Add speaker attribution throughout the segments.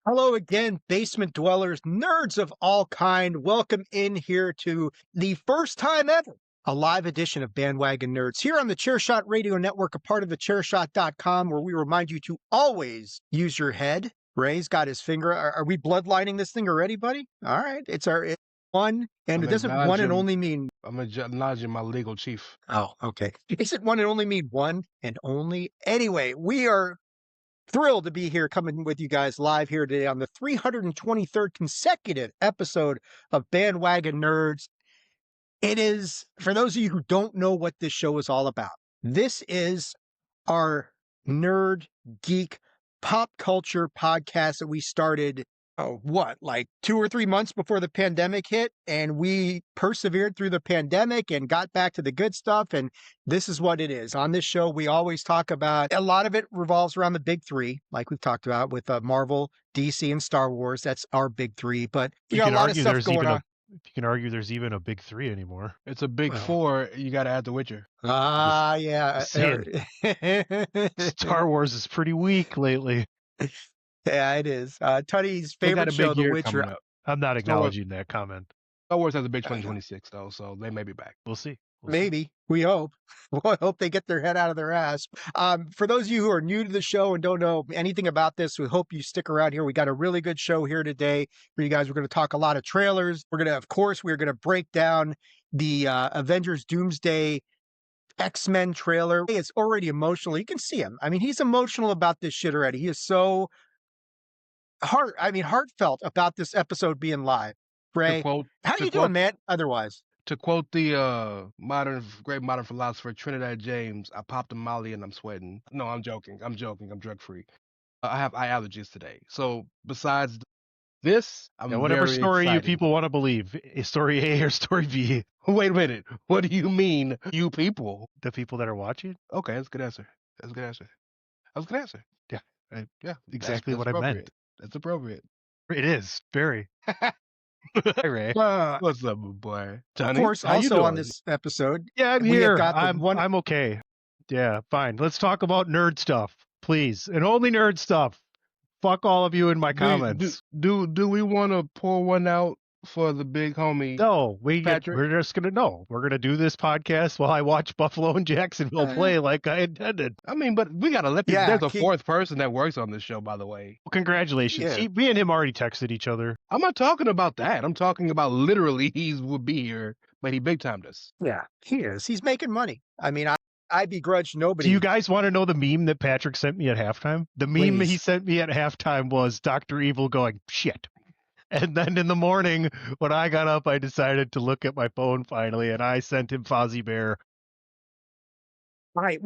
Speaker 1: Hello again, basement dwellers, nerds of all kind. Welcome in here to the first time ever, a live edition of Bandwagon Nerds here on the Chairshot Radio Network, a part of the Chairshot.com, where we remind you to always use your head. Ray's got his finger. Are we bloodlining this thing already, buddy? All right. It's one, and it doesn't one and only mean...
Speaker 2: I'm acknowledging my legal chief.
Speaker 1: Oh, okay. Is it one and only mean one and only? Anyway, we are thrilled to be here coming with you guys live here today on the 323rd consecutive episode of Bandwagon Nerds. It is, for those of you who don't know what this show is all about, this is our nerd, geek, pop culture podcast that we started, like 2 or 3 months before the pandemic hit, and we persevered through the pandemic and got back to the good stuff, and this is what it is. On this show, we always talk about, a lot of it revolves around the big three, like we've talked about with Marvel, DC, and Star Wars. That's our big three, but you got a lot of stuff going on.
Speaker 3: You can argue there's even a big three anymore.
Speaker 2: It's a big four. You got to add The Witcher.
Speaker 1: Yeah.
Speaker 3: Star Wars is pretty weak lately.
Speaker 1: Yeah, it is. Tuddy's favorite show, The Witcher.
Speaker 3: I'm not acknowledging that comment.
Speaker 2: Star Wars has a big 2026, though, so they may be back.
Speaker 3: We'll see.
Speaker 1: Maybe. We hope. I hope they get their head out of their ass. For those of you who are new to the show and don't know anything about this, we hope you stick around here. We got a really good show here today for you guys. We're going to talk a lot of trailers. We're going to break down the Avengers Doomsday X-Men trailer. It's already emotional. You can see him. I mean, he's emotional about this shit already. He is so heartfelt about this episode being live. Ray, how you doing, man? Otherwise,
Speaker 2: to quote the great modern philosopher Trinidad James, I popped a Molly and I'm sweating. No, I'm joking. I'm drug free. I have eye allergies today. So besides this,
Speaker 3: whatever
Speaker 2: very
Speaker 3: story
Speaker 2: excited.
Speaker 3: You people want to believe, story A or story B.
Speaker 2: Wait a minute. What do you mean, you people?
Speaker 3: The people that are watching?
Speaker 2: Okay, that's a good answer. That was a good answer.
Speaker 3: Yeah, exactly what I meant.
Speaker 2: That's appropriate.
Speaker 3: It is very. Hi, Ray.
Speaker 2: What's up, boy? Johnny,
Speaker 1: of course, also on this episode.
Speaker 3: Yeah, I'm here. I'm okay. Yeah, fine. Let's talk about nerd stuff, please, and only nerd stuff. Fuck all of you in my comments.
Speaker 2: Do we want to pour one out for the big homie?
Speaker 3: No, we're gonna do this podcast while I watch Buffalo and Jacksonville play like I intended.
Speaker 2: I mean, but we gotta let people. There's a fourth person that works on this show, by the way.
Speaker 3: Well, congratulations.
Speaker 1: Yeah.
Speaker 3: Me and him already texted each other.
Speaker 2: I'm not talking about that. I'm talking about literally he would be here, but he big timed us.
Speaker 1: Yeah, he is. He's making money. I mean, I begrudge nobody.
Speaker 3: Do you guys want to know the meme that Patrick sent me at halftime? The meme he sent me at halftime was Dr. Evil going, shit. And then in the morning, when I got up, I decided to look at my phone finally, and I sent him Fozzie Bear.
Speaker 1: All right.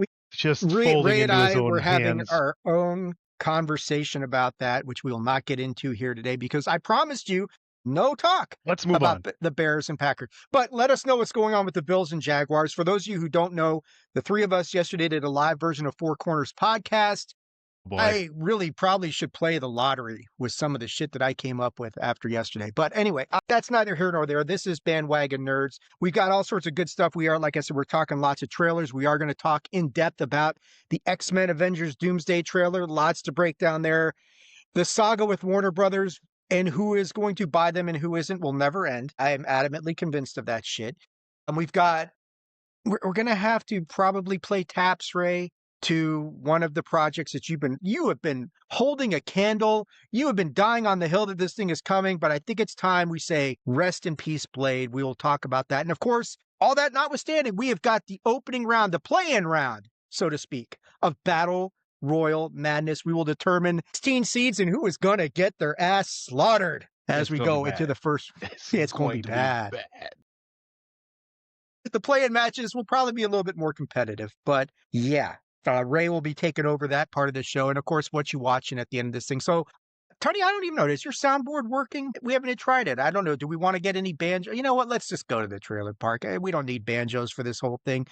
Speaker 3: Ray
Speaker 1: and I were having our own conversation about that, which we will not get into here today, because I promised you no talk.
Speaker 3: Let's move
Speaker 1: about
Speaker 3: on.
Speaker 1: The Bears and Packers. But let us know what's going on with the Bills and Jaguars. For those of you who don't know, the three of us yesterday did a live version of Four Corners podcast.
Speaker 3: Boy.
Speaker 1: I really probably should play the lottery with some of the shit that I came up with after yesterday. But anyway, that's neither here nor there. This is Bandwagon Nerds. We've got all sorts of good stuff. We are, like I said, we're talking lots of trailers. We are going to talk in depth about the X-Men Avengers Doomsday trailer. Lots to break down there. The saga with Warner Brothers and who is going to buy them and who isn't will never end. I am adamantly convinced of that shit. And we're going to have to probably play taps, Ray, to one of the projects that you have been holding a candle. You have been dying on the hill that this thing is coming, but I think it's time we say rest in peace, Blade. We will talk about that. And of course, all that notwithstanding, we have got the opening round, the play-in round, so to speak, of Battle Royal Madness. We will determine 16 seeds and who is going to get their ass slaughtered as we go into the first. It's going to be bad. The play-in matches will probably be a little bit more competitive, but yeah. Ray will be taking over that part of the show, and of course, what you watching at the end of this thing. So, Tony, I don't even know. Is your soundboard working? We haven't tried it. I don't know. Do we want to get any banjo? You know what? Let's just go to the trailer park. We don't need banjos for this whole thing.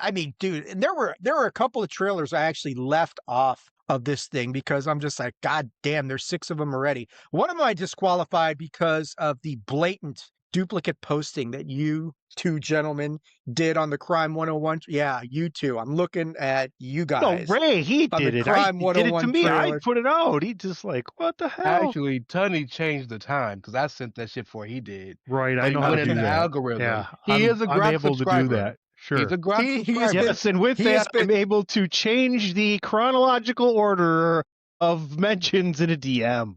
Speaker 1: I mean, dude, and there were a couple of trailers I actually left off of this thing because I'm just like, God damn, there's 6 of them already. One of them I disqualified because of the blatant duplicate posting that you two gentlemen did on the Crime 101. Yeah, you two. I'm looking at you guys.
Speaker 3: No, Ray, he did it.
Speaker 1: Crime
Speaker 3: He did it to me.
Speaker 1: trailer.
Speaker 3: I put it out. He just like, what the hell?
Speaker 2: Actually, Tony changed the time because I sent that shit before he did.
Speaker 3: Right, I know how to do
Speaker 2: in the
Speaker 3: that.
Speaker 2: algorithm.
Speaker 3: Yeah,
Speaker 2: He is a
Speaker 3: I'm
Speaker 2: Grok
Speaker 3: able
Speaker 2: subscriber.
Speaker 3: to do that. Sure.
Speaker 2: He's a Grok subscriber.
Speaker 3: Yes, and with that, I'm able to change the chronological order of mentions in a DM.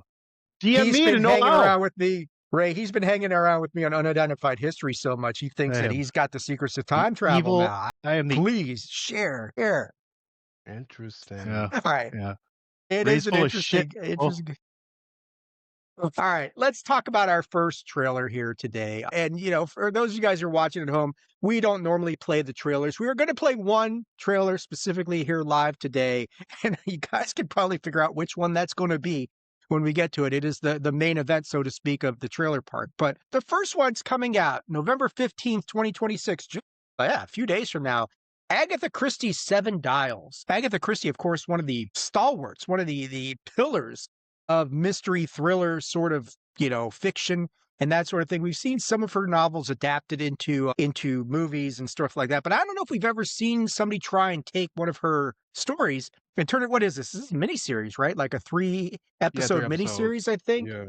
Speaker 1: He's been hanging around with me. Ray, he's been hanging around with me on Unidentified History so much, he thinks that he's got the secrets of time travel now.
Speaker 3: I am the...
Speaker 1: Please, share. Here.
Speaker 2: Interesting.
Speaker 3: Yeah.
Speaker 1: All right.
Speaker 3: Yeah.
Speaker 1: It
Speaker 3: Ray's
Speaker 1: is an
Speaker 3: full of
Speaker 1: interesting...
Speaker 3: shit.
Speaker 1: All right, let's talk about our first trailer here today. And, you know, for those of you guys who are watching at home, we don't normally play the trailers. We are going to play one trailer specifically here live today, and you guys can probably figure out which one that's going to be when we get to it. It is the main event, so to speak, of the trailer park. But the first one's coming out November 15th, 2026. A few days from now. Agatha Christie's 7 Dials. Agatha Christie, of course, one of the stalwarts, one of the pillars of mystery thriller sort of, you know, fiction and that sort of thing. We've seen some of her novels adapted into movies and stuff like that, but I don't know if we've ever seen somebody try and take one of her stories and turn it. What is this? This is a miniseries, right? Like a 3-episode miniseries, I think.
Speaker 2: Yeah.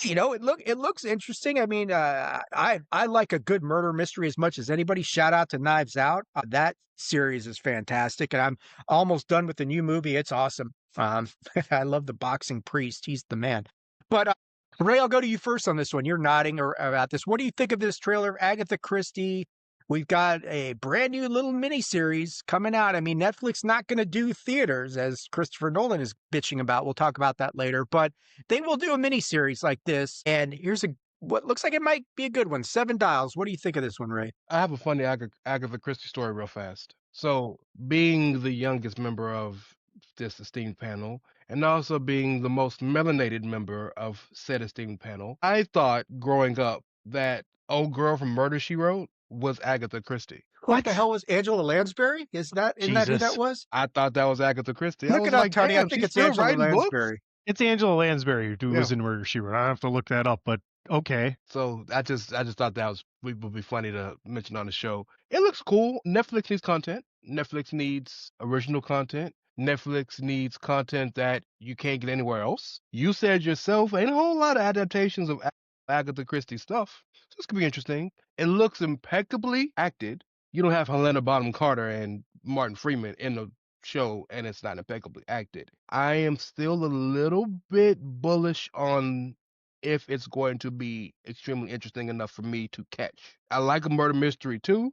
Speaker 1: You know, it looks interesting. I mean, I like a good murder mystery as much as anybody. Shout out to Knives Out. That series is fantastic, and I'm almost done with the new movie. It's awesome. I love the boxing priest. He's the man. But Ray, I'll go to you first on this one. You're nodding about this. What do you think of this trailer? Agatha Christie. We've got a brand new little miniseries coming out. I mean, Netflix not going to do theaters, as Christopher Nolan is bitching about. We'll talk about that later. But they will do a miniseries like this. And here's what looks like it might be a good one. 7 Dials. What do you think of this one, Ray?
Speaker 2: I have a funny Agatha Christie story real fast. So, being the youngest member of this esteemed panel, and also being the most melanated member of said esteemed panel, I thought growing up that old girl from Murder, She Wrote was Agatha Christie.
Speaker 1: What the hell was Angela Lansbury? Isn't that who that was?
Speaker 2: I thought that was Agatha Christie.
Speaker 1: Look it up, Tony. I think it's Angela Lansbury.
Speaker 3: It's Angela Lansbury who was in Murder, She Wrote. I have to look that up, but okay.
Speaker 2: So I just thought that would be funny to mention on the show. It looks cool. Netflix needs content. Netflix needs original content. Netflix needs content that you can't get anywhere else. You said yourself, ain't a whole lot of adaptations of Agatha Christie stuff. So this could be interesting. It looks impeccably acted. You don't have Helena Bonham Carter and Martin Freeman in the show, and it's not impeccably acted. I am still a little bit bullish on if it's going to be extremely interesting enough for me to catch. I like a murder mystery too.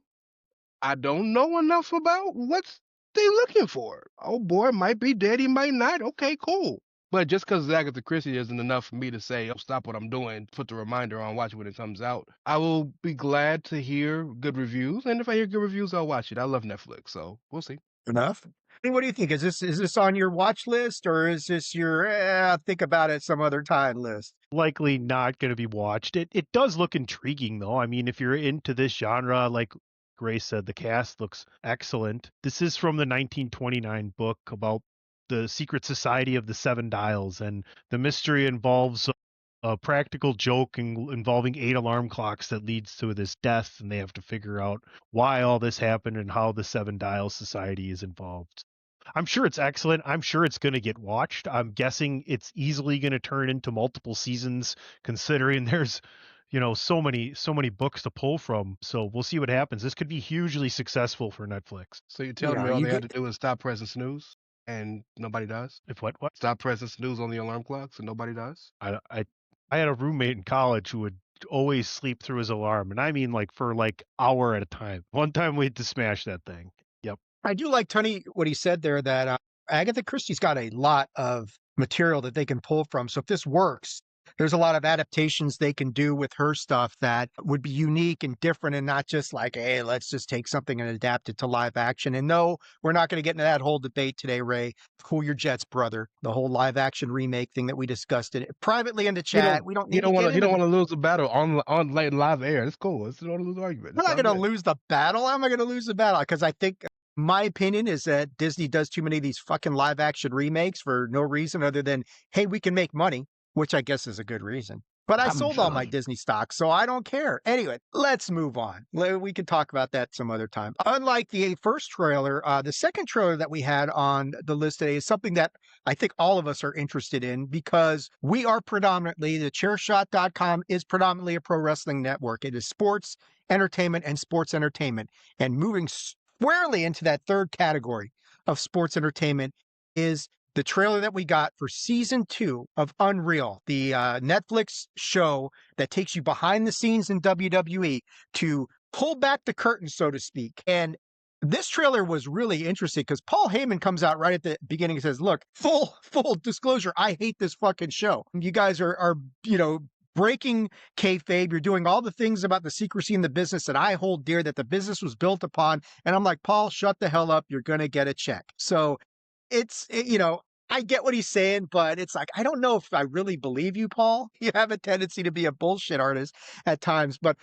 Speaker 2: I don't know enough about what's they looking for. Oh boy, might be dead, he might not. Okay, cool. But just because Agatha Christie isn't enough for me to say, oh, stop what I'm doing, put the reminder on, watch it when it comes out. I will be glad to hear good reviews, and if I hear good reviews, I'll watch it. I love Netflix, so we'll see.
Speaker 1: Enough. What do you think? Is this on your watch list, or is this your think about it some other time list?
Speaker 3: Likely not going to be watched. It does look intriguing, though. I mean, if you're into this genre, like Grace said, the cast looks excellent. This is from the 1929 book about the secret society of the Seven Dials, and the mystery involves a practical joke involving 8 alarm clocks that leads to this death, and they have to figure out why all this happened and how the Seven Dials Society is involved. I'm sure it's excellent. I'm sure it's going to get watched. I'm guessing it's easily going to turn into multiple seasons, considering there's, so many books to pull from. So we'll see what happens. This could be hugely successful for Netflix.
Speaker 2: So you're telling me all they had to do is stop pressing snooze, and nobody does?
Speaker 3: If what?
Speaker 2: Stop pressing snooze on the alarm clocks, and nobody does?
Speaker 3: I had a roommate in college who would always sleep through his alarm, and I mean for hour at a time. One time we had to smash that thing. Yep.
Speaker 1: I do like Tony what he said there, that Agatha Christie's got a lot of material that they can pull from. So if this works, there's a lot of adaptations they can do with her stuff that would be unique and different, and not just like, hey, let's just take something and adapt it to live action. And no, we're not going to get into that whole debate today, Ray. Cool your jets, brother. The whole live action remake thing that we discussed it privately in the chat. We don't need to
Speaker 2: You don't want to lose the battle on live air. It's cool. It's not a lose argument.
Speaker 1: We're not going to lose the battle. How am I going to lose the battle? Because I think my opinion is that Disney does too many of these fucking live action remakes for no reason other than, hey, we can make money, which I guess is a good reason. But I sold all my Disney stock, so I don't care. Anyway, let's move on. We can talk about that some other time. Unlike the first trailer, the second trailer that we had on the list today is something that I think all of us are interested in, because we are predominantly, thechairshot.com is predominantly a pro wrestling network. It is sports, entertainment, and sports entertainment. And moving squarely into that third category of sports entertainment is the trailer that we got for season 2 of Unreal, the Netflix show that takes you behind the scenes in WWE to pull back the curtain, so to speak. And this trailer was really interesting because Paul Heyman comes out right at the beginning and says, look, full disclosure, I hate this fucking show. You guys are breaking kayfabe. You're doing all the things about the secrecy in the business that I hold dear, that the business was built upon. And I'm like, Paul, shut the hell up. You're going to get a check. So I get what he's saying, but it's like, I don't know if I really believe you, Paul. You have a tendency to be a bullshit artist at times, but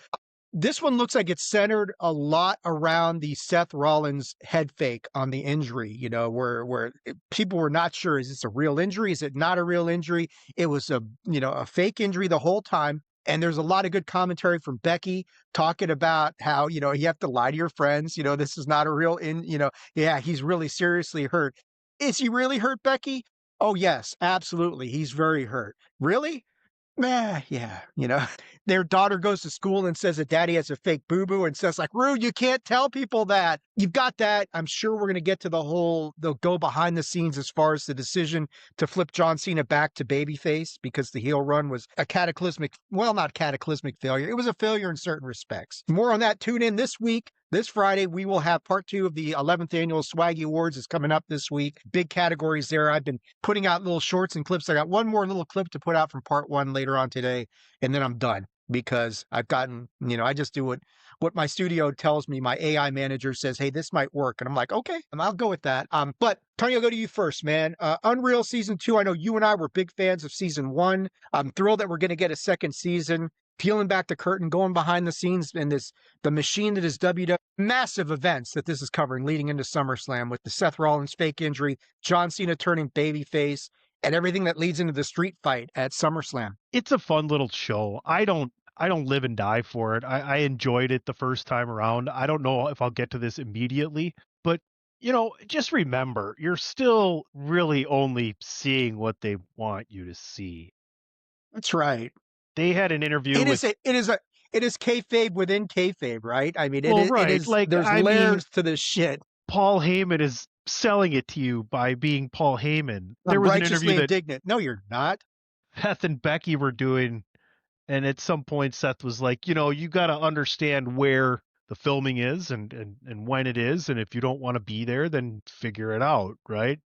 Speaker 1: this one looks like it's centered a lot around the Seth Rollins head fake on the injury, where people were not sure, is this a real injury? Is it not a real injury? It was a fake injury the whole time. And there's a lot of good commentary from Becky talking about how, you have to lie to your friends. This is not a real he's really seriously hurt. Is he really hurt, Becky? Oh, yes, absolutely. He's very hurt. Really? Yeah. Their daughter goes to school and says that daddy has a fake boo-boo and says like, Rue, you can't tell people that. You've got that. I'm sure we're going to get to they'll go behind the scenes as far as the decision to flip John Cena back to babyface, because the heel run was a not cataclysmic failure. It was a failure in certain respects. More on that. Tune in this week. This Friday, we will have part 2 of the 11th annual Swaggy Awards is coming up this week. Big categories there. I've been putting out little shorts and clips. I got one more little clip to put out from part 1 later on today, and then I'm done, because I've gotten, I just do what my studio tells me. My AI manager says, hey, this might work. And I'm like, okay, I'll go with that. But Tony, I'll go to you first, man. Unreal Season 2. I know you and I were big fans of Season 1. I'm thrilled that we're going to get a second season. Peeling back the curtain, going behind the scenes in the machine that is WWE. Massive events that this is covering leading into SummerSlam, with the Seth Rollins fake injury, John Cena turning babyface, and everything that leads into the street fight at SummerSlam.
Speaker 3: It's a fun little show. I don't live and die for it. I enjoyed it the first time around. I don't know if I'll get to this immediately, but just remember, you're still really only seeing what they want you to see.
Speaker 1: That's right.
Speaker 3: They had an interview.
Speaker 1: It is kayfabe within kayfabe, right? I mean, it is like, there's layers to this shit.
Speaker 3: Paul Heyman is selling it to you by being Paul Heyman. There was an interview
Speaker 1: indignant. No, you're not.
Speaker 3: Seth and Becky were doing, and at some point Seth was like, you got to understand where the filming is and when it is, and if you don't want to be there, then figure it out, right?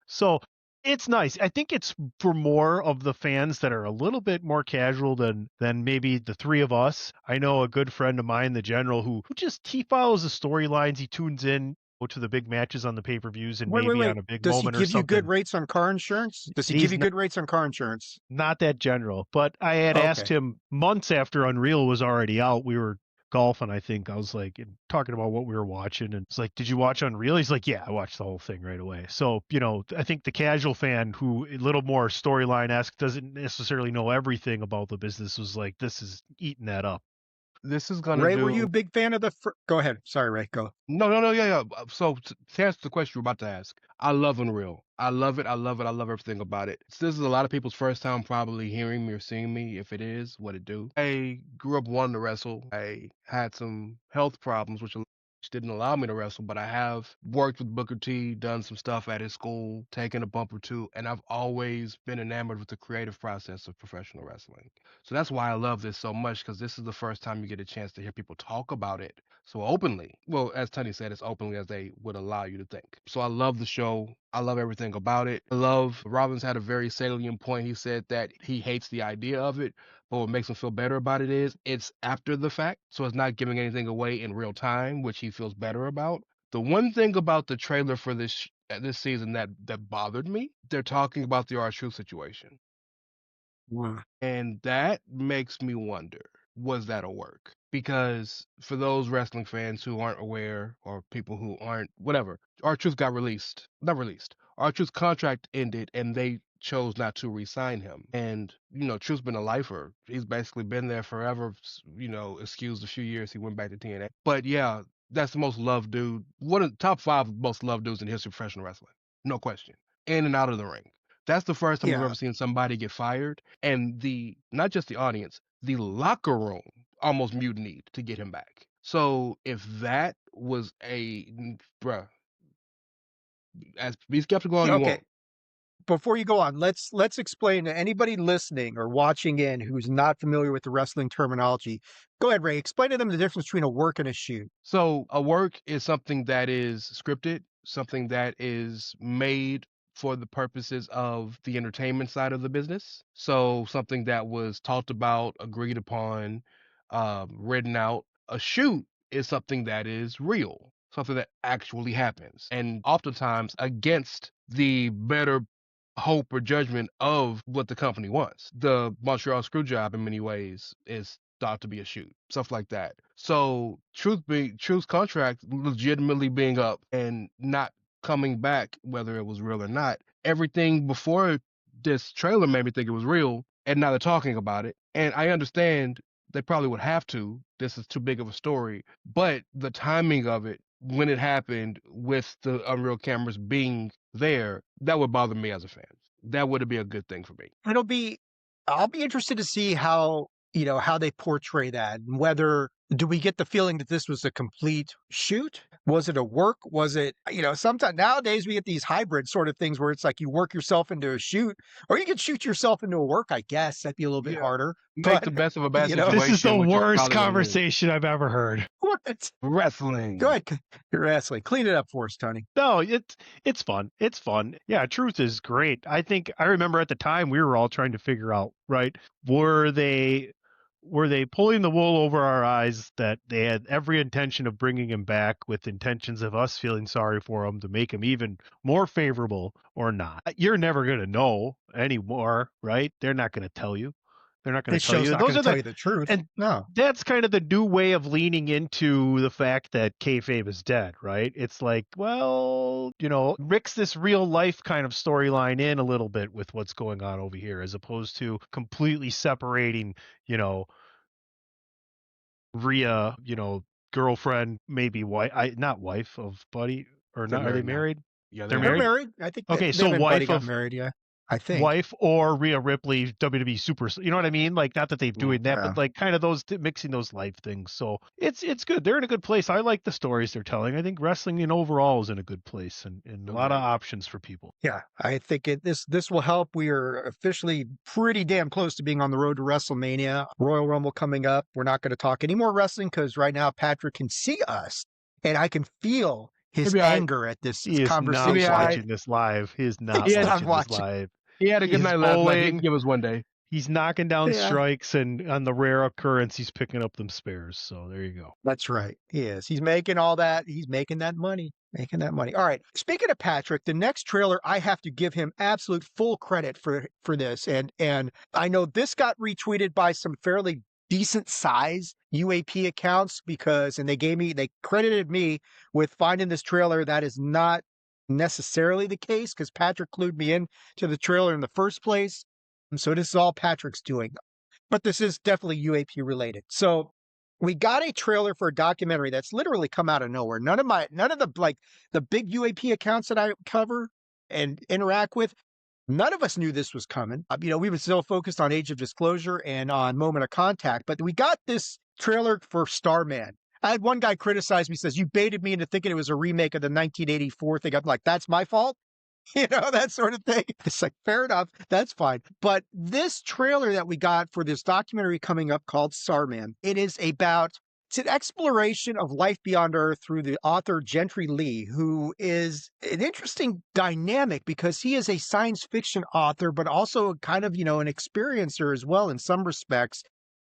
Speaker 3: So it's nice. I think it's for more of the fans that are a little bit more casual than maybe the three of us. I know a good friend of mine, the General, who he follows the storylines. He tunes in to the big matches on the pay-per-views and maybe on a big moment or something.
Speaker 1: Does he give you good rates on car insurance? Good rates on car insurance?
Speaker 3: Not that General, but I had asked him months after Unreal was already out. We were golfing, I think. I was like, talking about what we were watching, and it's like, did you watch Unreal? He's like, yeah, I watched the whole thing right away. So, I think the casual fan who a little more storyline-esque doesn't necessarily know everything about the business was like, this is eating that up.
Speaker 2: This is gonna
Speaker 1: Ray,
Speaker 2: do.
Speaker 1: were you a big fan of the? Go ahead. Sorry, Ray. Go.
Speaker 2: No, yeah. So to answer the question you're about to ask, I love Unreal. I love it. I love it. I love everything about it. This is a lot of people's first time probably hearing me or seeing me. If it is, what it do. I grew up wanting to wrestle. I had some health problems, which didn't allow me to wrestle, but I have worked with Booker T, done some stuff at his school, taken a bump or two, and I've always been enamored with the creative process of professional wrestling. So that's why I love this so much, because this is the first time you get a chance to hear people talk about it so openly. Well, as Tony said, as openly as they would allow you to think. So I love the show. I love everything about it. I love Robbins had a very salient point. He said that he hates the idea of it, but what makes him feel better about it is it's after the fact. So it's not giving anything away in real time, which he feels better about. The one thing about the trailer for this season that bothered me, they're talking about the R-Truth situation. And that makes me wonder, was that a work? Because for those wrestling fans who aren't aware, or people who aren't, whatever, R-Truth got released. Not released. R-Truth's contract ended and they chose not to re-sign him. And, Truth's been a lifer. He's basically been there forever, excuse the few years he went back to TNA. But yeah, that's the most loved dude. One of the top 5 most loved dudes in the history of professional wrestling. No question. In and out of the ring. That's the first time we've ever seen somebody get fired. And not just the audience, the locker room almost mutinied to get him back. So if that was bruh, be skeptical all you want.
Speaker 1: Before you go on, let's explain to anybody listening or watching in who's not familiar with the wrestling terminology. Go ahead, Ray. Explain to them the difference between a work and a shoot.
Speaker 2: So a work is something that is scripted, something that is made for the purposes of the entertainment side of the business. So something that was talked about, agreed upon, written out. A shoot is something that is real, something that actually happens, and oftentimes against the better hope or judgment of what the company wants. The Montreal Screwjob in many ways is thought to be a shoot, stuff like that. So Truth's contract legitimately being up and not coming back, whether it was real or not, everything before this trailer made me think it was real, and now they're talking about it. And I understand they probably would have to. This is too big of a story, but the timing of it, when it happened with the Unreal cameras being there, that would bother me as a fan. That would be a good thing for me.
Speaker 1: I'll be interested to see how they portray that, and whether do we get the feeling that this was a complete shoot? Was it a work? Was it, sometimes nowadays we get these hybrid sort of things where it's like you work yourself into a shoot, or you could shoot yourself into a work, I guess. That'd be a little bit harder.
Speaker 2: Make the best of a bad situation.
Speaker 3: This is the worst conversation I've ever heard.
Speaker 1: What?
Speaker 2: Wrestling.
Speaker 1: Go ahead. You're wrestling. Clean it up for us, Tony.
Speaker 3: No, it's fun. It's fun. Yeah, Truth is great. I remember at the time we were all trying to figure out, right? Were they pulling the wool over our eyes that they had every intention of bringing him back with intentions of us feeling sorry for him to make him even more favorable, or not? You're never going to know anymore, right? They're not going to tell you. They're not going to tell you.
Speaker 1: Those are tell you the truth.
Speaker 3: And
Speaker 1: no,
Speaker 3: that's kind of the new way of leaning into the fact that kayfabe is dead, right? It's like, well, mix this real life kind of storyline in a little bit with what's going on over here, as opposed to completely separating, Rhea, girlfriend, maybe wife, not wife of Buddy, or not? Are they married?
Speaker 2: Yeah,
Speaker 3: they're
Speaker 1: married. I think.
Speaker 3: Okay, so wife of
Speaker 1: married. Yeah. I think
Speaker 3: wife or Rhea Ripley, WWE super, you know what I mean? Like, not that they're doing that, but like kind of those mixing those life things. So it's good. They're in a good place. I like the stories they're telling. I think wrestling in overall is in a good place, and a lot of options for people.
Speaker 1: Yeah, I think this will help. We are officially pretty damn close to being on the road to WrestleMania. Royal Rumble coming up. We're not going to talk any more wrestling because right now Patrick can see us, and I can feel his anger at this conversation.
Speaker 3: He is not watching this live. He is not watching this live.
Speaker 2: He had a good night last night. He can give us one day.
Speaker 3: He's knocking down strikes, and on the rare occurrence, he's picking up them spares. So there you go.
Speaker 1: That's right. He is. He's making all that. He's making that money. All right. Speaking of Patrick, the next trailer, I have to give him absolute full credit for this. And I know this got retweeted by some fairly decent size UAP accounts and they credited me with finding this trailer. That is not necessarily the case because Patrick clued me in to the trailer in the first place. And so this is all Patrick's doing, but this is definitely UAP related. So we got a trailer for a documentary that's literally come out of nowhere. None of the big UAP accounts that I cover and interact with, none of us knew this was coming. We were still focused on Age of Disclosure and on Moment of Contact, but we got this trailer for Starman. I had one guy criticize me, says, you baited me into thinking it was a remake of the 1984 thing. I'm like, that's my fault? That sort of thing. It's like, fair enough. That's fine. But this trailer that we got for this documentary coming up called Starman, it's an exploration of life beyond Earth through the author Gentry Lee, who is an interesting dynamic because he is a science fiction author, but also kind of, an experiencer as well in some respects.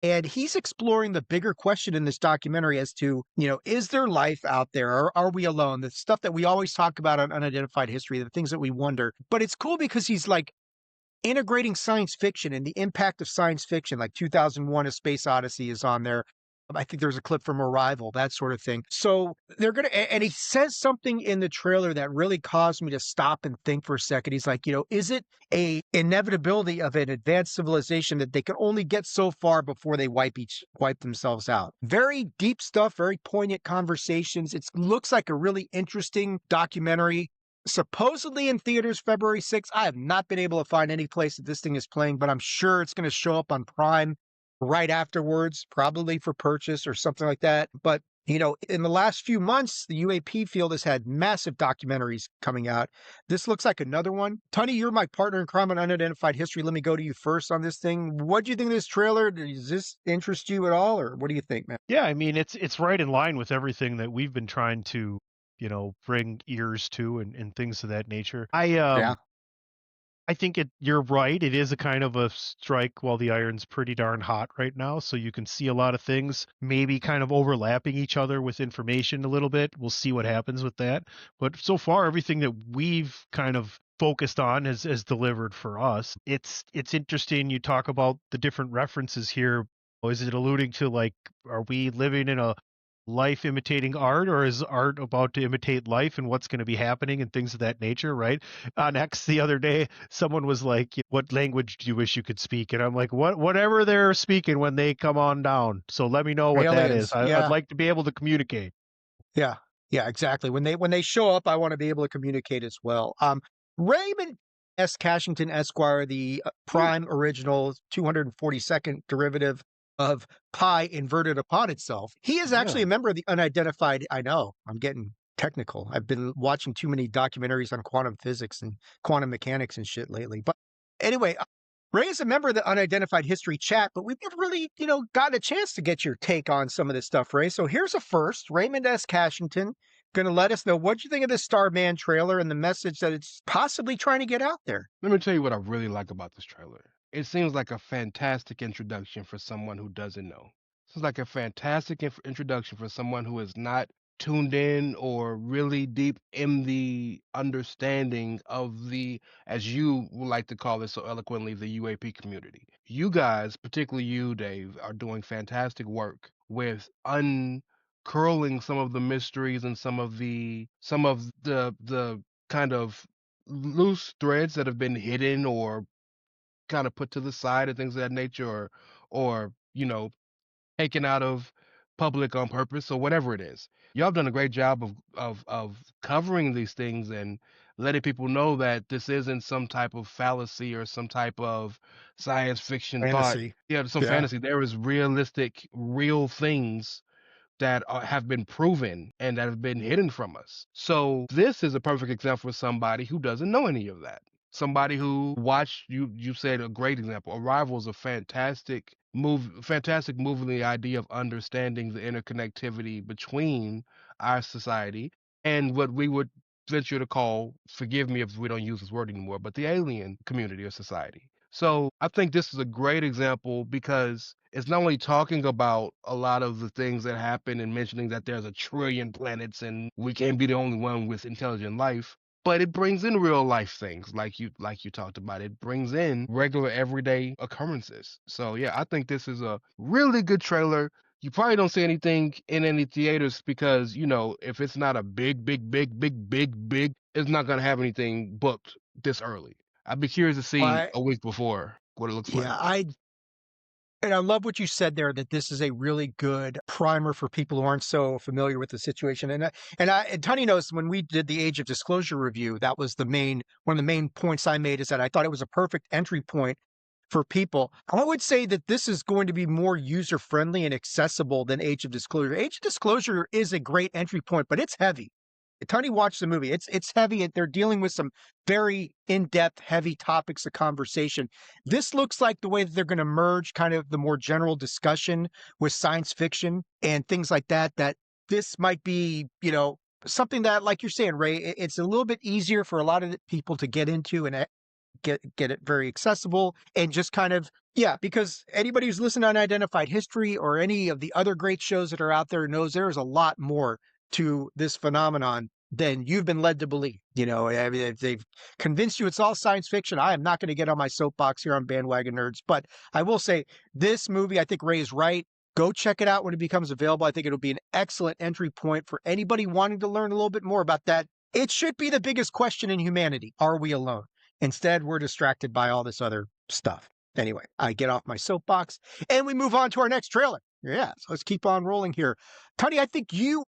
Speaker 1: And he's exploring the bigger question in this documentary as to, is there life out there? Or are we alone? The stuff that we always talk about on Unidentified History, the things that we wonder. But it's cool because he's like integrating science fiction and the impact of science fiction, like 2001: A Space Odyssey is on there. I think there's a clip from Arrival, that sort of thing. So and he says something in the trailer that really caused me to stop and think for a second. He's like, is it a inevitability of an advanced civilization that they can only get so far before they wipe themselves out? Very deep stuff, very poignant conversations. It looks like a really interesting documentary. Supposedly in theaters February 6th. I have not been able to find any place that this thing is playing, but I'm sure it's going to show up on Prime right afterwards, probably for purchase or something like that. But, in the last few months, the UAP field has had massive documentaries coming out. This looks like another one. Tony, you're my partner in crime on Unidentified History. Let me go to you first on this thing. What do you think of this trailer? Does this interest you at all, or what do you think, man?
Speaker 3: Yeah, I mean, it's right in line with everything that we've been trying to, bring ears to and things of that nature. I think you're right. It is a kind of a strike while the iron's pretty darn hot right now. So you can see a lot of things maybe kind of overlapping each other with information a little bit. We'll see what happens with that. But so far, everything that we've kind of focused on has delivered for us. It's interesting. You talk about the different references here. Is it alluding to, like, are we living in a life imitating art, or is art about to imitate life, and what's going to be happening and things of that nature, right? On X the other day, someone was like, what language do you wish you could speak? And I'm like, whatever they're speaking when they come on down. So let me know what that is. I'd like to be able to communicate.
Speaker 1: Yeah, exactly. When they show up, I want to be able to communicate as well. Raymond S. Cashington Esquire, the Prime original 242nd derivative of pi inverted upon itself. He is actually a member of the Unidentified. I know, I'm getting technical. I've been watching too many documentaries on quantum physics and quantum mechanics and shit lately. But anyway, Ray is a member of the Unidentified History chat, but we've never really, gotten a chance to get your take on some of this stuff, Ray. So here's a first. Raymond S. Cashington going to let us know what you think of this Starman trailer and the message that it's possibly trying to get out there.
Speaker 2: Let me tell you what I really like about this trailer. It seems like a fantastic introduction for someone who doesn't know. It seems like a fantastic introduction for someone who is not tuned in or really deep in the understanding of the, as you would like to call it so eloquently, the UAP community. You guys, particularly you, Dave, are doing fantastic work with uncurling some of the mysteries and some of the kind of loose threads that have been hidden or kind of put to the side and things of that nature, or taken out of public on purpose, or whatever it is. Y'all have done a great job of covering these things and letting people know that this isn't some type of fallacy or some type of science fiction
Speaker 1: fantasy.
Speaker 2: thought. Yeah, some fantasy. There is realistic, real things that have been proven and that have been hidden from us. So this is a perfect example for somebody who doesn't know any of that. Somebody who watched, you said a great example. Arrival is a fantastic movie in the idea of understanding the interconnectivity between our society and what we would venture to call, forgive me if we don't use this word anymore, but the alien community or society. So I think this is a great example because it's not only talking about a lot of the things that happen and mentioning that there's 1 trillion planets and we can't be the only one with intelligent life, but it brings in real life things like you talked about. It brings in regular everyday occurrences. So yeah, I think this is a really good trailer. You probably don't see anything in any theaters because, if it's not a big, it's not gonna have anything booked this early. I'd be curious to see a week before what it looks like.
Speaker 1: Yeah, and I love what you said there, that this is a really good primer for people who aren't so familiar with the situation. And Tony knows when we did the Age of Disclosure review, that was one of the main points I made, is that I thought it was a perfect entry point for people. I would say that this is going to be more user-friendly and accessible than Age of Disclosure. Age of Disclosure is a great entry point, but it's heavy. Tony watched the movie. It's heavy. They're dealing with some very in-depth, heavy topics of conversation. This looks like the way that they're going to merge kind of the more general discussion with science fiction and things like that, that this might be, something that, like you're saying, Ray, it's a little bit easier for a lot of people to get into and get it very accessible and just kind of, because anybody who's listened to Unidentified History or any of the other great shows that are out there knows there is a lot more to this phenomenon than you've been led to believe. I mean, if they've convinced you it's all science fiction, I am not going to get on my soapbox here on Bandwagon Nerds. But I will say this movie, I think Ray is right. Go check it out when it becomes available. I think it'll be an excellent entry point for anybody wanting to learn a little bit more about that. It should be the biggest question in humanity. Are we alone? Instead, we're distracted by all this other stuff. Anyway, I get off my soapbox and we move on to our next trailer. Yeah, so let's keep on rolling here. Tony, I think you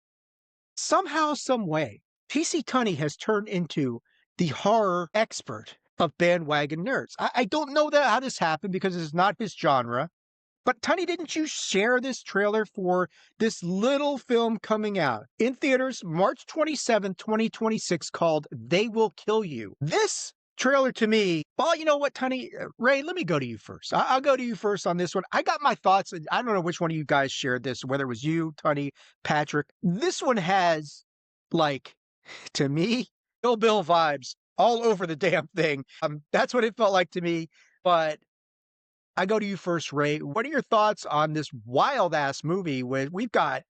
Speaker 1: somehow, some way, PC Tunney has turned into the horror expert of Bandwagon Nerds. I don't know how this happened because it's not his genre. But Tunney, didn't you share this trailer for this little film coming out in theaters March 27th, 2026 called They Will Kill You? This trailer to me, well, you know what, Tunney? Ray, let me go to you first. I'll go to you first on this one. I got my thoughts. I don't know which one of you guys shared this, whether it was you, Tunney, Patrick. This one has, to me, Kill Bill vibes all over the damn thing. That's what it felt like to me. But I go to you first, Ray. What are your thoughts on this wild-ass movie where we've got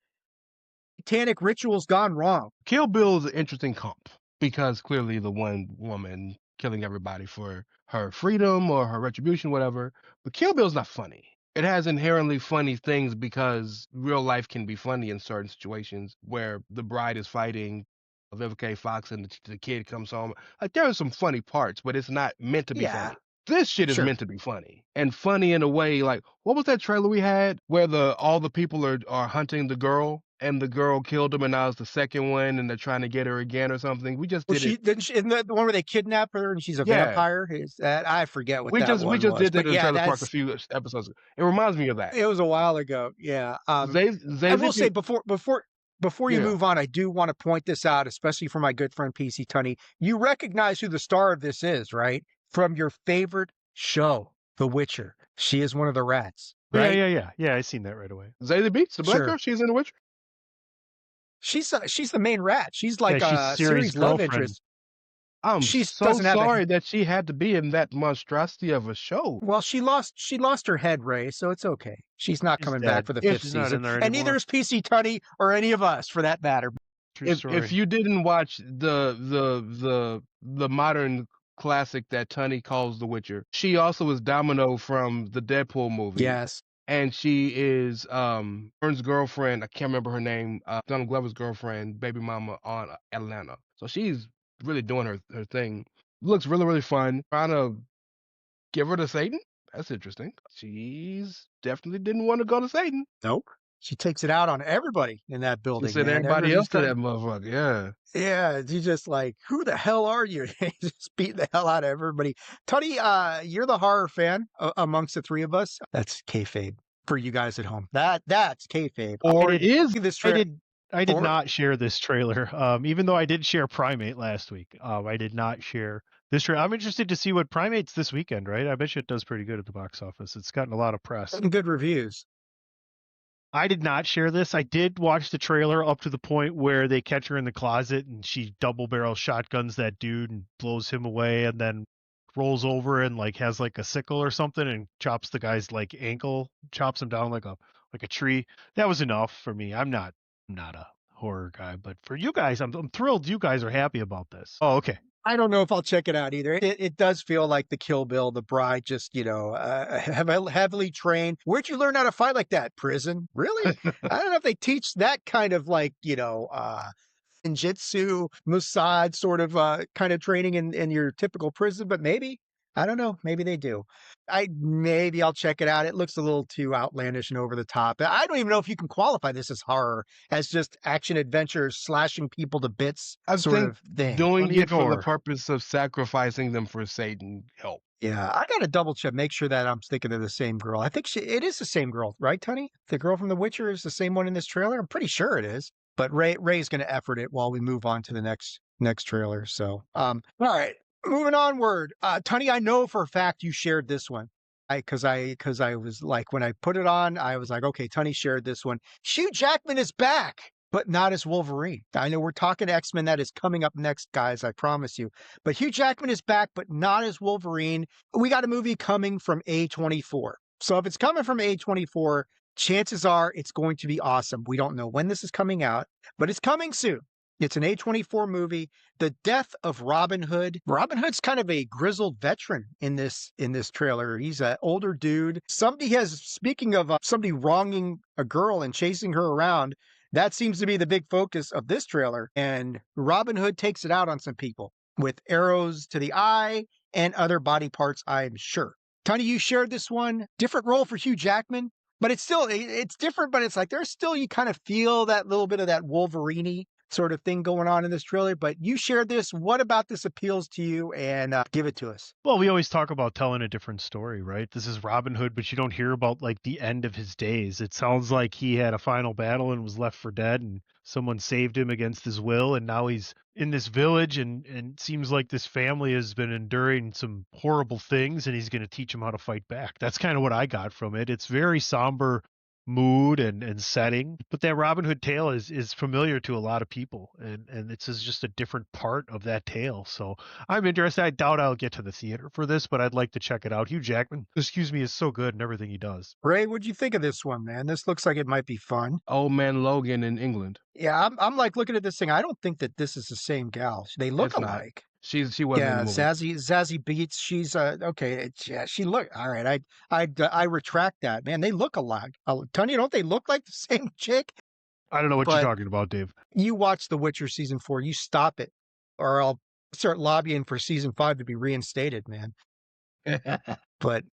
Speaker 1: satanic rituals gone wrong?
Speaker 2: Kill Bill is an interesting comp because clearly the one woman killing everybody for her freedom or her retribution, whatever. But Kill Bill's not funny. It has inherently funny things because real life can be funny in certain situations where the bride is fighting Vivica K. Fox and the kid comes home. There are some funny parts, but it's not meant to be funny. This shit is meant to be funny, and funny in a way like, what was that trailer we had where all the people are hunting the girl and the girl killed him and now it's the second one and they're trying to get her again or something? We just did it.
Speaker 1: Isn't that the one where they kidnap her and she's a vampire? Is that, I forget what
Speaker 2: we
Speaker 1: that
Speaker 2: just
Speaker 1: one
Speaker 2: we just
Speaker 1: was.
Speaker 2: did that in Trailer Park a few episodes ago. It reminds me of that.
Speaker 1: It was a while ago. Yeah. I will say before you move on, I do want to point this out, especially for my good friend PC Tunney. You recognize who the star of this is, right? From your favorite show, The Witcher. She is one of the rats, right?
Speaker 3: Yeah, I seen that right away.
Speaker 2: Zazie Beetz, the black girl, she's in The Witcher.
Speaker 1: She's the main rat. She's like
Speaker 3: she's Ciri's
Speaker 1: love interest.
Speaker 2: I'm so sorry that she had to be in that monstrosity of a show.
Speaker 1: Well, she lost her head, Ray, so it's okay. She's not coming back for the fifth season, and neither is PC Tunney or any of us, for that matter.
Speaker 2: If you didn't watch the modern classic that Tunney calls The Witcher, she also is Domino from the Deadpool movie.
Speaker 1: Yes.
Speaker 2: And she is Vern's girlfriend. I can't remember her name. Donald Glover's girlfriend, baby mama on Atlanta. So she's really doing her thing. Looks really, really fun. Trying to give her to Satan. That's interesting. She's definitely didn't want to go to Satan.
Speaker 1: Nope. She takes it out on everybody in that building.
Speaker 2: She said everybody else to that motherfucker. Yeah.
Speaker 1: Yeah. She's just like, who the hell are you? Just beating the hell out of everybody. Tunney, you're the horror fan amongst the three of us. That's kayfabe for you guys at home. That's kayfabe.
Speaker 3: Or is this trailer? I did not share this trailer. Even though I did share Primate last week. I did not share this trailer. I'm interested to see what Primate's this weekend, right? I bet you it does pretty good at the box office. It's gotten a lot of press.
Speaker 1: Some good reviews.
Speaker 3: I did not share this. I did watch the trailer up to the point where they catch her in the closet and she double barrel shotguns that dude and blows him away and then rolls over and has a sickle or something and chops the guy's ankle, chops him down like a tree. That was enough for me. I'm not a horror guy, but for you guys, I'm thrilled you guys are happy about this. Oh, okay.
Speaker 1: I don't know if I'll check it out either. It does feel like the Kill Bill, the bride, just heavily trained. Where'd you learn how to fight like that? Prison? Really? I don't know if they teach that kind of ninjutsu, Mossad sort of kind of training in your typical prison, but maybe. I don't know. Maybe they do. Maybe I'll check it out. It looks a little too outlandish and over the top. I don't even know if you can qualify this as horror, as just action adventure, slashing people to bits
Speaker 2: I
Speaker 1: sort
Speaker 2: think
Speaker 1: of thing.
Speaker 2: doing
Speaker 3: Plenty of
Speaker 2: it for the
Speaker 3: gore.
Speaker 2: purpose of sacrificing them for Satan help.
Speaker 1: Yeah, I gotta double check, make sure that I'm thinking of the same girl. I think it is the same girl, right, Tony? The girl from The Witcher is the same one in this trailer. I'm pretty sure it is. But Ray's gonna effort it while we move on to the next trailer. So, all right, moving onward. Tony, I know for a fact you shared this one. Because I was like, when I put it on, I was like, okay, Tony shared this one. Hugh Jackman is back, but not as Wolverine. I know we're talking X-Men. That is coming up next, guys. I promise you. But Hugh Jackman is back, but not as Wolverine. We got a movie coming from A24. So if it's coming from A24, chances are it's going to be awesome. We don't know when this is coming out, but it's coming soon. It's an A24 movie, The Death of Robin Hood. Robin Hood's kind of a grizzled veteran in this trailer. He's an older dude. Speaking of somebody wronging a girl and chasing her around, that seems to be the big focus of this trailer. And Robin Hood takes it out on some people with arrows to the eye and other body parts, I'm sure. Tony, you shared this one. Different role for Hugh Jackman, but it's different, but it's like there's still, you kind of feel that little bit of that Wolverine sort of thing going on in this trailer, but you shared this. What about this appeals to you? And give it to us.
Speaker 3: Well, we always talk about telling a different story, right? This is Robin Hood, but you don't hear about like the end of his days. It sounds like he had a final battle and was left for dead, and someone saved him against his will, and now he's in this village, and seems like this family has been enduring some horrible things, and he's going to teach them how to fight back. That's kind of what I got from it. It's very somber mood and setting, but that Robin Hood tale is familiar to a lot of people, and this is just a different part of that tale. So I'm interested. I doubt I'll get to the theater for this, but I'd like to check it out. Hugh Jackman, is so good in everything he does.
Speaker 1: Ray, what'd you think of this one, man? This looks like it might be fun.
Speaker 2: Old Man Logan in England.
Speaker 1: Yeah, I'm like looking at this thing. I don't think that this is the same gal. They look
Speaker 2: It's not.
Speaker 1: alike.
Speaker 2: She wasn't
Speaker 1: Yeah,
Speaker 2: in the movie.
Speaker 1: Zazie Beetz. She's okay. Yeah, she look all right. I retract that, man. They look alike. Tony, don't they look like the same chick?
Speaker 3: I don't know what
Speaker 1: But-
Speaker 3: you're talking about, Dave.
Speaker 1: You watch The Witcher season 4. You stop it, or I'll start lobbying for season 5 to be reinstated, man. But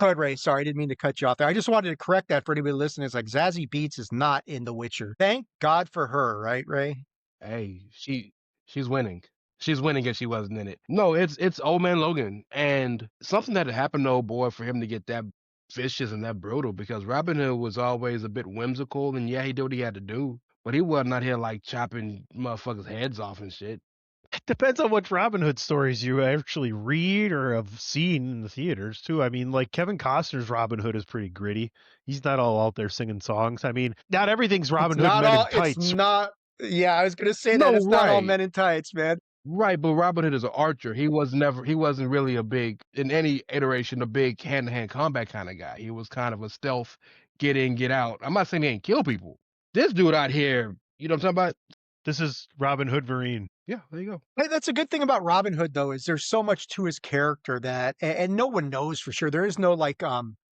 Speaker 1: go ahead, Ray. Sorry, I didn't mean to cut you off there. I just wanted to correct that for anybody listening. It's like Zazie Beetz is not in The Witcher. Thank God for her, right, Ray?
Speaker 2: Hey, she's winning. She's winning if she wasn't in it. No, it's Old Man Logan, and something that had happened to old boy for him to get that vicious and that brutal, because Robin Hood was always a bit whimsical, and yeah, he did what he had to do, but he wasn't out here like chopping motherfuckers' heads off and shit.
Speaker 3: It depends on what Robin Hood stories you actually read or have seen in the theaters too. I mean, like Kevin Costner's Robin Hood is pretty gritty. He's not all out there singing songs. I mean, not everything's Robin Hood men in tights.
Speaker 1: It's not. Yeah, I was gonna say that
Speaker 2: No,
Speaker 1: it's not all
Speaker 2: right.
Speaker 1: men in tights, man.
Speaker 2: Right, but Robin Hood is an archer. He wasn't really in any iteration, a big hand-to-hand combat kind of guy. He was kind of a stealth, get in, get out. I'm not saying he ain't kill people. This dude out here, you know what I'm talking about?
Speaker 3: This is Robin Hood Vereen.
Speaker 2: Yeah, there you go.
Speaker 1: Hey, that's a good thing about Robin Hood, though, is there's so much to his character that, and no one knows for sure. There is no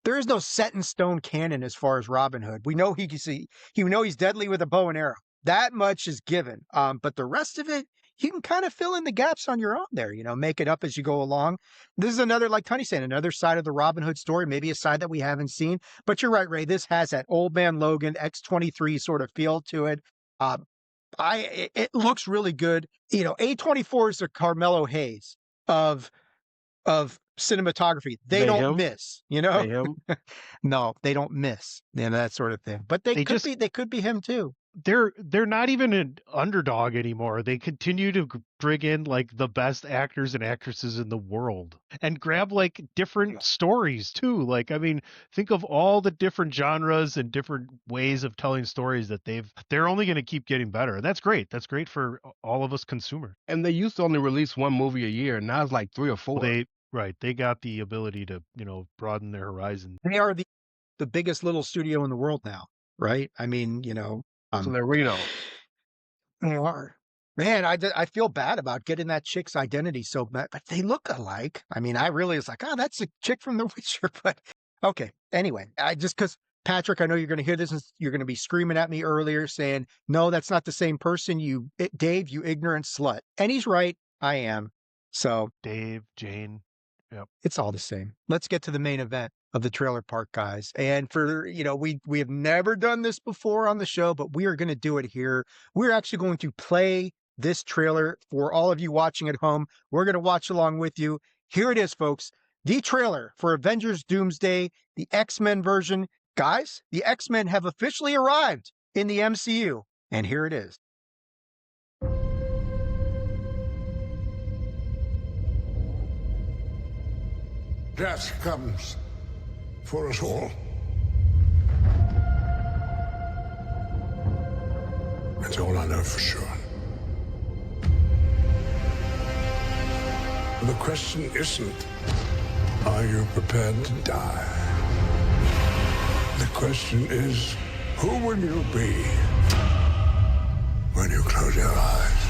Speaker 1: there is no set in stone canon as far as Robin Hood. We know he's deadly with a bow and arrow. That much is given. But the rest of it, you can kind of fill in the gaps on your own there, make it up as you go along. This is another, like Tony said, another side of the Robin Hood story, maybe a side that we haven't seen. But you're right, Ray, this has that Old Man Logan X-23 sort of feel to it. It looks really good. A24 is the Carmelo Hayes of cinematography. They don't miss,
Speaker 2: They him.
Speaker 1: No, they don't miss. That sort of thing. But they could be him too.
Speaker 3: They're not even an underdog anymore. They continue to bring in like the best actors and actresses in the world and grab like different stories too. Like, I mean, think of all the different genres and different ways of telling stories that they're only going to keep getting better. And that's great. That's great for all of us consumers.
Speaker 2: And they used to only release one movie a year, and now it's like 3 or 4.
Speaker 3: They got the ability to, broaden their horizon.
Speaker 1: They are the biggest little studio in the world now, right? I mean,
Speaker 2: so they're Reno.
Speaker 1: They are. Man, I feel bad about getting that chick's identity so bad, but they look alike. I mean, I really was like, oh, that's a chick from The Witcher. But okay. Anyway, because Patrick, I know you're going to hear this and you're going to be screaming at me earlier saying, no, that's not the same person. Dave, you ignorant slut. And he's right. I am. So
Speaker 3: Dave, Jane. Yep.
Speaker 1: It's all the same. Let's get to the main event of the Trailer Park Guys. And for, we have never done this before on the show, but we are going to do it here. We're actually going to play this trailer for all of you watching at home. We're going to watch along with you. Here it is, folks. The trailer for Avengers Doomsday, the X-Men version. Guys, the X-Men have officially arrived in the MCU. And here it is.
Speaker 4: Death comes for us all. That's all I know for sure. The question isn't, are you prepared to die? The question is, who will you be when you close your eyes?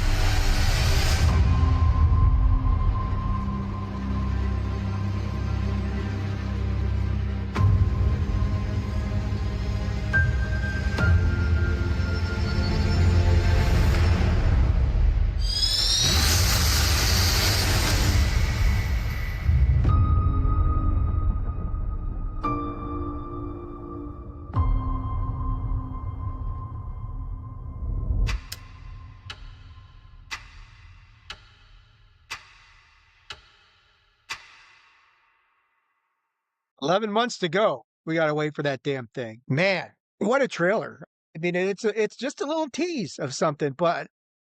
Speaker 1: $11 months to go. We got to wait for that damn thing. Man, what a trailer. I mean, it's just a little tease of something, but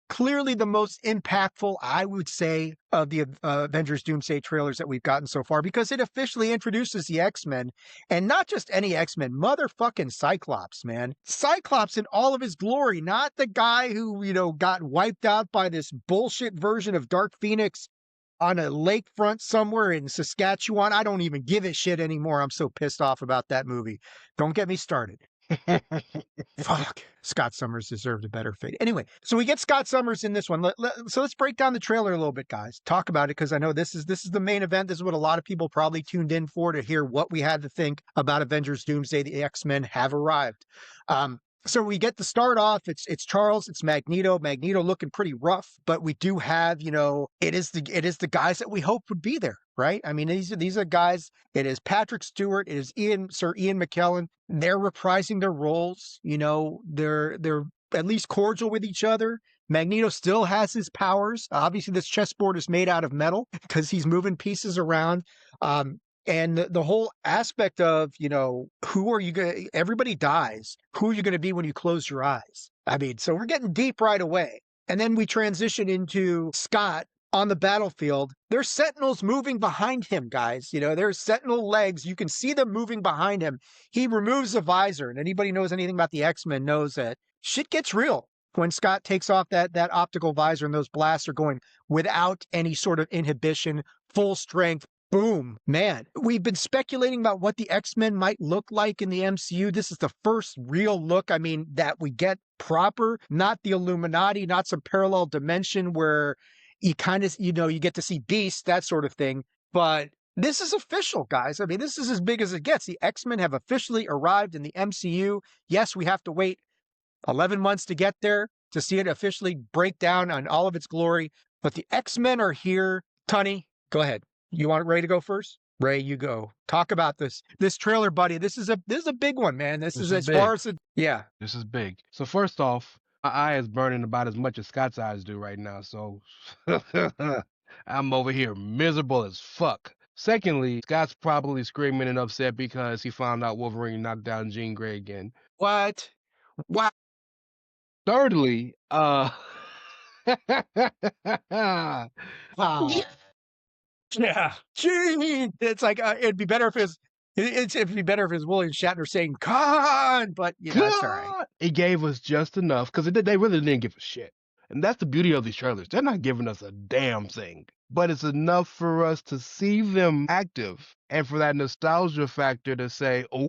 Speaker 1: clearly the most impactful, I would say, of the Avengers Doomsday trailers that we've gotten so far, because it officially introduces the X-Men, and not just any X-Men, motherfucking Cyclops, man. Cyclops in all of his glory, not the guy who, got wiped out by this bullshit version of Dark Phoenix on a lakefront somewhere in Saskatchewan. I don't even give a shit anymore. I'm so pissed off about that movie. Don't get me started. Fuck. Scott Summers deserved a better fate. Anyway, so we get Scott Summers in this one. So let's break down the trailer a little bit, guys. Talk about it, because I know this is the main event. This is what a lot of people probably tuned in for, to hear what we had to think about Avengers Doomsday. The X-Men have arrived. So we get to start off. It's Charles. It's Magneto. Magneto looking pretty rough, but we do have, it is the guys that we hope would be there, right? I mean, these are guys. It is Patrick Stewart. It is Sir Ian McKellen. They're reprising their roles. They're at least cordial with each other. Magneto still has his powers. Obviously, this chessboard is made out of metal because he's moving pieces around. And the whole aspect of, who are you going to, everybody dies. Who are you going to be when you close your eyes? I mean, so we're getting deep right away. And then we transition into Scott on the battlefield. There's sentinels moving behind him, guys. There's sentinel legs. You can see them moving behind him. He removes the visor. And anybody knows anything about the X-Men knows that shit gets real when Scott takes off that optical visor, and those blasts are going without any sort of inhibition, full strength. Boom, man. We've been speculating about what the X-Men might look like in the MCU. This is the first real look, that we get proper, not the Illuminati, not some parallel dimension where you kind of, you get to see Beast, that sort of thing. But this is official, guys. This is as big as it gets. The X-Men have officially arrived in the MCU. Yes, we have to wait 11 months to get there to see it officially break down on all of its glory. But the X-Men are here. Tunny, go ahead. You want Ray to go first? Ray, you go. Talk about this trailer, buddy. This is a big one, man. This is as big. Far as yeah.
Speaker 2: This is big. So first off, my eye is burning about as much as Scott's eyes do right now. So I'm over here miserable as fuck. Secondly, Scott's probably screaming and upset because he found out Wolverine knocked down Jean Grey again.
Speaker 1: What?
Speaker 2: Thirdly,
Speaker 1: wow. Yeah, Gene. It's like it'd be better if it'd be better if it was William Shatner saying "Khan," but it's all right.
Speaker 2: It gave us just enough, because they really didn't give a shit, and that's the beauty of these trailers. They're not giving us a damn thing, but it's enough for us to see them active, and for that nostalgia factor to say, "Oh,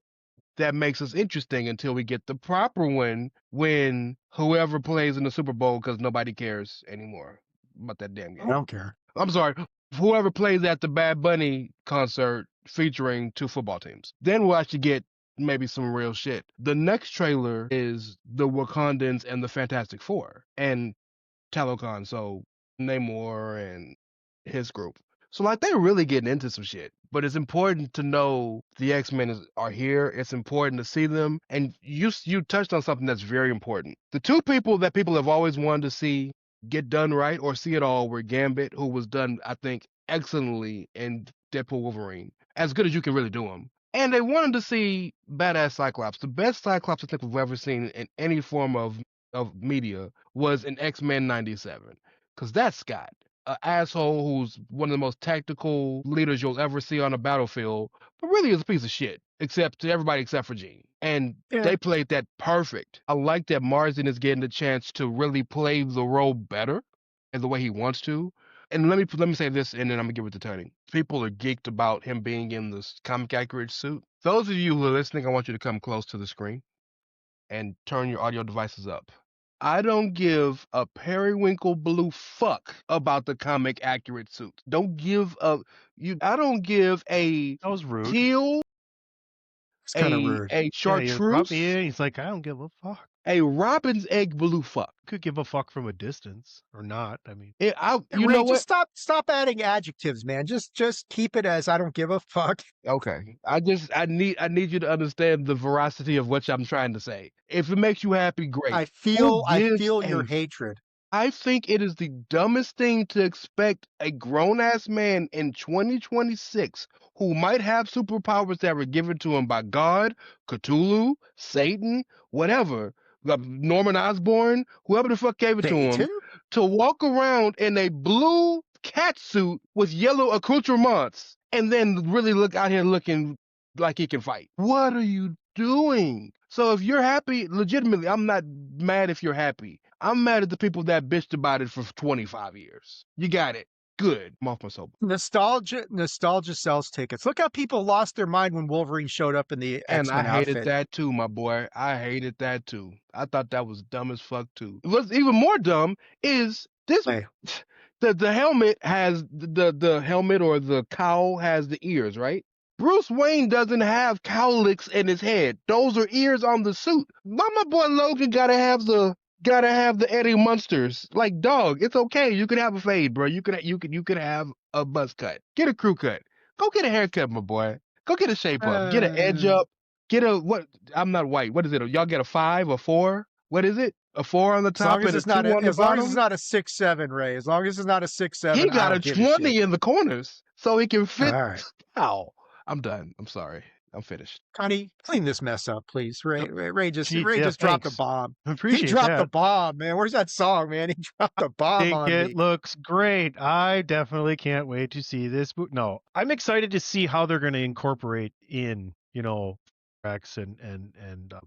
Speaker 2: that makes us interesting until we get the proper one when whoever plays in the Super Bowl, because nobody cares anymore about that damn
Speaker 1: I
Speaker 2: game.
Speaker 1: don't care.
Speaker 2: I'm sorry, whoever plays at the Bad Bunny concert featuring 2 football teams. Then we'll actually get maybe some real shit. The next trailer is the Wakandans and the Fantastic Four and Talokan, so Namor and his group. So like they're really getting into some shit. But it's important to know the X-Men are here. It's important to see them. And you touched on something that's very important. The 2 people that people have always wanted to see get done right or see it all were Gambit, who was done, I think, excellently in Deadpool Wolverine. As good as you can really do him. And they wanted to see badass Cyclops. The best Cyclops I think we've ever seen in any form of media was in X-Men 97. Because that's Scott, an asshole who's one of the most tactical leaders you'll ever see on a battlefield, but really is a piece of shit, except to everybody except for Jean. And they played that perfect. I like that Marsden is getting the chance to really play the role better and the way he wants to. And let me say this, and then I'm gonna give it to Tony. People are geeked about him being in this comic accurate suit. Those of you who are listening, I want you to come close to the screen and turn your audio devices up. I don't give a periwinkle blue fuck about the comic accurate suits. I don't give a
Speaker 3: That was rude.
Speaker 2: teal,
Speaker 1: It's kind of rude.
Speaker 2: a chartreuse,
Speaker 3: He's like, I don't give a fuck.
Speaker 2: a robin's egg blue fuck.
Speaker 3: Could give a fuck from a distance or not. I mean,
Speaker 2: You
Speaker 1: Ray,
Speaker 2: know what?
Speaker 1: just stop adding adjectives, man. Just keep it as I don't give a fuck.
Speaker 2: Okay. I need you to understand the veracity of what I'm trying to say. If it makes you happy, great.
Speaker 1: I feel
Speaker 2: gives
Speaker 1: your
Speaker 2: a-
Speaker 1: hatred.
Speaker 2: I think it is the dumbest thing to expect a grown-ass man in 2026 who might have superpowers that were given to him by God, Cthulhu, Satan, whatever, Norman Osborn, whoever the fuck gave it to him,
Speaker 1: Satan?
Speaker 2: to walk around in a blue cat suit with yellow accoutrements and then really look out here looking like he can fight. What are you doing? So if you're happy, legitimately, I'm not mad if you're happy. I'm mad at the people that bitched about it for 25 years. You got it. Good. I'm off my soapbox.
Speaker 1: Nostalgia sells tickets. Look how people lost their mind when Wolverine showed up in the
Speaker 2: And
Speaker 1: X-Men
Speaker 2: I hated
Speaker 1: outfit.
Speaker 2: that too, my boy. I hated that too. I thought that was dumb as fuck too. What's even more dumb is this.
Speaker 1: Hey.
Speaker 2: The helmet has the helmet or the cowl has the ears, right? Bruce Wayne doesn't have cowlicks in his head. Those are ears on the suit. Why my boy Logan gotta have the Eddie Munsters? Like, dog, it's okay. You can have a fade, bro. You can have a buzz cut. Get a crew cut. Go get a haircut, my boy. Go get a shape up. Get an edge up. Get a what? I'm not white. What is it? Y'all get a 5 or 4? What is it? A 4 on the top and a 2 on the bottom?
Speaker 1: As long as it's not a 6'7", Ray. As long as it's not a 6'7",
Speaker 2: He got
Speaker 1: I
Speaker 2: a
Speaker 1: don't give
Speaker 2: 20 in the corners, so he can fit.
Speaker 1: All right.
Speaker 2: Ow. I'm done. I'm sorry. I'm finished.
Speaker 1: Connie, clean this mess up, please. Ray just
Speaker 3: Gee,
Speaker 1: dropped the
Speaker 3: thanks.
Speaker 1: bomb.
Speaker 3: I appreciate
Speaker 1: He dropped
Speaker 3: that.
Speaker 1: the bomb, man. Where's that song, man? He dropped the bomb
Speaker 3: think
Speaker 1: on
Speaker 3: it
Speaker 1: me.
Speaker 3: looks great. I definitely can't wait to see this. No, I'm excited to see how they're going to incorporate in, Rex and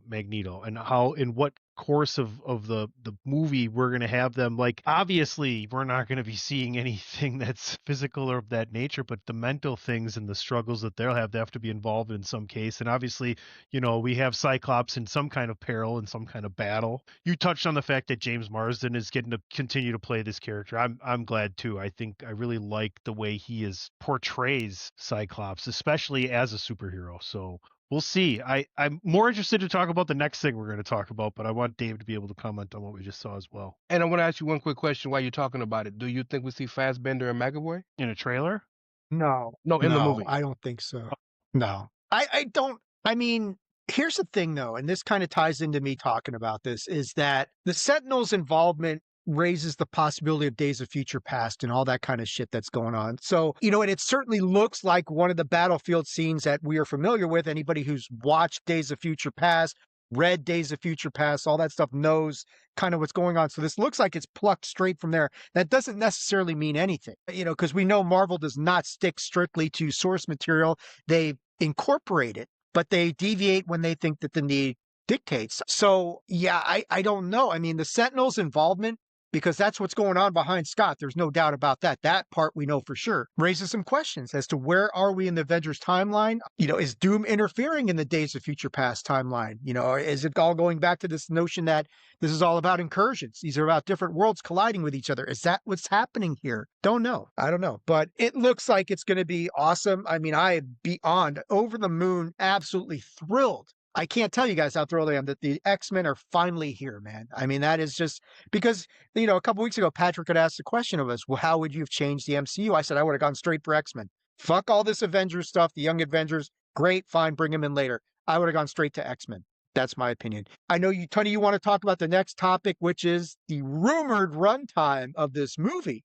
Speaker 3: Magneto, and how in what course of the movie we're going to have them. Like, obviously we're not going to be seeing anything that's physical or of that nature, but the mental things and the struggles that they'll have, they have to be involved in some case. And obviously, we have Cyclops in some kind of peril, in some kind of battle. You touched on the fact that James Marsden is getting to continue to play this character. I'm glad too. I think I really like the way he portrays Cyclops, especially as a superhero. So we'll see. I'm more interested to talk about the next thing we're going to talk about, but I want Dave to be able to comment on what we just saw as well.
Speaker 2: And I want to ask you one quick question while you're talking about it. Do you think we see Fassbender and McAvoy
Speaker 3: In a trailer?
Speaker 1: No.
Speaker 2: No, in the movie.
Speaker 1: I don't think so. No. I don't. I mean, here's the thing, though, and this kind of ties into me talking about this, is that the Sentinels' involvement raises the possibility of Days of Future Past and all that kind of shit that's going on. So, and it certainly looks like one of the battlefield scenes that we are familiar with. Anybody who's watched Days of Future Past, read Days of Future Past, all that stuff knows kind of what's going on. So this looks like it's plucked straight from there. That doesn't necessarily mean anything, because we know Marvel does not stick strictly to source material. They incorporate it, but they deviate when they think that the need dictates. So, yeah, I don't know. I mean, the Sentinels' involvement because that's what's going on behind Scott. There's no doubt about that. That part we know for sure. Raises some questions as to where are we in the Avengers timeline? Is Doom interfering in the Days of Future Past timeline? Or is it all going back to this notion that this is all about incursions? These are about different worlds colliding with each other. Is that what's happening here? Don't know. I don't know. But it looks like it's going to be awesome. I mean, I am beyond over the moon, absolutely thrilled. I can't tell you guys how thrilled I am that the X-Men are finally here, man. I mean, that is just because, a couple weeks ago, Patrick had asked the question of us, well, how would you have changed the MCU? I said, I would have gone straight for X-Men. Fuck all this Avengers stuff, the Young Avengers. Great, fine, bring them in later. I would have gone straight to X-Men. That's my opinion. I know you, Tony, you want to talk about the next topic, which is the rumored runtime of this movie,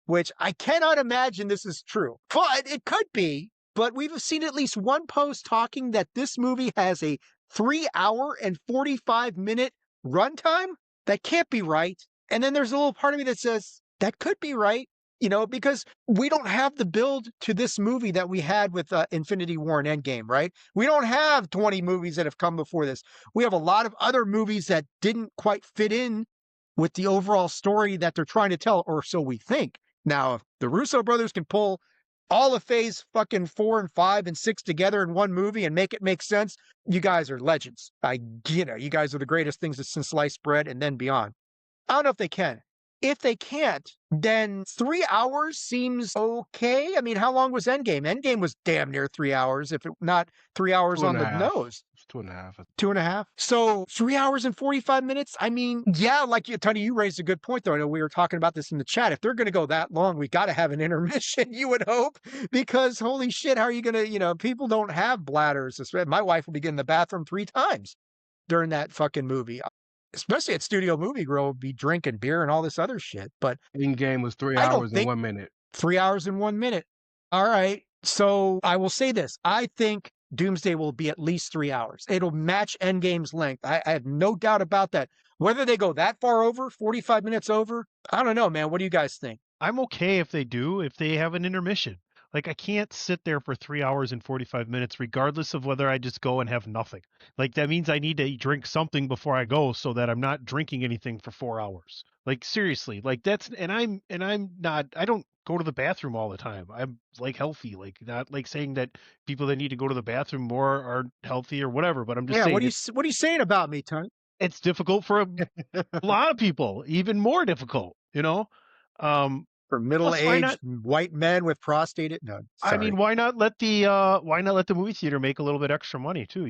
Speaker 1: which I cannot imagine this is true, but it could be. But we've seen at least one post talking that this movie has a 3 hour and 45-minute runtime. That can't be right. And then there's a little part of me that says that could be right, because we don't have the build to this movie that we had with Infinity War and Endgame, right? We don't have 20 movies that have come before this. We have a lot of other movies that didn't quite fit in with the overall story that they're trying to tell, or so we think. Now, if the Russo brothers can pull all of phase fucking 4 and 5 and 6 together in one movie and make it make sense, you guys are legends. You guys are the greatest things since sliced bread and then beyond. I don't know if they can. If they can't, then 3 hours seems okay. I mean, how long was Endgame? Endgame was damn near 3 hours, if not 3 hours on the nose.
Speaker 2: It's 2.5.
Speaker 1: 2.5. So 3 hours and 45 minutes. I mean, yeah, like Tony, you raised a good point, though. I know we were talking about this in the chat. If they're going to go that long, we got to have an intermission, you would hope, because holy shit, how are you going to, people don't have bladders. My wife will be getting in the bathroom 3 times during that fucking movie. Especially at Studio Movie Grill, would be drinking beer and all this other shit. But
Speaker 2: In-game was 3 hours and 1 minute.
Speaker 1: 3 hours and 1 minute. All right. So I will say this. I think Doomsday will be at least 3 hours. It'll match Endgame's length. I have no doubt about that. Whether they go that far over, 45 minutes over, I don't know, man. What do you guys think?
Speaker 3: I'm okay if they do, if they have an intermission. Like, I can't sit there for 3 hours and 45 minutes, regardless of whether I just go and have nothing. Like, that means I need to drink something before I go so that I'm not drinking anything for 4 hours. Like, seriously, like I'm not, I don't go to the bathroom all the time. I'm like healthy, like not like saying that people that need to go to the bathroom more are healthy or whatever, but I'm just saying.
Speaker 1: What are you saying about me, Tony?
Speaker 3: It's difficult for a lot of people, even more difficult,
Speaker 1: For middle-aged white men with prostate. No, sorry.
Speaker 3: I mean, why not let the movie theater make a little bit extra money too?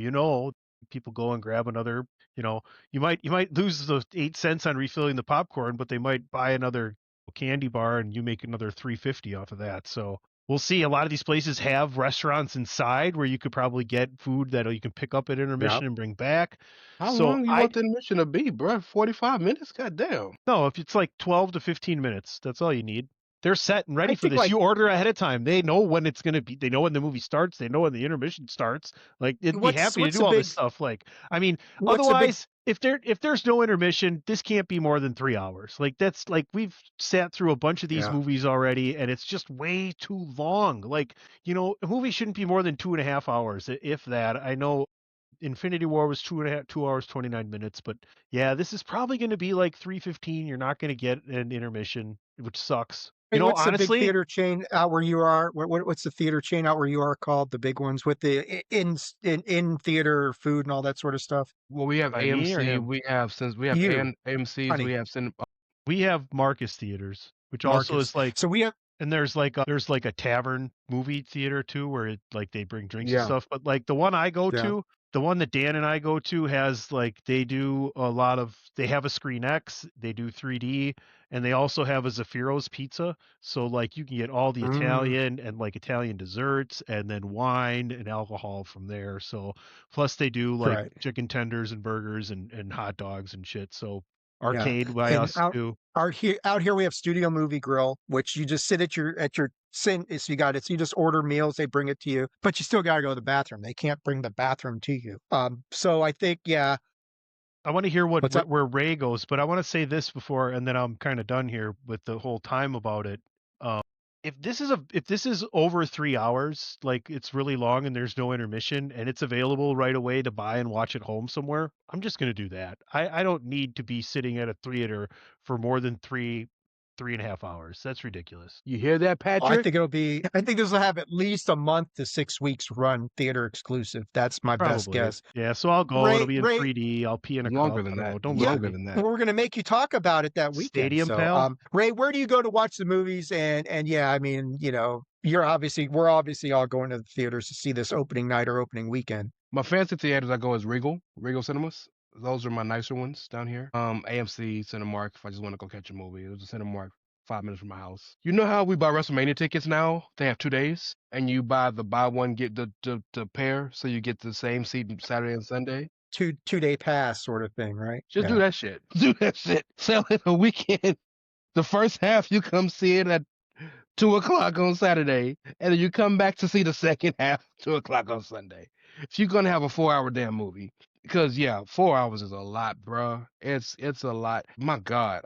Speaker 3: People go and grab another. You might lose the 8 cents on refilling the popcorn, but they might buy another candy bar, and you make another $3.50 off of that. So we'll see. A lot of these places have restaurants inside where you could probably get food that you can pick up at intermission and bring back.
Speaker 2: How long you want the intermission to be, bro? 45 minutes? God damn.
Speaker 3: No, if it's like 12 to 15 minutes, that's all you need. They're set and ready for this. You order ahead of time. They know when it's going to be. They know when the movie starts. They know when the intermission starts. Like, they'd be happy to do all this stuff. Like, I mean, otherwise, if there's no intermission, this can't be more than 3 hours. Like, that's like, we've sat through a bunch of these movies already, and it's just way too long. Like, a movie shouldn't be more than 2.5 hours, if that. I know Infinity War was 2 hours 29 minutes, but yeah, this is probably going to be like 3:15. You're not going to get an intermission, which sucks.
Speaker 1: What's
Speaker 3: honestly,
Speaker 1: the big theater chain out where you are? What's the theater chain out where you are called? The big ones with the in theater food and all that sort of stuff.
Speaker 2: Well, we have AMC. We have AMC's.
Speaker 3: We have Marcus Theaters, which also is like.
Speaker 1: So we have.
Speaker 3: And there's like a tavern movie theater too, where they bring drinks and stuff. But like the one I go to, the one that Dan and I go to has they do they have a Screen X, they do 3D, and they also have a Zaffiro's pizza. So like you can get all the Italian and like Italian desserts and then wine and alcohol from there. So plus they do chicken tenders and burgers and hot dogs and shit. So arcade by us too.
Speaker 1: Out here we have Studio Movie Grill, which you just sit at your sin. So you just order meals, they bring it to you, but you still gotta go to the bathroom. They can't bring the bathroom to you. So I think I
Speaker 3: want to hear where Ray goes, but I want to say this before, and then I'm kind of done here with the whole time about it. if this is over 3 hours, like it's really long and there's no intermission and it's available right away to buy and watch at home somewhere, I'm just going to do that. I don't need to be sitting at a theater for more than 3.5 hours. That's ridiculous.
Speaker 2: You hear that,
Speaker 1: I
Speaker 2: Patrick?
Speaker 1: think this will have at least a month to 6 weeks run theater exclusive. That's my best
Speaker 3: Probably.
Speaker 1: guess.
Speaker 3: Yeah, so I'll go.
Speaker 1: Ray-
Speaker 3: It'll be in
Speaker 1: Ray-
Speaker 3: 3D. I'll pee in a
Speaker 2: Longer
Speaker 3: cup.
Speaker 2: than
Speaker 3: I don't
Speaker 2: that.
Speaker 3: know. Don't
Speaker 1: Yeah.
Speaker 3: look
Speaker 2: Longer
Speaker 3: at it.
Speaker 2: than that.
Speaker 1: We're going to make you talk about it that weekend.
Speaker 3: Stadium,
Speaker 1: so,
Speaker 3: pal?
Speaker 1: Ray, where do you go to watch the movies? And yeah, I mean, we're obviously all going to the theaters to see this opening night or opening weekend.
Speaker 2: My fancy theaters I go is Regal Cinemas. Those are my nicer ones down here. AMC, Cinemark. If I just want to go catch a movie, there's a Cinemark 5 minutes from my house. You know how we buy WrestleMania tickets now? They have 2 days, and you buy one get the pair, so you get the same seat Saturday and Sunday.
Speaker 1: Two-day pass sort of thing, right?
Speaker 2: Just do that shit. Do that shit. Sell it a weekend. The first half you come see it at 2:00 on Saturday, and then you come back to see the second half 2:00 on Sunday. If you're gonna have a 4-hour damn movie, because 4 hours is a lot, bruh. It's a lot. My God,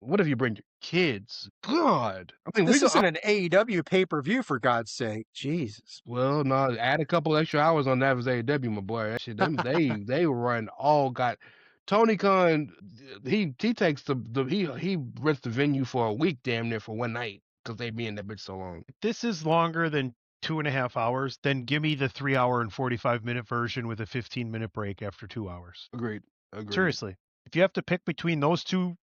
Speaker 2: what if you bring your kids? God, I mean,
Speaker 1: This isn't an AEW pay-per-view, for God's sake. Jesus.
Speaker 2: Well, no, add a couple extra hours on that as AEW, my boy. That shit, they run all got. Tony Khan, he takes he rents the venue for a week, damn near, for one night, because they be in that bitch so long.
Speaker 3: If this is longer than 2.5 hours, then give me the 3 hour and 45-minute version with a 15-minute break after 2 hours.
Speaker 2: Agreed.
Speaker 3: Seriously, if you have to pick between those two,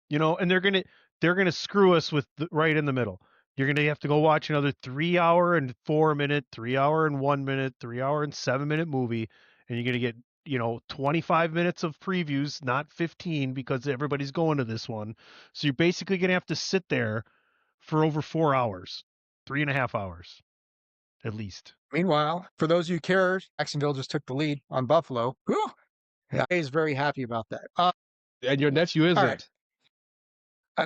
Speaker 3: and they're gonna screw us with right in the middle. You're gonna have to go watch another 3 hour and 4 minute, 3 hour and 1 minute, 3 hour and 7 minute movie, and you're gonna get 25 minutes of previews, not 15, because everybody's going to this one. So you're basically gonna have to sit there for over 4 hours, 3.5 hours, at least.
Speaker 1: Meanwhile, for those of you who care, Jacksonville just took the lead on Buffalo. Whew. Yeah, he's very happy about that.
Speaker 2: And your nephew isn't.
Speaker 1: All right.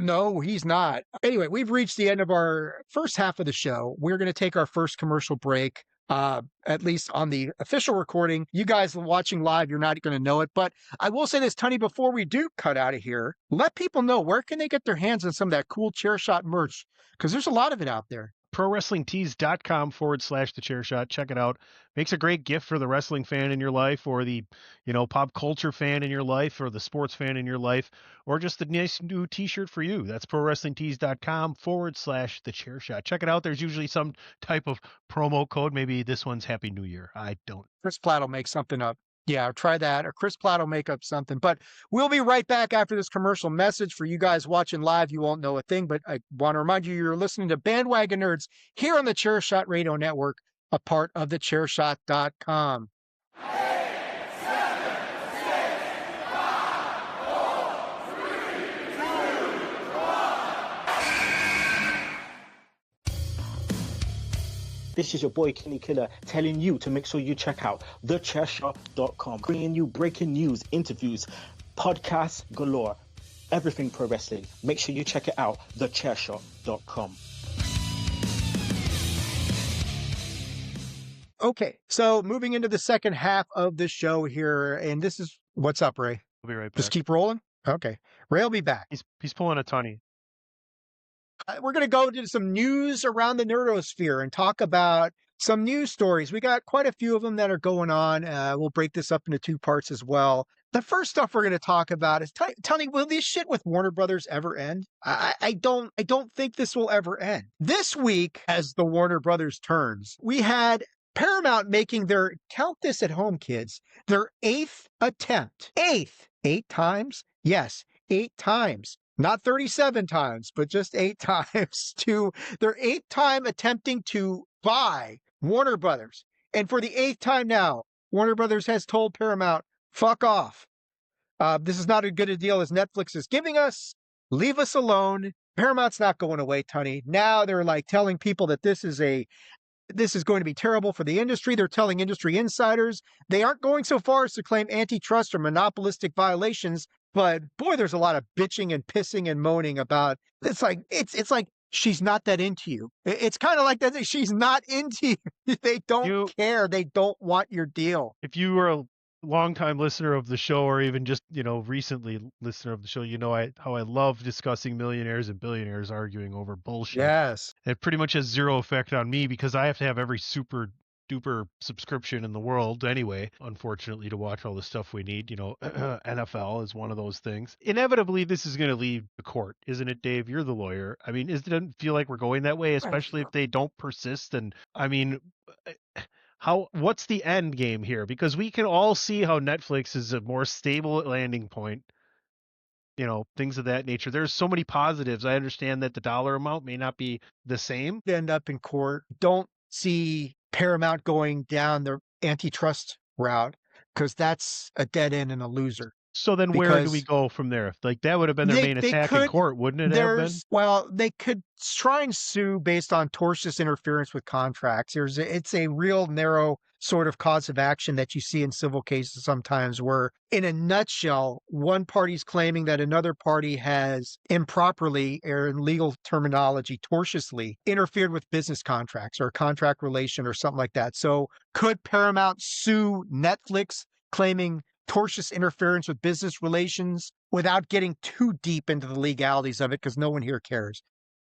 Speaker 1: No, he's not. Anyway, we've reached the end of our first half of the show. We're going to take our first commercial break, at least on the official recording. You guys watching live, you're not going to know it. But I will say this, Tony, before we do cut out of here, let people know where can they get their hands on some of that cool chair shot merch, because there's a lot of it out there.
Speaker 3: ProWrestlingTees.com/thechairshot. Check it out. Makes a great gift for the wrestling fan in your life, or the pop culture fan in your life, or the sports fan in your life, or just a nice new t-shirt for you. That's ProWrestlingTees.com/thechairshot. Check it out. There's usually some type of promo code. Maybe this one's Happy New Year. I don't.
Speaker 1: Chris Platt will make something up. Yeah, try that. Or Chris Platt will make up something. But we'll be right back after this commercial message. For you guys watching live, you won't know a thing. But I want to remind you, you're listening to Bandwagon Nerds here on the Chairshot Radio Network, a part of thechairshot.com.
Speaker 5: This is your boy Kenny Killer telling you to make sure you check out thechairshot.com, bringing you breaking news, interviews, podcasts galore, everything pro wrestling. Make sure you check it out, thechairshot.com.
Speaker 1: Okay, so moving into the second half of the show here, and this is what's up, Ray.
Speaker 3: We'll be right back.
Speaker 1: Just keep rolling. Okay, Ray will be back.
Speaker 3: He's pulling a Tony.
Speaker 1: We're going to go into some news around the nerdosphere and talk about some news stories. We got quite a few of them that are going on. We'll break this up into two parts as well. The first stuff we're going to talk about is, Tony, will this shit with Warner Brothers ever end? I don't think this will ever end. This week, as the Warner Brothers turns, we had Paramount making their, count this at home, kids, their 8th attempt. 8 times? Yes, 8 times. Not 37 times, but just 8 times to their 8th time attempting to buy Warner Brothers. And for the 8th time now, Warner Brothers has told Paramount, fuck off. This is not as good a deal as Netflix is giving us. Leave us alone. Paramount's not going away, Tony. Now they're like telling people that this is going to be terrible for the industry. They're telling industry insiders. They aren't going so far as to claim antitrust or monopolistic violations, but boy, there's a lot of bitching and pissing and moaning about. It's like she's not that into you. It's kind of like that. She's not into you. They don't care. They don't want your deal.
Speaker 3: If you were longtime listener of the show, or even just, recently listener of the show, how I love discussing millionaires and billionaires arguing over bullshit.
Speaker 1: Yes.
Speaker 3: It pretty much has zero effect on me because I have to have every super duper subscription in the world anyway, unfortunately, to watch all the stuff we need. NFL is one of those things. Inevitably, this is going to lead to court, isn't it, Dave? You're the lawyer. I mean, it doesn't feel like we're going that way, especially if they don't persist. And I mean, what's the end game here? Because we can all see how Netflix is a more stable landing point, things of that nature. There's so many positives. I understand that the dollar amount may not be the same.
Speaker 1: End up in court. Don't see Paramount going down the antitrust route, because that's a dead end and a loser.
Speaker 3: So then where do we go from there? Like, that would have been their main attack in court, wouldn't it have been?
Speaker 1: Well, they could try and sue based on tortious interference with contracts. It's a real narrow sort of cause of action that you see in civil cases sometimes, where, in a nutshell, one party's claiming that another party has improperly, or in legal terminology, tortiously interfered with business contracts or a contract relation or something like that. So could Paramount sue Netflix claiming tortious interference with business relations without getting too deep into the legalities of it, because no one here cares.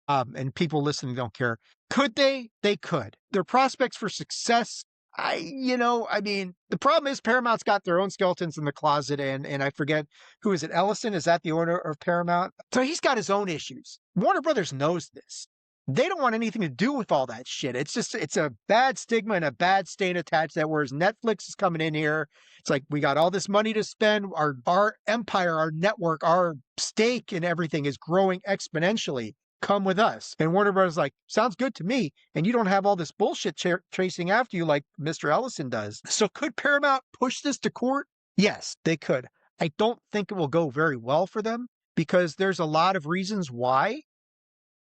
Speaker 1: And people listening don't care. Could they? They could. Their prospects for success, the problem is Paramount's got their own skeletons in the closet, and I forget, who is it? Ellison? Is that the owner of Paramount? So he's got his own issues. Warner Brothers knows this. They don't want anything to do with all that shit. It's a bad stigma and a bad stain attached to that, whereas Netflix is coming in here. It's like, we got all this money to spend. Our empire, our network, our stake in everything is growing exponentially. Come with us. And Warner Brothers is like, sounds good to me. And you don't have all this bullshit chasing after you like Mr. Ellison does. So could Paramount push this to court? Yes, they could. I don't think it will go very well for them, because there's a lot of reasons why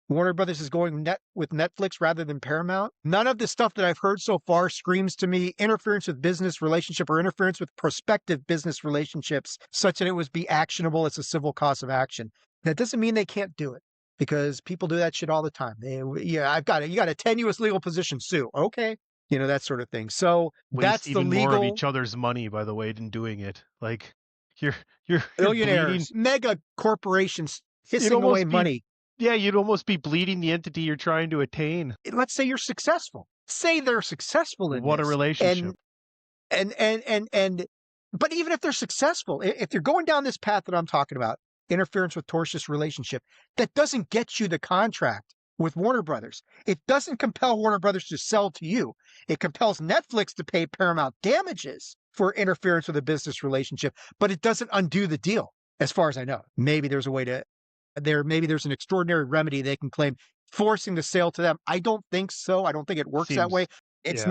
Speaker 1: Warner Brothers is going with Netflix rather than Paramount. None of the stuff that I've heard so far screams to me interference with business relationship or interference with prospective business relationships such that it would be actionable as a civil cause of action. That doesn't mean they can't do it, because people do that shit all the time. You got a tenuous legal position, sue. Okay. That sort of thing. So that's
Speaker 3: even
Speaker 1: the legal.
Speaker 3: More of each other's money, by the way, than doing it. Like, you're
Speaker 1: billionaires, mega corporations hissing away money.
Speaker 3: Yeah, you'd almost be bleeding the entity you're trying to attain.
Speaker 1: Let's say you're successful. Say they're successful in
Speaker 3: what
Speaker 1: this.
Speaker 3: A relationship.
Speaker 1: But even if they're successful, if you're going down this path that I'm talking about, interference with tortious relationship, that doesn't get you the contract with Warner Brothers. It doesn't compel Warner Brothers to sell to you. It compels Netflix to pay Paramount damages for interference with a business relationship, but it doesn't undo the deal, as far as I know. Maybe there's a way to maybe there's an extraordinary remedy they can claim forcing the sale to them. I don't think so. I don't think it works that way. It's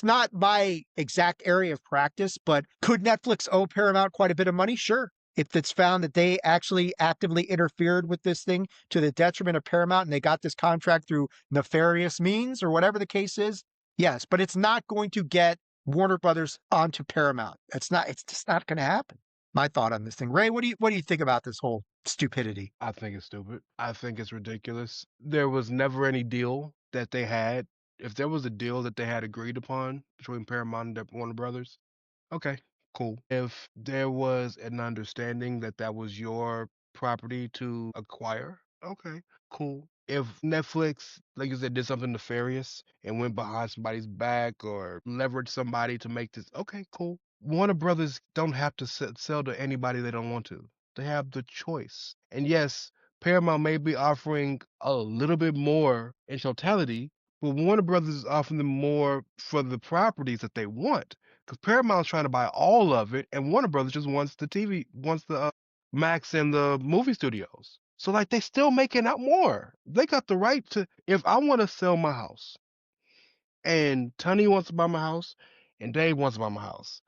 Speaker 1: not my exact area of practice, but could Netflix owe Paramount quite a bit of money? Sure. If it's found that they actually actively interfered with this thing to the detriment of Paramount and they got this contract through nefarious means or whatever the case is, yes, but it's not going to get Warner Brothers onto Paramount. It's just not going to happen. My thought on this thing. Ray, what do you think about this whole stupidity?
Speaker 2: I think it's stupid. I think it's ridiculous. There was never any deal that they had. If there was a deal that they had agreed upon between Paramount and Warner Brothers, okay, cool. If there was an understanding that that was your property to acquire, okay, cool. If Netflix, like you said, did something nefarious and went behind somebody's back or leveraged somebody to make this, okay, cool. Warner Brothers don't have to sell to anybody they don't want to. They have the choice. And yes, Paramount may be offering a little bit more in totality, but Warner Brothers is offering them more for the properties that they want. Because Paramount's trying to buy all of it, and Warner Brothers just wants the Max and the movie studios. So like, they still making out more. They got the right to, if I want to sell my house, and Tony wants to buy my house, and Dave wants to buy my house.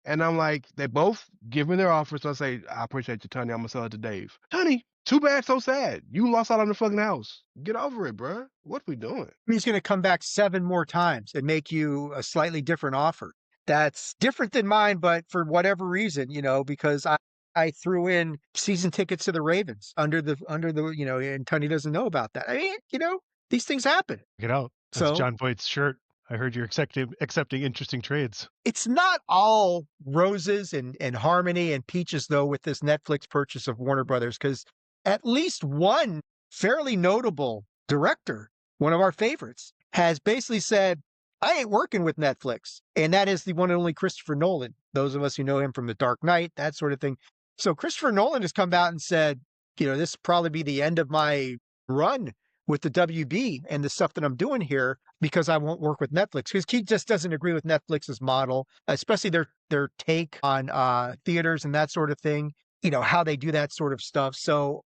Speaker 2: And I'm like, they both give me their offers. So I say, I appreciate you, Tony. I'm going to sell it to Dave. Tony, too bad, so sad. You lost out on the fucking house. Get over it, bruh. What we doing?
Speaker 1: He's going to come back 7 more times and make you a slightly different offer. That's different than mine, but for whatever reason, because I threw in season tickets to the Ravens under the, and Tony doesn't know about that. I mean, these things happen.
Speaker 3: Get out. That's John Voight's shirt. I heard you're accepting interesting trades.
Speaker 1: It's not all roses and harmony and peaches, though, with this Netflix purchase of Warner Brothers, because at least one fairly notable director, one of our favorites, has basically said, I ain't working with Netflix. And that is the one and only Christopher Nolan. Those of us who know him from The Dark Knight, that sort of thing. So Christopher Nolan has come out and said, this will probably be the end of my run with the WB and the stuff that I'm doing here because I won't work with Netflix. Because he just doesn't agree with Netflix's model, especially their take on theaters and that sort of thing, how they do that sort of stuff. So,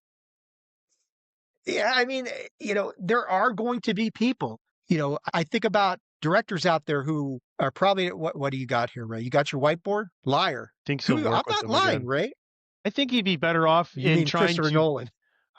Speaker 1: yeah, I mean, there are going to be people, I think about directors out there who are probably, what do you got here, Ray? You got your whiteboard? Liar.
Speaker 3: Think so.
Speaker 1: I'm not lying, Ray.
Speaker 3: I think he'd be better off in trying
Speaker 1: Christopher
Speaker 3: to.
Speaker 1: Nolan.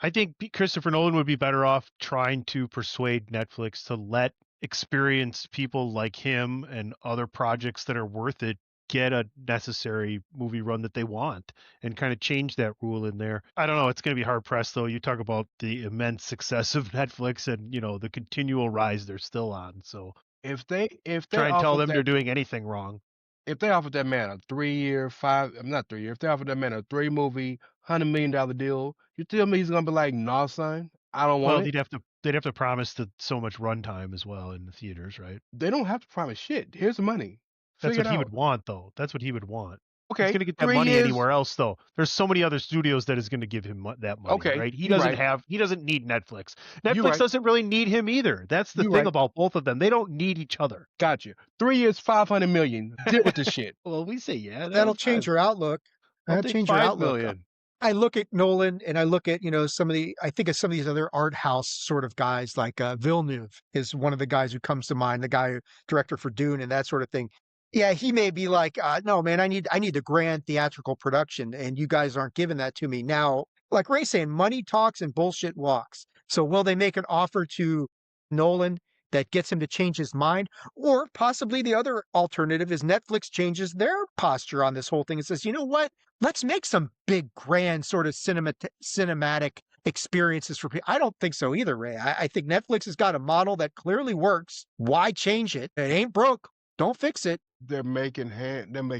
Speaker 3: I think Christopher Nolan would be better off trying to persuade Netflix to let experienced people like him and other projects that are worth it get a necessary movie run that they want and kind of change that rule in there. I don't know. It's going to be hard pressed, though. You talk about the immense success of Netflix and, the continual rise they're still on. So
Speaker 2: if they
Speaker 3: try and tell them they're doing anything wrong.
Speaker 2: If they offered that man a 3-year, if they offered that man a 3-movie, $100 million deal, you tell me he's gonna be like, nah, son, I don't want it.
Speaker 3: They'd have to promise so much runtime as well in the theaters, right?
Speaker 2: They don't have to promise shit. Here's the money.
Speaker 3: That's what he would want, though. That's what he would want.
Speaker 2: Okay,
Speaker 3: he's gonna get that money anywhere else, though. There's so many other studios that is going to give him that money.
Speaker 2: Okay,
Speaker 3: right? He doesn't need Netflix. Netflix doesn't really need him either. That's the thing about both of them. They don't need each other.
Speaker 2: Gotcha. 3 years, $500 million. Deal with this shit.
Speaker 3: Well, we say
Speaker 1: that'll change your outlook. That'll change your outlook.
Speaker 3: Million.
Speaker 1: I look at Nolan and I look at, I think of some of these other art house sort of guys like Villeneuve is one of the guys who comes to mind, the guy director for Dune and that sort of thing. Yeah, he may be like, no, man, I need the grand theatrical production, and you guys aren't giving that to me. Now, like Ray's saying, money talks and bullshit walks. So will they make an offer to Nolan that gets him to change his mind? Or possibly the other alternative is Netflix changes their posture on this whole thing and says, you know what? Let's make some big, grand sort of cinematic experiences for people. I don't think so either, Ray. I think Netflix has got a model that clearly works. Why change it? It ain't broke. Don't fix it.
Speaker 2: They're making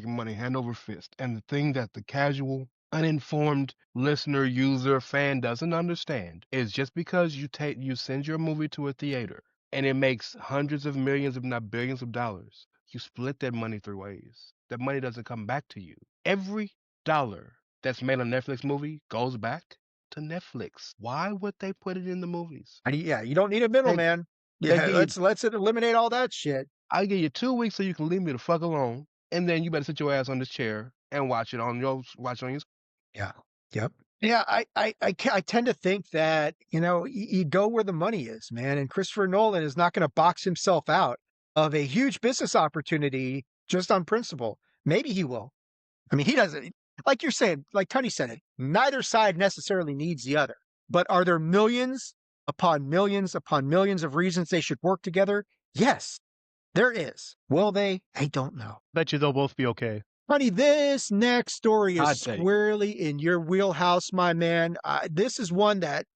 Speaker 2: money hand over fist. And the thing that the casual, uninformed listener, user, fan doesn't understand is just because you send your movie to a theater and it makes hundreds of millions, if not billions of dollars, you split that money 3 ways. That money doesn't come back to you. Every dollar that's made on a Netflix movie goes back to Netflix. Why would they put it in the movies?
Speaker 1: Yeah, you don't need a middleman. Yeah, let's eliminate all that shit.
Speaker 2: I'll give you 2 weeks so you can leave me the fuck alone, and then you better sit your ass on this chair and watch it on your
Speaker 1: Yeah. Yep. Yeah, I tend to think that, you go where the money is, man. And Christopher Nolan is not going to box himself out of a huge business opportunity just on principle. Maybe he will. I mean, he doesn't, like you're saying, like Tony said it, neither side necessarily needs the other. But are there millions upon millions of reasons they should work together? Yes. There is. Will they? I don't know.
Speaker 3: Bet you they'll both be okay.
Speaker 1: Honey, this next story is squarely in your wheelhouse, my man. This is one that,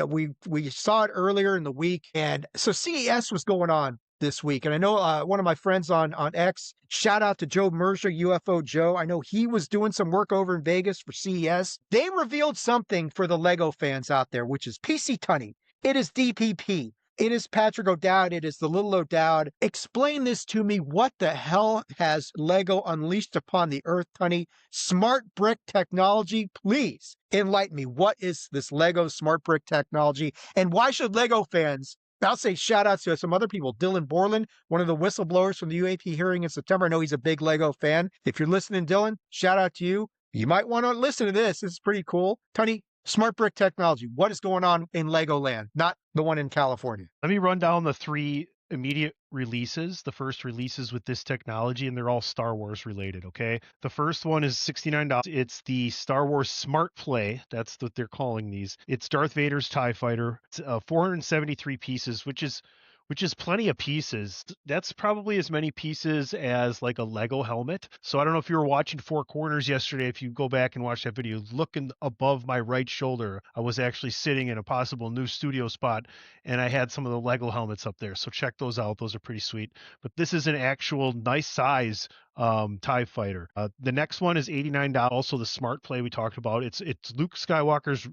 Speaker 1: we saw it earlier in the week. And so CES was going on this week. And I know one of my friends on X, shout out to Joe Mercer, UFO Joe. I know he was doing some work over in Vegas for CES. They revealed something for the Lego fans out there, which is PC Tunney. It is DPP. It is Patrick O'Dowd. It is the little O'Dowd. Explain this to me. What the hell has Lego unleashed upon the earth, Tunney? Smart brick technology? Please enlighten me. What is this Lego smart brick technology? And why should Lego fans, I'll say shout outs to some other people. Dylan Borland, one of the whistleblowers from the UAP hearing in September. I know he's a big Lego fan. If you're listening, Dylan, shout out to you. You might want to listen to this. This is pretty cool. Tunney, smart brick technology. What is going on in Legoland? Not the one in California.
Speaker 3: Let me run down the 3 immediate releases, the first releases with this technology, and they're all Star Wars related, okay? The first one is $69. It's the Star Wars Smart Play. That's what they're calling these. It's Darth Vader's TIE Fighter. It's 473 pieces, which is which is plenty of pieces. That's probably as many pieces as like a Lego helmet. So I don't know if you were watching Four Corners yesterday. If you go back and watch that video, looking above my right shoulder, I was actually sitting in a possible new studio spot, and I had some of the Lego helmets up there. So check those out. Those are pretty sweet. But this is an actual nice size TIE fighter. The next one is $89. Also the Smart Play we talked about. It's Luke Skywalker's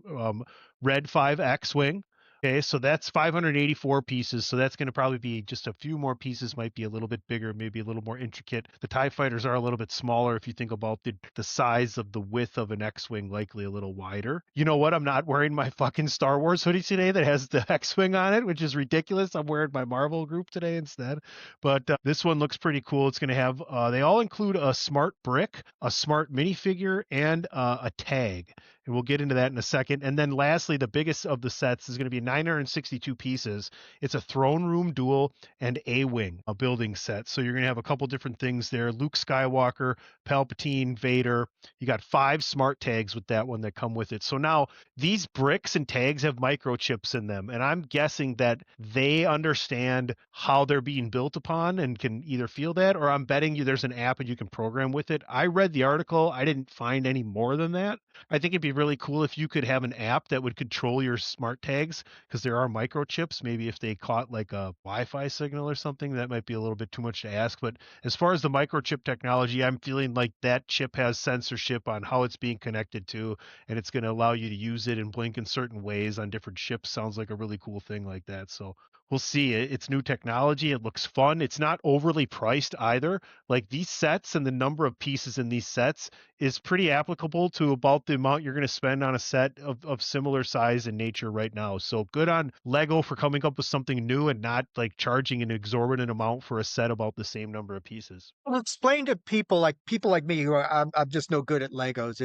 Speaker 3: Red 5 X-Wing. Okay, so that's 584 pieces. So that's going to probably be just a few more pieces, might be a little bit bigger, maybe a little more intricate. The TIE fighters are a little bit smaller if you think about the size of the width of an X-Wing, likely a little wider. You know what? I'm not wearing my fucking Star Wars hoodie today that has the X-Wing on it, which is ridiculous. I'm wearing my Marvel group today instead. But this one looks pretty cool. It's going to have, they all include a smart brick, a smart minifigure, and a tag. And we'll get into that in a second. And then lastly, the biggest of the sets is going to be 962 pieces. It's a throne room duel and A-Wing, a building set. So you're going to have a couple different things there. Luke Skywalker, Palpatine, Vader. You got 5 smart tags with that one that come with it. So now these bricks and tags have microchips in them. And I'm guessing that they understand how they're being built upon and can either feel that, or I'm betting you there's an app and you can program with it. I read the article. I didn't find any more than that. I think it'd be really cool if you could have an app that would control your smart tags, because there are microchips. Maybe if they caught like a Wi-Fi signal or something, that might be a little bit too much to ask. But as far as the microchip technology, I'm feeling like that chip has censorship on how it's being connected to, and it's going to allow you to use it and blink in certain ways on different ships. Sounds like a really cool thing like that. So we'll see. It's new technology. It looks fun. It's not overly priced either. Like these sets and the number of pieces in these sets is pretty applicable to about the amount you're going to spend on a set of similar size and nature right now. So good on Lego for coming up with something new and not like charging an exorbitant amount for a set about the same number of pieces.
Speaker 1: Well, explain to people like me who I'm just no good at Legos.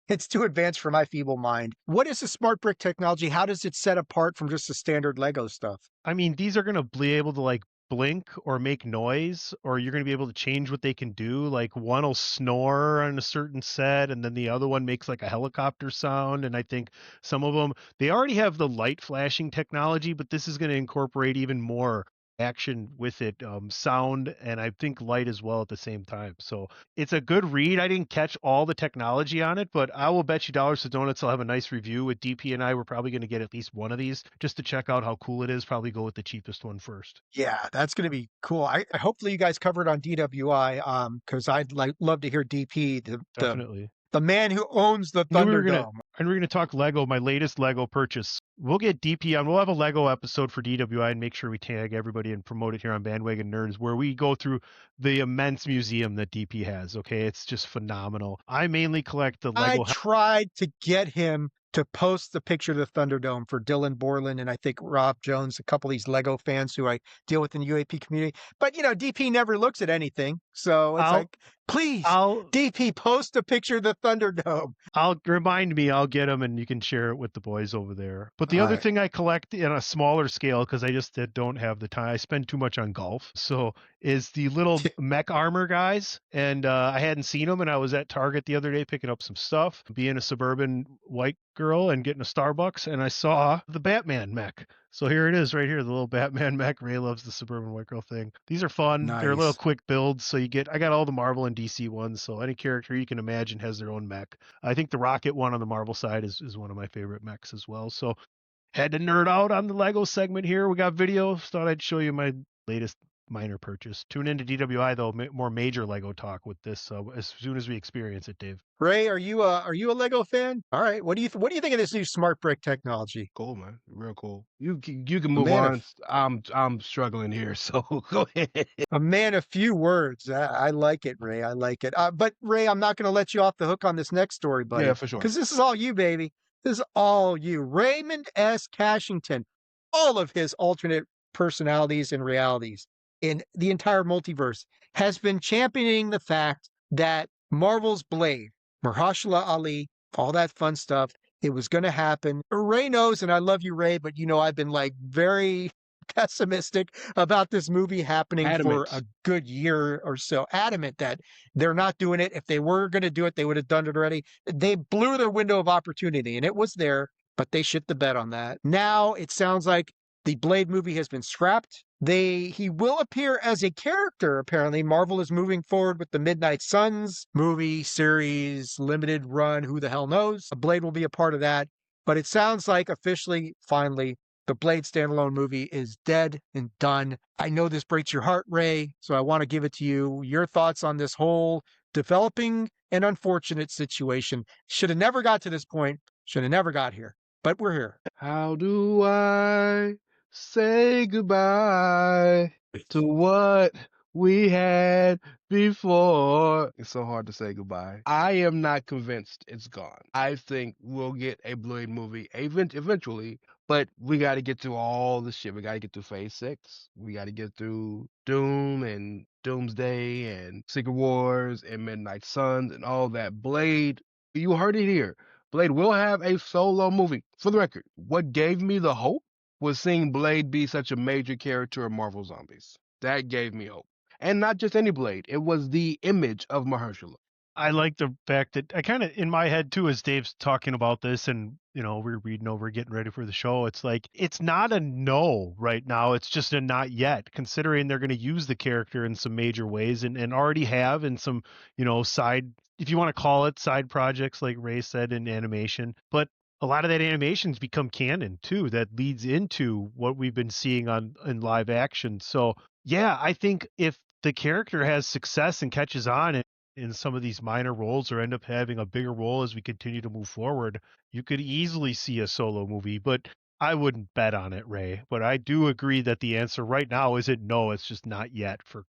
Speaker 1: It's too advanced for my feeble mind. What is the smart brick technology? How does it set apart from just the standard Lego stuff?
Speaker 3: I mean, these are going to be able to like blink or make noise, or you're going to be able to change what they can do. Like one will snore on a certain set, and then the other one makes like a helicopter sound. And I think some of them, they already have the light flashing technology, but this is going to incorporate even more action with it, sound, and I think light as well at the same time. So it's a good read. I didn't catch all the technology on it, but I will bet you dollars to donuts I'll have a nice review. With DP and I, we're probably going to get at least one of these just to check out how cool it is. Probably go with the cheapest one first.
Speaker 1: Yeah, that's going to be cool. I hopefully you guys cover it on DWI, because I'd love to hear DP,
Speaker 3: Definitely.
Speaker 1: the man who owns the Thunderdome.
Speaker 3: And we're going to talk Lego, my latest Lego purchase. We'll get DP on. We'll have a Lego episode for DWI and make sure we tag everybody and promote it here on Bandwagon Nerds, where we go through the immense museum that DP has. Okay, it's just phenomenal. I mainly collect the Lego.
Speaker 1: I tried to get him to post the picture of the Thunderdome for Dylan Borland and I think Rob Jones, a couple of these Lego fans who I deal with in the UAP community. But, DP never looks at anything. So it's please, DP, post a picture of the Thunderdome.
Speaker 3: I'll get them and you can share it with the boys over there. But the other thing I collect in a smaller scale, because I just don't have the time, I spend too much on golf. So is the little mech armor guys. And I hadn't seen them, and I was at Target the other day picking up some stuff, being a suburban white girl and getting a Starbucks, and I saw the Batman mech. So here it is right here, the little Batman mech. Ray loves the suburban white girl thing. These are fun. Nice. They're little quick builds. So I got all the Marvel and DC ones. So any character you can imagine has their own mech. I think the Rocket one on the Marvel side is one of my favorite mechs as well. So had to nerd out on the Lego segment here. We got video. Thought I'd show you my latest minor purchase. Tune into DWI though, more major Lego talk with this as soon as we experience it, Dave.
Speaker 1: Ray, are you a Lego fan? All right, what do you think of this new smart brick technology?
Speaker 2: Cool, man, real cool. You can move on. I'm struggling here, so go ahead.
Speaker 1: A man of few words. I like it, Ray. I like it. But Ray, I'm not going to let you off the hook on this next story, buddy.
Speaker 2: Yeah, for sure.
Speaker 1: Because this is all you, baby. This is all you. Raymond S. Cashington, all of his alternate personalities and realities in the entire multiverse, has been championing the fact that Marvel's Blade, Mahershala Ali, all that fun stuff, it was going to happen. Ray knows, and I love you, Ray, but I've been very pessimistic about this movie happening for a good year or so. Adamant that they're not doing it. If they were going to do it, they would have done it already. They blew their window of opportunity, and it was there, but they shit the bed on that. Now it sounds like The Blade movie has been scrapped. He will appear as a character, apparently. Marvel is moving forward with the Midnight Suns movie, series, limited run, who the hell knows. Blade will be a part of that. But it sounds like officially, finally, the Blade standalone movie is dead and done. I know this breaks your heart, Ray, so I want to give it to you. Your thoughts on this whole developing and unfortunate situation. Should have never got to this point. Should have never got here. But we're here.
Speaker 2: How do I say goodbye to what we had before? It's so hard to say goodbye. I am not convinced it's gone. I think we'll get a Blade movie eventually, but we got to get through all the shit. We got to get through Phase 6. We got to get through Doom and Doomsday and Secret Wars and Midnight Suns and all that. Blade, you heard it here. Blade will have a solo movie. For the record, what gave me the hope was seeing Blade be such a major character in Marvel Zombies. That gave me hope. And not just any Blade. It was the image of Mahershala.
Speaker 3: I like the fact that I kind of, in my head too, as Dave's talking about this and, we're reading over, getting ready for the show, it's like, it's not a no right now. It's just a not yet, considering they're going to use the character in some major ways and already have in some, side, if you want to call it side projects, like Ray said, in animation. But a lot of that animation's become canon too. That leads into what we've been seeing in live action. So yeah, I think if the character has success and catches on in some of these minor roles or end up having a bigger role as we continue to move forward, you could easily see a solo movie. But I wouldn't bet on it, Ray. But I do agree that the answer right now isn't no. It's just not yet. For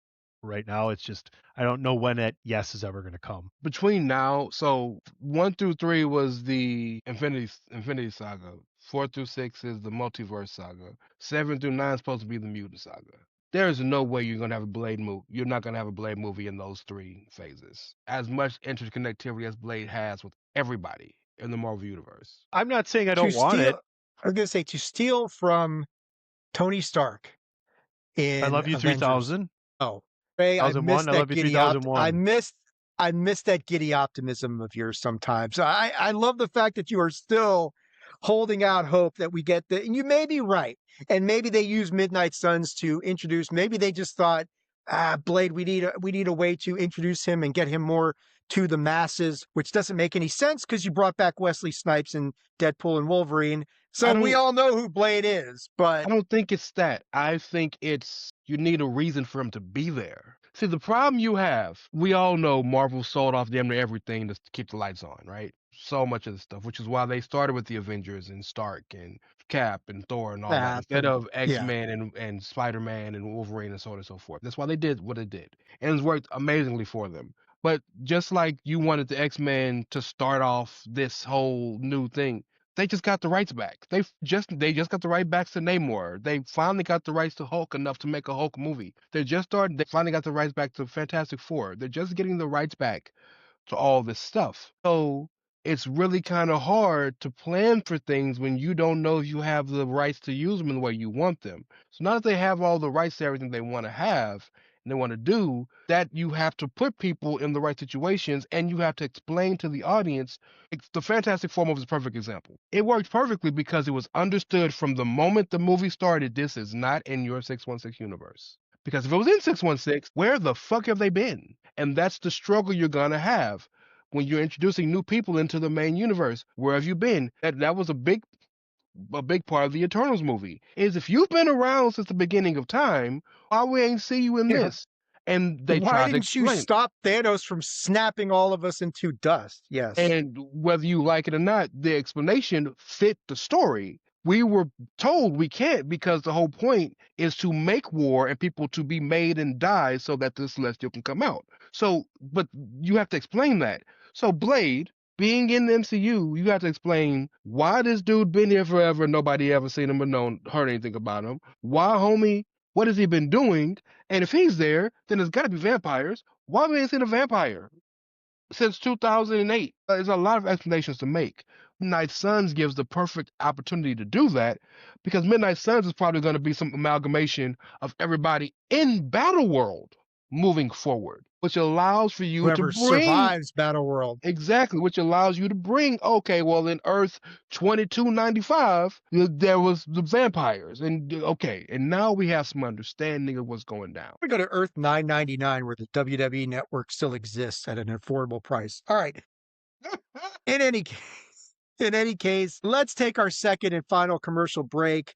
Speaker 3: right now, it's just I don't know when that yes is ever going to come.
Speaker 2: Between now, so 1 through 3 was the Infinity Saga. 4 through 6 is the Multiverse Saga. 7 through 9 is supposed to be the Mutant Saga. There's no way you're gonna have a Blade movie. You're not gonna have a Blade movie in those 3 phases. As much interconnectivity as Blade has with everybody in the Marvel universe.
Speaker 3: I'm not saying I don't want it.
Speaker 1: I was gonna say to steal from Tony Stark in
Speaker 3: I Love You
Speaker 1: Avengers.
Speaker 3: 3000.
Speaker 1: Oh, Ray, I missed that giddy I missed that giddy optimism of yours sometimes. I love the fact that you are still holding out hope that we get the, and you may be right. And maybe they use Midnight Suns to introduce, maybe they just thought, Blade, we need a way to introduce him and get him more to the masses, which doesn't make any sense because you brought back Wesley Snipes and Deadpool and Wolverine. So we all know who Blade is, but
Speaker 2: I don't think it's that. I think it's you need a reason for him to be there. See, the problem you have, we all know Marvel sold off damn near everything to keep the lights on, right? So much of the stuff, which is why they started with the Avengers and Stark and Cap and Thor and all that, instead of X-Men and Spider-Man and Wolverine and so on and so forth. That's why they did what they did. And it's worked amazingly for them. But just like you wanted the X-Men to start off this whole new thing, they just got the rights back. They just got the right backs to Namor. They finally got the rights to Hulk enough to make a Hulk movie. They finally got the rights back to Fantastic Four. They're just getting the rights back to all this stuff. So it's really kind of hard to plan for things when you don't know if you have the rights to use them in the way you want them. So now that they have all the rights to everything they want to have and they want to do, that you have to put people in the right situations and you have to explain to the audience. The Fantastic Four movie is a perfect example. It worked perfectly because it was understood from the moment the movie started, this is not in your 616 universe. Because if it was in 616, where the fuck have they been? And that's the struggle you're going to have when you're introducing new people into the main universe. Where have you been? That was a big part of the Eternals movie. Is if you've been around since the beginning of time, why we ain't see you in this? And they
Speaker 1: why
Speaker 2: tried to
Speaker 1: didn't
Speaker 2: explain.
Speaker 1: you stop Thanos from snapping all of us into dust? Yes.
Speaker 2: And whether you like it or not, the explanation fit the story. We were told we can't because the whole point is to make war and people to be made and die so that the Celestial can come out. So, but you have to explain that. So Blade, being in the MCU, you have to explain why this dude been here forever, nobody ever seen him or heard anything about him. Why, homie? What has he been doing? And if he's there, then there's got to be vampires. Why we ain't seen a vampire since 2008? There's a lot of explanations to make. Midnight Suns gives the perfect opportunity to do that because Midnight Suns is probably going to be some amalgamation of everybody in Battleworld. moving forward, which allows for you
Speaker 1: Whoever
Speaker 2: to bring
Speaker 1: survives Battle World.
Speaker 2: exactly, which allows you to bring, okay, well, in Earth 2295, there was the vampires, and okay, and now we have some understanding of what's going down.
Speaker 1: We go to Earth 999, where the WWE network still exists at an affordable price. All right. In any case, let's take our second and final commercial break.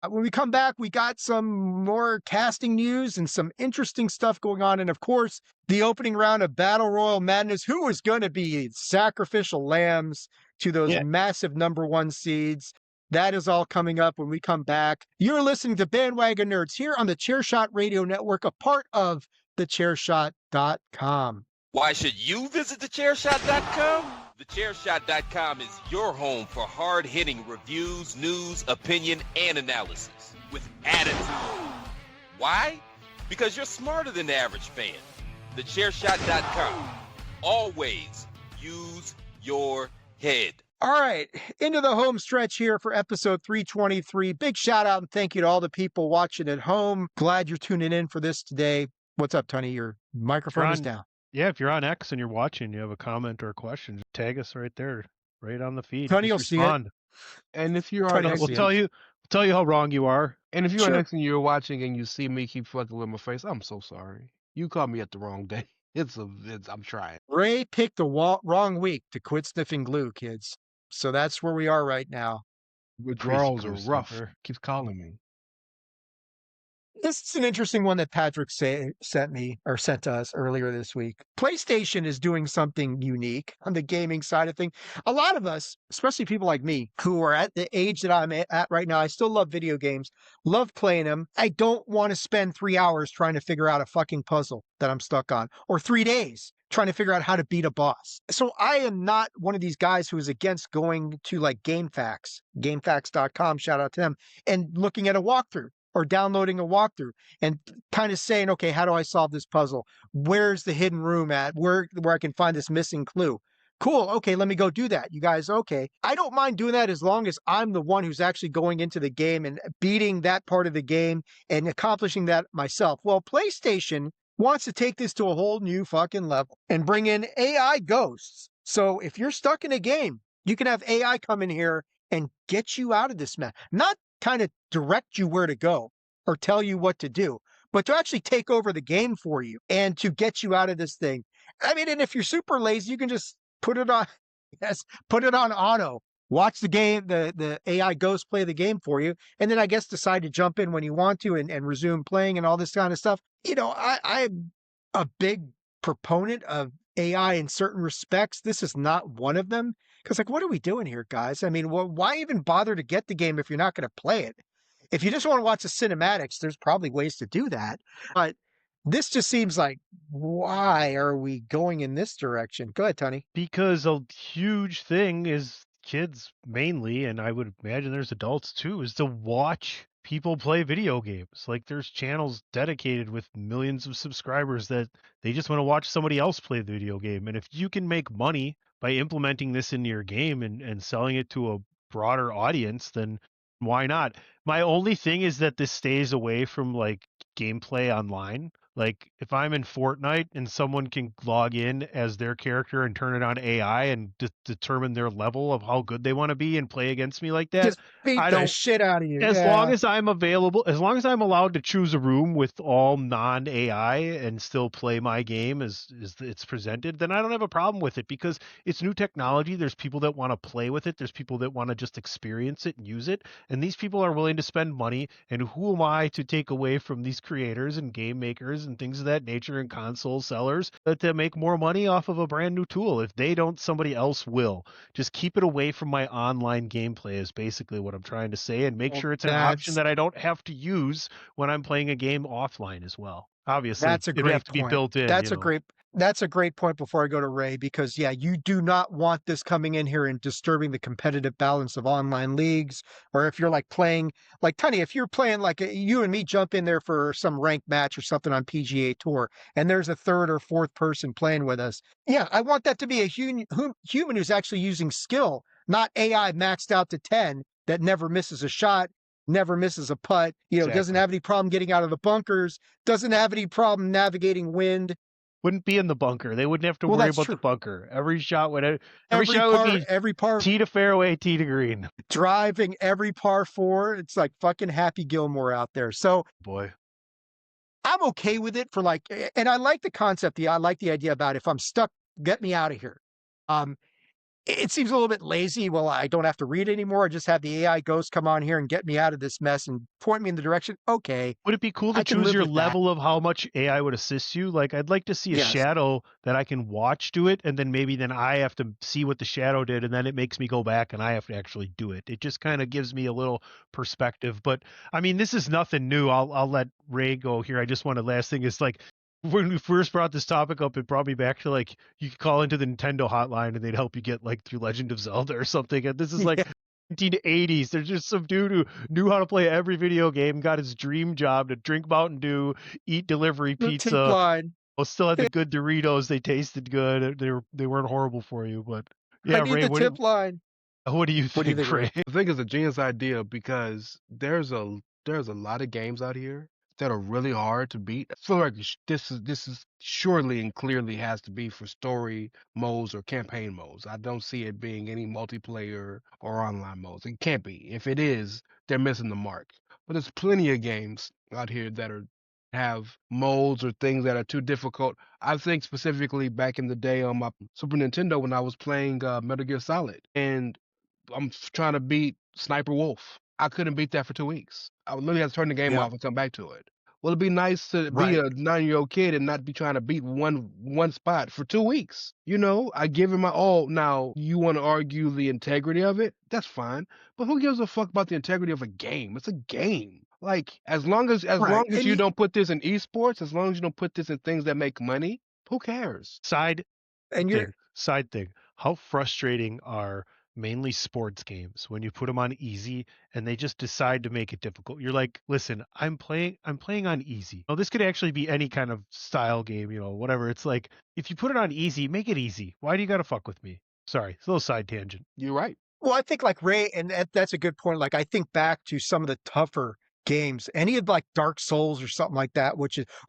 Speaker 1: When we come back, we got some more casting news and some interesting stuff going on. And of course, the opening round of Battle Royal Madness. Who is going to be sacrificial lambs to those massive number one seeds? That is all coming up when we come back. You're listening to Bandwagon Nerds here on the Chairshot Radio Network, a part of thechairshot.com.
Speaker 6: Why should you visit thechairshot.com? Thechairshot.com is your home for hard-hitting reviews, news, opinion, and analysis with attitude. Why? Because you're smarter than the average fan. Thechairshot.com. Always use your head.
Speaker 1: All right, into the home stretch here for episode 323. Big shout out and thank you to all the people watching at home. Glad you're tuning in for this today. What's up, Tony? Your microphone is down.
Speaker 3: Yeah, if you're on X and you're watching, you have a comment or a question, just tag us right there, right on the feed.
Speaker 1: Tony will see it.
Speaker 2: And if you're
Speaker 1: Tony
Speaker 2: on X,
Speaker 3: We'll tell you how wrong you are.
Speaker 2: and if you're
Speaker 1: Sure.
Speaker 2: on X and you're watching and you see me keep fucking with my face, I'm so sorry. You caught me at the wrong day. I'm trying.
Speaker 1: Ray picked the wrong week to quit sniffing glue, kids. So that's where we are right now.
Speaker 2: Withdrawals are
Speaker 3: person
Speaker 2: rough.
Speaker 3: there.
Speaker 2: Keeps calling me.
Speaker 1: This is an interesting one that Patrick sent to us earlier this week. PlayStation is doing something unique on the gaming side of things. A lot of us, especially people like me, who are at the age that I'm at right now, I still love video games, love playing them. I don't want to spend 3 hours trying to figure out a fucking puzzle that I'm stuck on, or 3 days trying to figure out how to beat a boss. So I am not one of these guys who is against going to like GameFAQs, GameFAQs.com, shout out to them, and looking at a walkthrough, or downloading a walkthrough and kind of saying, okay, how do I solve this puzzle? Where's the hidden room at? Where I can find this missing clue? Cool. Okay, let me go do that. You guys, okay. I don't mind doing that as long as I'm the one who's actually going into the game and beating that part of the game and accomplishing that myself. Well, PlayStation wants to take this to a whole new fucking level and bring in AI ghosts. So if you're stuck in a game, you can have AI come in here and get you out of this mess. Not kind of direct you where to go or tell you what to do, but to actually take over the game for you and to get you out of this thing. I mean, and if you're super lazy, you can just put it on auto. Watch the game, the AI ghost play the game for you, and then I guess decide to jump in when you want to and resume playing and all this kind of stuff. You know, I'm a big proponent of AI in certain respects. This is not one of them. Because, like, what are we doing here, guys? I mean, why even bother to get the game if you're not going to play it? If you just want to watch the cinematics, there's probably ways to do that. But this just seems like, why are we going in this direction? Go ahead, Tony.
Speaker 3: Because a huge thing is kids mainly, and I would imagine there's adults too, is to watch people play video games. Like there's channels dedicated with millions of subscribers that they just want to watch somebody else play the video game. And if you can make money by implementing this into your game and selling it to a broader audience, then why not? My only thing is that this stays away from like gameplay online. Like if I'm in Fortnite and someone can log in as their character and turn it on AI and determine their level of how good they want to be and play against me like that,
Speaker 1: Just beat
Speaker 3: I
Speaker 1: the
Speaker 3: don't-
Speaker 1: shit out of you.
Speaker 3: as
Speaker 1: Yeah.
Speaker 3: long as I'm available, as long as I'm allowed to choose a room with all non-AI and still play my game as it's presented, then I don't have a problem with it because it's new technology. There's people that want to play with it. There's people that want to just experience it and use it. And these people are willing to spend money. And who am I to take away from these creators and game makers and things of that nature and console sellers that make more money off of a brand new tool? If they don't, somebody else will. Just keep it away from my online gameplay is basically what I'm trying to say, and make
Speaker 1: Well,
Speaker 3: sure it's an option that I don't have to use when I'm playing a game offline as well. Obviously,
Speaker 1: That's a
Speaker 3: it'd
Speaker 1: great
Speaker 3: have to be
Speaker 1: point.
Speaker 3: built in.
Speaker 1: That's
Speaker 3: you
Speaker 1: a
Speaker 3: know.
Speaker 1: great point before I go to Ray, because yeah, you do not want this coming in here and disturbing the competitive balance of online leagues. Or if you're like playing, like Tony, if you're playing like you and me jump in there for some ranked match or something on PGA Tour, and there's a third or fourth person playing with us. Yeah, I want that to be a human who's actually using skill, not AI maxed out to 10 that never misses a shot never misses a putt, doesn't
Speaker 3: Exactly.
Speaker 1: have any problem getting out of the bunkers, doesn't have any problem navigating wind.
Speaker 3: Wouldn't be in the bunker. They wouldn't have to
Speaker 1: Well,
Speaker 3: worry
Speaker 1: that's
Speaker 3: about
Speaker 1: true.
Speaker 3: the bunker. Every shot would
Speaker 1: Every par
Speaker 3: tee to fairway, tee to green.
Speaker 1: driving every par 4. It's like fucking Happy Gilmore out there. So
Speaker 3: Boy.
Speaker 1: I'm okay with it and I like the concept. I like the idea about if I'm stuck, get me out of here. It seems a little bit lazy. Well, I don't have to read anymore. I just have the AI ghost come on here and get me out of this mess and point me in the direction. Okay.
Speaker 3: Would it be cool to
Speaker 1: I can
Speaker 3: choose
Speaker 1: live
Speaker 3: your
Speaker 1: with that.
Speaker 3: level of how much AI would assist you? Like, I'd like to see a
Speaker 1: Yes.
Speaker 3: shadow that I can watch do it, and then maybe I have to see what the shadow did, and then it makes me go back and I have to actually do it. It just kind of gives me a little perspective. But I mean, this is nothing new. I'll let Ray go here. I just want to last thing is like, when we first brought this topic up, it brought me back to like you could call into the Nintendo hotline and they'd help you get like through Legend of Zelda or something. And this is like 1980s. There's just some dude who knew how to play every video game, got his dream job to drink Mountain Dew, eat delivery pizza.
Speaker 1: Line.
Speaker 3: Still had the good Doritos. They tasted good. They weren't horrible for you, but yeah,
Speaker 1: I need
Speaker 3: Ray,
Speaker 1: the tip line.
Speaker 3: what do you
Speaker 1: What do you
Speaker 3: think,
Speaker 1: think,
Speaker 3: Ray?
Speaker 2: I think it's a genius idea because there's a lot of games out here that are really hard to beat. I feel like this is surely and clearly has to be for story modes or campaign modes. I don't see it being any multiplayer or online modes. It can't be. If it is, they're missing the mark. But there's plenty of games out here that have modes or things that are too difficult. I think specifically back in the day on my Super Nintendo when I was playing Metal Gear Solid, and I'm trying to beat Sniper Wolf. I couldn't beat that for 2 weeks. I would literally have to turn the game off and come back to it. Well, it'd be nice to be a 9-year-old kid and not be trying to beat one spot for 2 weeks. I give it my all. Now, you want to argue the integrity of it? That's fine. But who gives a fuck about the integrity of a game? It's a game. Like, as long as you don't put this in esports, as long as you don't put this in things that make money, who cares?
Speaker 3: Side thing. How frustrating are mainly sports games when you put them on easy and they just decide to make it difficult? You're like, listen, I'm playing on easy. This could actually be any kind of style game, whatever. It's like, if you put it on easy, make it easy. Why do you got to fuck with me? Sorry, it's a little side tangent.
Speaker 2: You're right.
Speaker 1: Well, I think like Ray, and that's a good point. Like, I think back to some of the tougher games, any of like Dark Souls or something like that,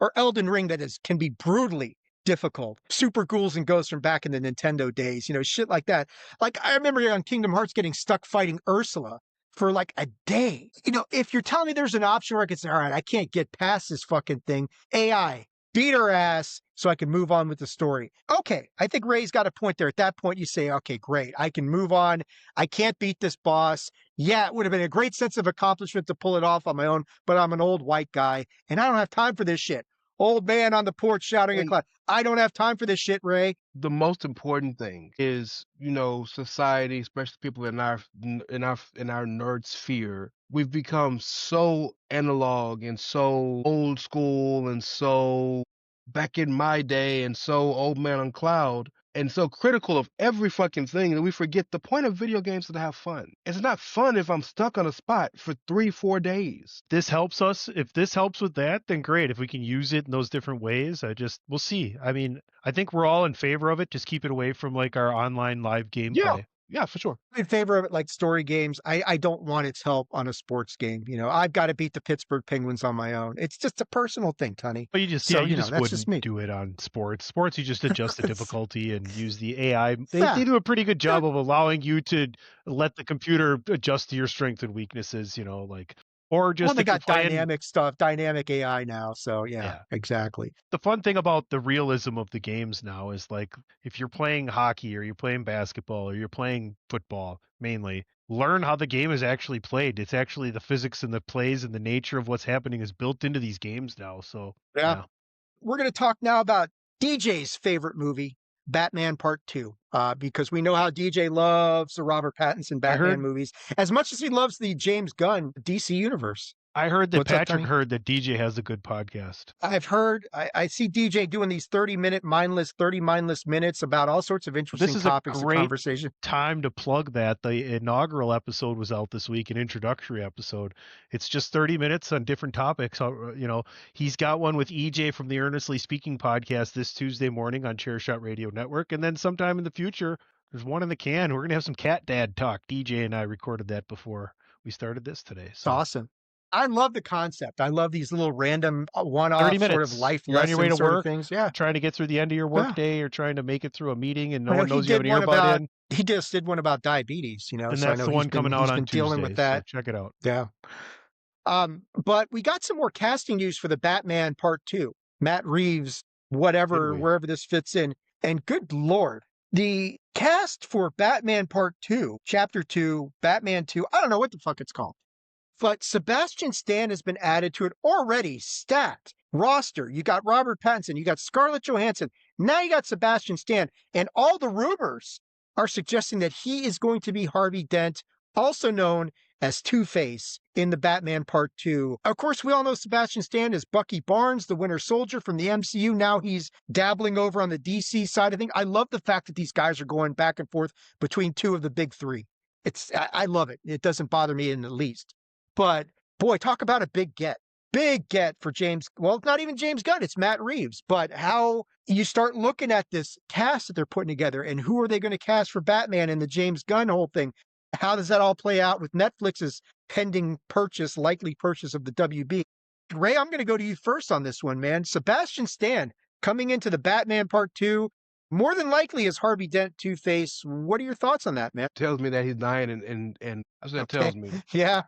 Speaker 1: or Elden Ring can be brutally difficult. Super Ghouls and Ghosts from back in the Nintendo days, shit like that. Like, I remember on Kingdom Hearts getting stuck fighting Ursula for like a day. If you're telling me there's an option where I can say, all right, I can't get past this fucking thing, AI, beat her ass so I can move on with the story. Okay, I think Ray's got a point there. At that point, you say, okay, great, I can move on. I can't beat this boss. Yeah, it would have been a great sense of accomplishment to pull it off on my own, but I'm an old white guy, and I don't have time for this shit. Old man on the porch shouting at cloud. I don't have time for this shit, Ray.
Speaker 2: The most important thing is, society, especially people in our nerd sphere, we've become so analog and so old school and so back in my day and so old man on cloud and so critical of every fucking thing that we forget the point of video games is to have fun. It's not fun if I'm stuck on a spot for 3-4 days.
Speaker 3: This helps us. If this helps with that, then great. If we can use it in those different ways, we'll see. I mean, I think we're all in favor of it. Just keep it away from like our online live gameplay.
Speaker 2: Yeah, for sure.
Speaker 1: I'm in favor of it, like story games. I don't want its help on a sports game. I've got to beat the Pittsburgh Penguins on my own. It's just a personal thing, Tony.
Speaker 3: But you just wouldn't do it on sports. Sports, you just adjust the difficulty and use the AI. They do a pretty good job of allowing you to let the computer adjust to your strengths and weaknesses. Or just
Speaker 1: they got dynamic stuff, dynamic AI now. So yeah, exactly.
Speaker 3: The fun thing about the realism of the games now is like if you're playing hockey or you're playing basketball or you're playing football, mainly learn how the game is actually played. It's actually the physics and the plays and the nature of what's happening is built into these games now. So yeah.
Speaker 1: We're going to talk now about DJ's favorite movie, Batman Part 2, because we know how DJ loves the Robert Pattinson Batman movies as much as he loves the James Gunn DC universe.
Speaker 3: I heard that Patrick heard that DJ has a good podcast.
Speaker 1: I've heard, I see DJ doing these 30 mindless minutes about all sorts of interesting topics of conversation.
Speaker 3: Time to plug that. The inaugural episode was out this week, an introductory episode. It's just 30 minutes on different topics. He's got one with EJ from the Earnestly Speaking podcast this Tuesday morning on Chairshot Radio Network. And then sometime in the future, there's one in the can. We're going to have some cat dad talk. DJ and I recorded that before we started this today.
Speaker 1: It's
Speaker 3: So
Speaker 1: awesome. I love the concept. I love these little random
Speaker 3: 30
Speaker 1: one-off
Speaker 3: minutes.
Speaker 1: sort of life
Speaker 3: You're on your way
Speaker 1: lesson
Speaker 3: to
Speaker 1: sort of
Speaker 3: work,
Speaker 1: things. Yeah.
Speaker 3: trying to get through the end of your
Speaker 1: Yeah.
Speaker 3: workday, or trying to make it through a meeting, and no
Speaker 1: I know
Speaker 3: one knows
Speaker 1: he
Speaker 3: you have
Speaker 1: did
Speaker 3: an
Speaker 1: one
Speaker 3: earbud
Speaker 1: about,
Speaker 3: in.
Speaker 1: he just did one about diabetes, you know,
Speaker 3: And
Speaker 1: so I
Speaker 3: that's
Speaker 1: know
Speaker 3: the
Speaker 1: he's
Speaker 3: one coming out on
Speaker 1: been dealing with
Speaker 3: Tuesday.
Speaker 1: that.
Speaker 3: So check it out.
Speaker 1: Yeah. But we got some more casting news for the Batman Part 2. Matt Reeves, whatever,
Speaker 3: we?
Speaker 1: wherever this fits in. And good Lord, the cast for Batman Part 2, Chapter 2, Batman 2, I don't know what the fuck it's called. But Sebastian Stan has been added to an already stacked roster. You got Robert Pattinson, you got Scarlett Johansson, now you got Sebastian Stan, and all the rumors are suggesting that he is going to be Harvey Dent, also known as Two-Face in the Batman Part 2. Of course, we all know Sebastian Stan is Bucky Barnes, the Winter Soldier from the MCU. Now he's dabbling over on the DC side of things. I love the fact that these guys are going back and forth between two of the big three. I love it. It doesn't bother me in the least. But boy, talk about a big get. Big get for James. Well, not even James Gunn, it's Matt Reeves. But how you start looking at this cast that they're putting together and who are they going to cast for Batman and the James Gunn whole thing? How does that all play out with Netflix's pending purchase, likely purchase of the WB? Ray, I'm going to go to you first on this one, man. Sebastian Stan coming into the Batman Part 2, more than likely as Harvey Dent Two-Face. What are your thoughts on that, man?
Speaker 2: Tells me that he's dying, and that's what it tells me.
Speaker 1: Yeah.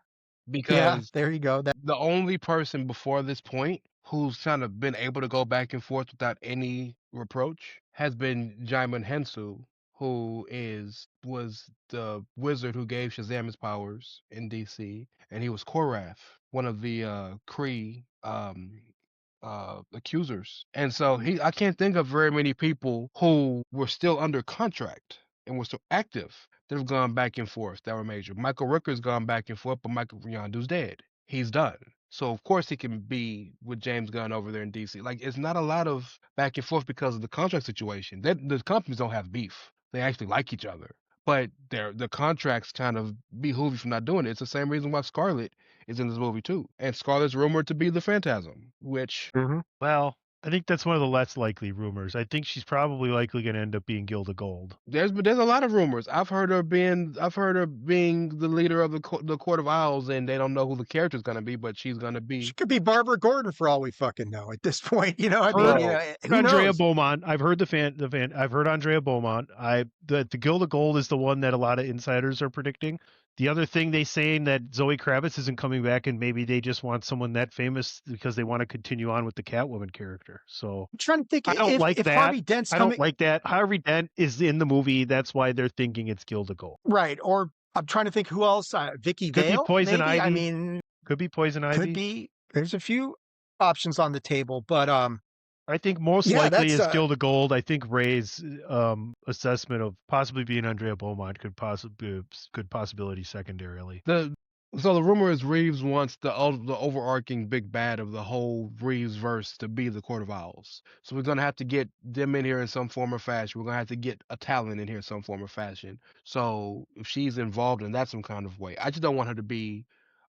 Speaker 2: Because
Speaker 1: there you go.
Speaker 2: The only person before this point who's kind of been able to go back and forth without any reproach has been Jaimin Hensu, who was the wizard who gave Shazam his powers in DC, and he was Korath, one of the Kree accusers. And so I can't think of very many people who were still under contract and were still active that have gone back and forth that were major. Michael Rooker's gone back and forth, but Michael Yondu's dead. He's done. So of course he can be with James Gunn over there in DC. Like, it's not a lot of back and forth because of the contract situation. The companies don't have beef. They actually like each other. But the contracts kind of behoove you from not doing it. It's the same reason why Scarlet is in this movie too. And Scarlet's rumored to be the Phantasm, which
Speaker 3: Well, I think that's one of the less likely rumors. I think she's probably likely going to end up being Gilda Gold.
Speaker 2: There's a lot of rumors. I've heard her being the leader of the Court of Owls, and they don't know who the character's going to be, but she's going to be.
Speaker 1: She could be Barbara Gordon for all we fucking know at this point. You know, I mean, who
Speaker 3: Andrea
Speaker 1: knows?
Speaker 3: Beaumont. I've heard I've heard Andrea Beaumont. The Gilda Gold is the one that a lot of insiders are predicting. The other thing they saying that Zoe Kravitz isn't coming back, and maybe they just want someone that famous because they want to continue on with the Catwoman character. So
Speaker 1: I'm trying to think.
Speaker 3: I don't like that.
Speaker 1: Harvey Dent's
Speaker 3: I don't like that. Harvey Dent is in the movie. That's why they're thinking it's Gilda Gold.
Speaker 1: Right. Or I'm trying to think who else. Vicky
Speaker 3: Could
Speaker 1: Vale.
Speaker 3: be Poison
Speaker 1: maybe?
Speaker 3: Ivy.
Speaker 1: I mean,
Speaker 3: Could be Poison Ivy.
Speaker 1: could be. There's a few options on the table, but
Speaker 3: I think most likely is Gilda Gold. I think Ray's assessment of possibly being Andrea Beaumont could possibility secondarily.
Speaker 2: So the rumor is Reeves wants the overarching big bad of the whole Reeves verse to be the Court of Owls. So we're gonna have to get them in here in some form or fashion. We're gonna have to get a talent in here in some form or fashion. So if she's involved in that some kind of way, I just don't want her to be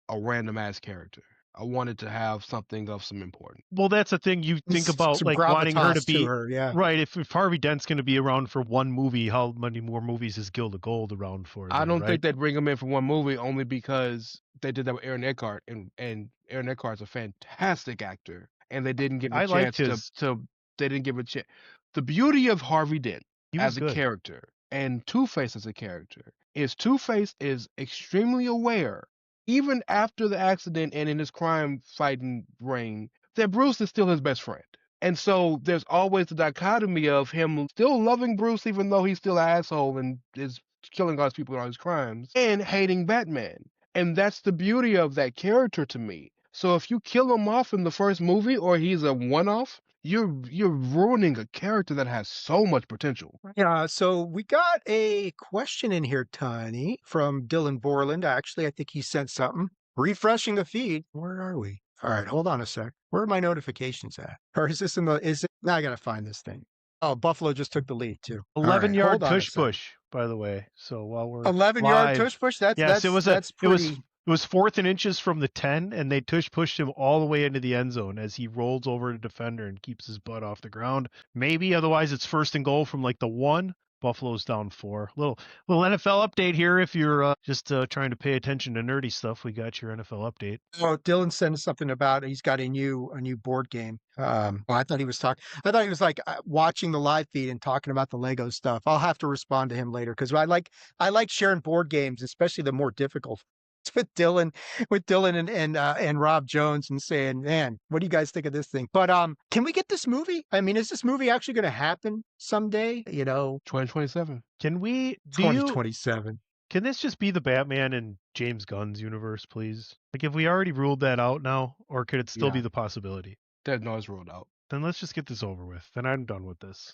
Speaker 2: a random ass character. I wanted to have something of some importance.
Speaker 3: Well, that's the thing. You think about
Speaker 1: some
Speaker 3: like wanting her to
Speaker 1: gravitas
Speaker 3: be
Speaker 1: her, yeah.
Speaker 3: right. If Harvey Dent's going to be around for one movie, how many more movies is Gilda Gold around for?
Speaker 2: I don't
Speaker 3: right?
Speaker 2: think they'd bring him in for one movie only because they did that with Aaron Eckhart, and Aaron Eckhart's a fantastic actor, and they didn't give him a chance to. They didn't give a chance. The beauty of Harvey Dent as a character and Two-Face as a character is Two-Face is extremely aware, even after the accident and in his crime fighting reign, that Bruce is still his best friend. And so there's always the dichotomy of him still loving Bruce, even though he's still an asshole and is killing all his people with all his crimes, and hating Batman. And that's the beauty of that character to me. So if you kill him off in the first movie, or he's a one-off, you're ruining a character that has so much potential.
Speaker 1: Yeah, so we got a question in here, Tiny, from Dylan Borland. Actually, I think he sent something. Refreshing the feed. Where are we? All right, hold on a sec. Where are my notifications at? Or is this now I gotta find this thing. Oh, Buffalo just took the lead too.
Speaker 3: 11-yard tush push, by the way. So while we're
Speaker 1: 11-yard tush push, that's pretty.
Speaker 3: It was 4th and inches from the 10, and they pushed him all the way into the end zone as he rolls over the defender and keeps his butt off the ground. Maybe otherwise it's 1st and goal from like the 1, Buffalo's down 4. Little NFL update here. If you're just trying to pay attention to nerdy stuff, we got your NFL update.
Speaker 1: Oh, Dylan sent something about he's got a new board game. Well, I thought he was like watching the live feed and talking about the Lego stuff. I'll have to respond to him later because I like sharing board games, especially the more difficult with Dylan and Rob Jones and saying, man, what do you guys think of this thing? But can we get this movie? I mean, is this movie actually going to happen someday?
Speaker 2: 2027.
Speaker 3: Can we?
Speaker 1: 2027.
Speaker 3: Can this just be the Batman and James Gunn's universe, please? Like, have we already ruled that out now, or could it still be the possibility?
Speaker 2: That no, it's ruled out.
Speaker 3: Then let's just get this over with. Then I'm done with this.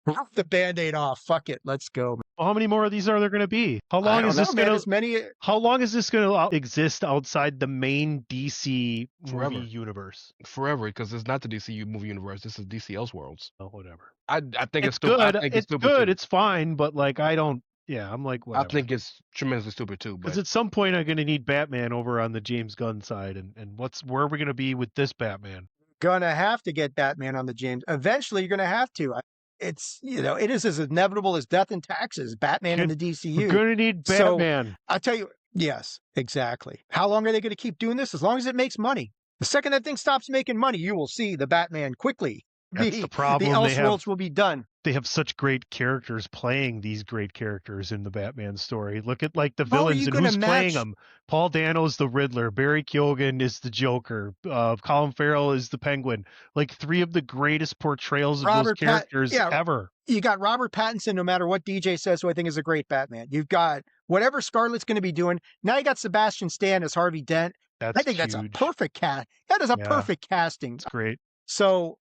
Speaker 1: Rip the Band-Aid off. Fuck it. Let's go.
Speaker 3: Well, how many more of these are there going to be? How long is this going
Speaker 1: to?
Speaker 3: How long is this going to exist outside the main DC
Speaker 2: Forever.
Speaker 3: movie universe?
Speaker 2: Forever, because it's not the DC movie universe. This is DC Elseworlds.
Speaker 3: Oh, whatever.
Speaker 2: I think it's
Speaker 3: good.
Speaker 2: I think
Speaker 3: it's
Speaker 2: stupid
Speaker 3: good.
Speaker 2: too.
Speaker 3: It's fine, but like I don't. Yeah, I'm like, whatever.
Speaker 2: I think it's tremendously stupid too.
Speaker 3: Because at some point I'm going to need Batman over on the James Gunn side, and where are we going to be with this Batman?
Speaker 1: Gonna have to get Batman on the James. Eventually, you're gonna have to. It's it is as inevitable as death and taxes. Batman in the DCU.
Speaker 3: We're going to need Batman.
Speaker 1: So, I'll tell you. Yes, exactly. How long are they going to keep doing this? As long as it makes money. The second that thing stops making money, you will see the Batman quickly.
Speaker 3: That's the problem.
Speaker 1: The Elseworlds will be done.
Speaker 3: They have such great characters playing these great characters in the Batman story. Look at like the villains and who's playing them. Paul Dano's the Riddler. Barry Keoghan is the Joker. Colin Farrell is the Penguin. Like 3 of the greatest portrayals of those characters ever.
Speaker 1: You got Robert Pattinson, no matter what DJ says, who I think is a great Batman. You've got whatever Scarlett's going to be doing. Now you got Sebastian Stan as Harvey Dent. I think that's a perfect cast. That is a perfect casting.
Speaker 3: It's great.
Speaker 1: So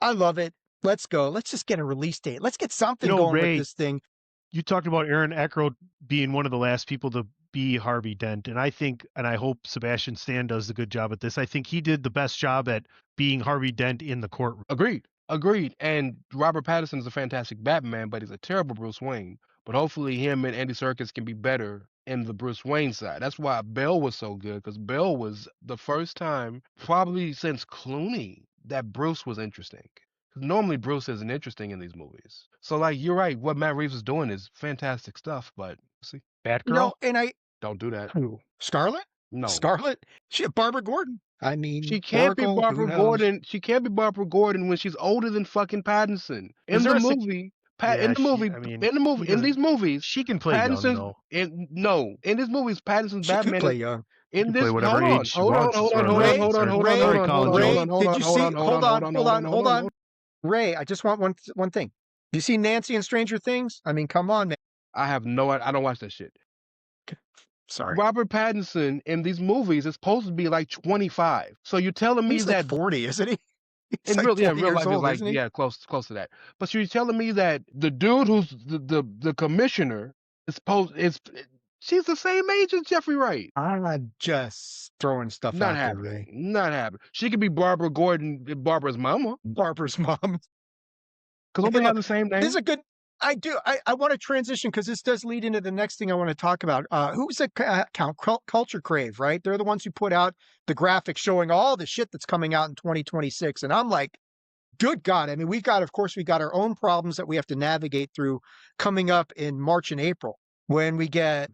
Speaker 1: I love it. Let's go. Let's just get a release date. Let's get something going with this thing.
Speaker 3: You talked about Aaron Eckrich being one of the last people to be Harvey Dent. And I think, and I hope Sebastian Stan does a good job at this. I think he did the best job at being Harvey Dent in the courtroom.
Speaker 2: Agreed. And Robert Pattinson is a fantastic Batman, but he's a terrible Bruce Wayne. But hopefully him and Andy Serkis can be better in the Bruce Wayne side. That's why Bale was so good, because Bale was the first time, probably since Clooney, that Bruce was interesting. Normally Bruce isn't interesting in these movies. So like you're right, what Matt Reeves is doing is fantastic stuff, but see.
Speaker 3: Batgirl?
Speaker 1: No, and I
Speaker 2: don't do that.
Speaker 1: Who? Scarlett?
Speaker 2: No.
Speaker 1: Scarlett? Barbara Gordon. I mean,
Speaker 2: she can't be Barbara Gordon. She can't be Barbara Gordon when she's older than fucking Pattinson. In the movie, in these movies,
Speaker 3: she can play young, though.
Speaker 2: In these movies, Pattinson's Batman
Speaker 1: can play young.
Speaker 2: In this,
Speaker 3: hold on.
Speaker 1: Ray, I just want one thing. You see Nancy in Stranger Things? I mean, come on, man.
Speaker 2: I don't watch that shit.
Speaker 1: Sorry.
Speaker 2: Robert Pattinson in these movies is supposed to be like 25. So you're telling me
Speaker 1: he's
Speaker 2: that
Speaker 1: like 40, isn't he?
Speaker 2: In real life is like close to that. But you're telling me that the dude who's the commissioner she's the same age as Jeffrey Wright.
Speaker 1: I'm just throwing stuff out there, Ray.
Speaker 2: Not happening. She could be Barbara Gordon, Barbara's mom.
Speaker 1: Because
Speaker 2: they have the same name.
Speaker 1: This is a good. I want to transition because this does lead into the next thing I want to talk about. Who's the account? Culture Crave, right? They're the ones who put out the graphic showing all the shit that's coming out in 2026. And I'm like, good God. I mean, we've got our own problems that we have to navigate through coming up in March and April. When we get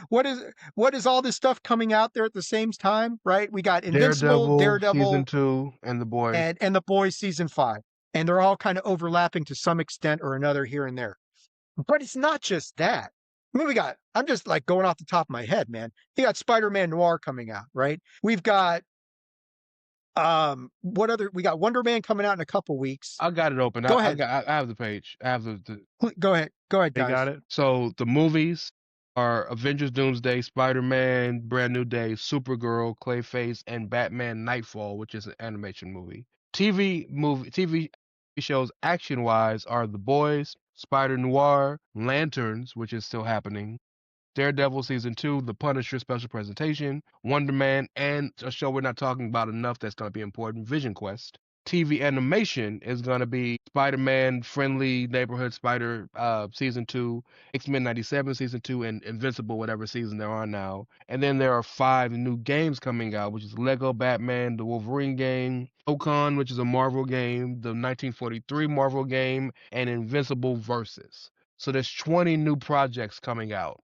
Speaker 1: what is all this stuff coming out there at the same time, right? We got Invincible, Daredevil
Speaker 2: season 2, and The Boys,
Speaker 1: and The Boys season 5, and they're all kind of overlapping to some extent or another here and there. But it's not just that. I mean, I'm just like going off the top of my head, man. You got Spider-Man Noir coming out, right? We've got we got Wonder Man coming out in a couple weeks.
Speaker 2: I got it open.
Speaker 1: Go ahead.
Speaker 2: I have the page. I have the
Speaker 1: Go ahead, guys.
Speaker 3: They got it.
Speaker 2: So the movies are Avengers Doomsday, Spider-Man, Brand New Day, Supergirl, Clayface, and Batman Nightfall, which is an animation movie. TV shows action-wise are The Boys, Spider Noir, Lanterns, which is still happening, Daredevil Season 2, The Punisher Special Presentation, Wonder Man, and a show we're not talking about enough that's going to be important, Vision Quest. TV animation is going to be Spider-Man Friendly Neighborhood Spider Season 2, X-Men 97 Season 2, and Invincible, whatever season they're on now. And then there are 5 new games coming out, which is Lego Batman, the Wolverine game, Ocon, which is a Marvel game, the 1943 Marvel game, and Invincible Versus. So there's 20 new projects coming out in